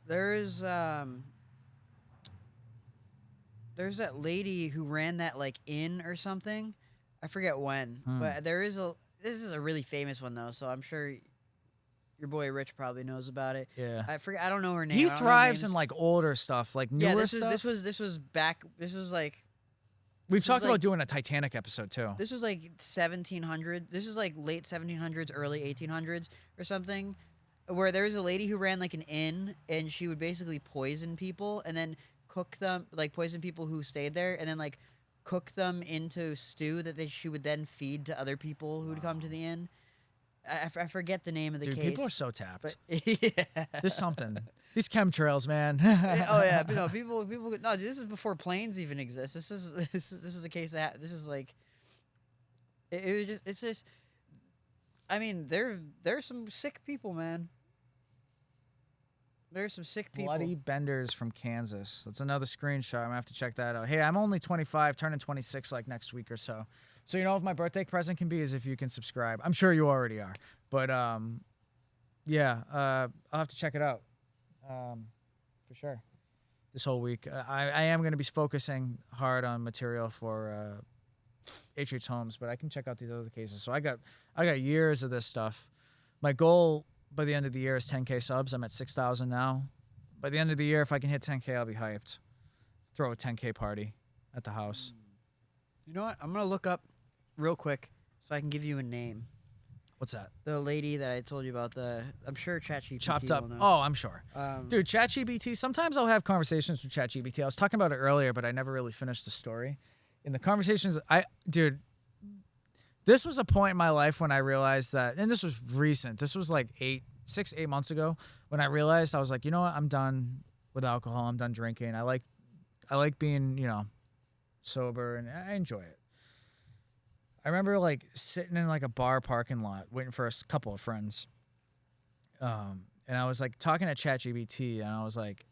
There's that lady who ran that like inn or something. I forget when, but this is a really famous one though, so I'm sure your boy Rich probably knows about it. Yeah. I don't know her name. He I don't know thrives names. in like older stuff, like newer Yeah, this stuff. was like We've this talked was about like- doing a Titanic episode too. this was like 1700. This is like late 1700s, early 1800s or something, where there was a lady who ran like an inn, and she would basically poison people and then cook them, like poison people who stayed there, and then like cook them into stew that she would then feed to other people who would come to the inn. I forget the name of the Dude, case. people are so tapped. but yeah. There's something. These chemtrails, man. Oh yeah, but no, people. No, this is before planes even exist. This is a case that this is like. It was just. It's just. I mean, there's some sick people, man. There's some sick people. Bloody Benders from Kansas. That's another screenshot. I'm gonna have to check that out. Hey, I'm only 25, turning 26 like next week or so. So what my birthday present can be is if you can subscribe. I'm sure you already are, but yeah, I'll have to check it out for sure. This whole week, I am gonna be focusing hard on material for H.H. Holmes, but I can check out these other cases. So I got years of this stuff. My goal by the end of the year is 10K subs. I'm at 6,000 now. By the end of the year, if I can hit 10K, I'll be hyped. Throw a 10K party at the house. You know what? I'm gonna look up real quick so I can give you a name. What's that? The lady that I told you about. I'm sure ChatGPT Chopped up. will know. Oh, I'm sure. Dude, Dude, ChatGPT, sometimes I'll have conversations with ChatGPT. I was talking about it earlier, but I never really finished the story. In the conversations, this was a point in my life when I realized that, and this was recent. This was like 8 months ago when I realized, I was like, you know what? I'm done with alcohol. I'm done drinking. I like being, sober, and I enjoy it. I remember like sitting in like a bar parking lot waiting for a couple of friends. And I was like talking to ChatGPT, and I was like,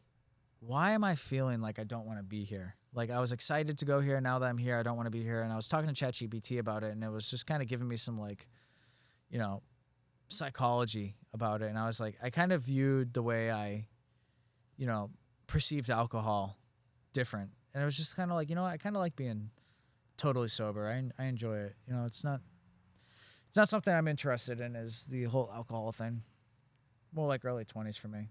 why am I feeling like I don't want to be here? Like, I was excited to go here. Now that I'm here, I don't want to be here. And I was talking to ChatGPT about it, and it was just kind of giving me some like, psychology about it. And I was like, I kind of viewed the way I, perceived alcohol different. And it was just kind of like, I kind of like being totally sober. I enjoy it. It's not something I'm interested in, is the whole alcohol thing. More like early 20s for me.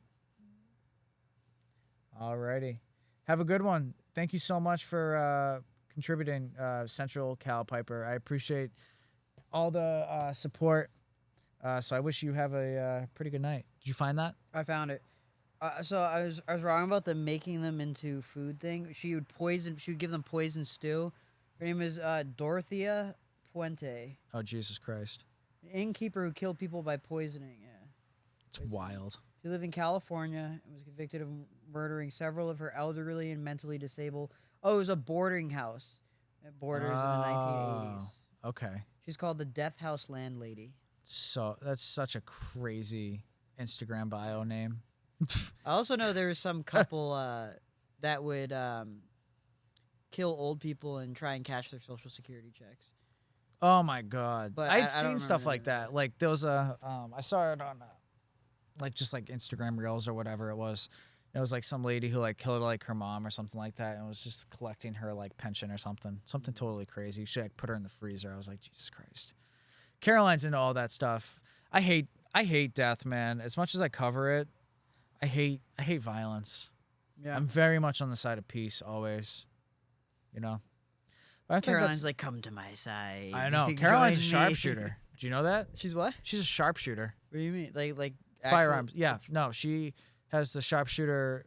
Alrighty. Have a good one. Thank you so much for contributing, Central Cal Piper. I appreciate all the support. So I wish you have a pretty good night. Did you find that? I found it. So I was wrong about the making them into food thing. She would give them poison stew. Her name is Dorothea Puente, Oh, Jesus Christ. an innkeeper who killed people by poisoning. Yeah. It's wild. She lived in California and was convicted of murdering several of her elderly and mentally disabled. Oh, it was a boarding house at Borders in the 1980s. Okay. She's called the Death House Landlady. So that's such a crazy Instagram bio name. I also know there's some couple that would kill old people and try and cash their social security checks. Oh my god! But I'd I seen don't stuff remember like that. Like there was a, I saw it on, like just like Instagram Reels or whatever it was. It was like some lady who like killed like her mom or something like that, and was just collecting her like pension or something totally crazy. She like put her in the freezer. I was like, Jesus Christ. Caroline's into all that stuff. I hate death, man. As much as I cover it, I hate violence. Yeah. I'm very much on the side of peace always. You know. But I think Caroline's that's, like, come to my side. I know. Join Caroline's a me." sharpshooter. Do you know that? She's what? She's a sharpshooter. What do you mean? Like actual- Firearms. Yeah. No, she has the sharpshooter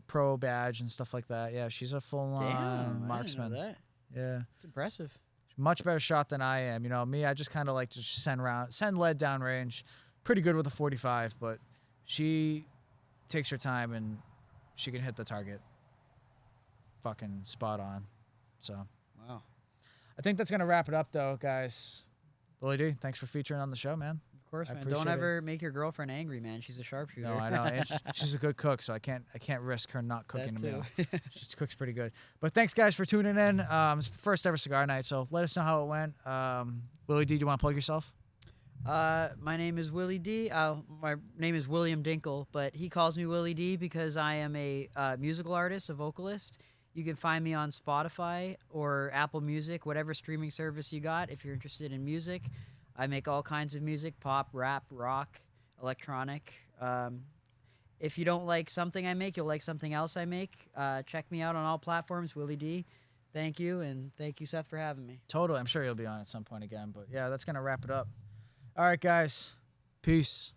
pro badge and stuff like that. Yeah, she's a full-on Damn, marksman. I didn't know that. Yeah. It's impressive. Much better shot than I am. You know, me, I just kind of like to just send lead downrange. Pretty good with a 45, but she takes her time and she can hit the target. Fucking spot on. So, Wow. I think that's going to wrap it up, though, guys. Willy D, thanks for featuring on the show, man. Of course, I man. appreciate Don't it. ever make your girlfriend angry, man. She's a sharpshooter. No, I know. And she's a good cook, so I can't risk her not cooking a That meal. too. She cooks pretty good. But thanks, guys, for tuning in. It's first ever cigar night, so let us know how it went. Willy D, do you want to plug yourself? My name is Willy D. My name is William Dinkle, but he calls me Willy D because I am a musical artist, a vocalist. You can find me on Spotify or Apple Music, whatever streaming service you got. If you're interested in music, I make all kinds of music: pop, rap, rock, electronic. If you don't like something I make, you'll like something else I make. Check me out on all platforms, Willy D. Thank you, and thank you, Seth, for having me. Totally. I'm sure you'll be on at some point again. But yeah, that's going to wrap it up. All right, guys. Peace.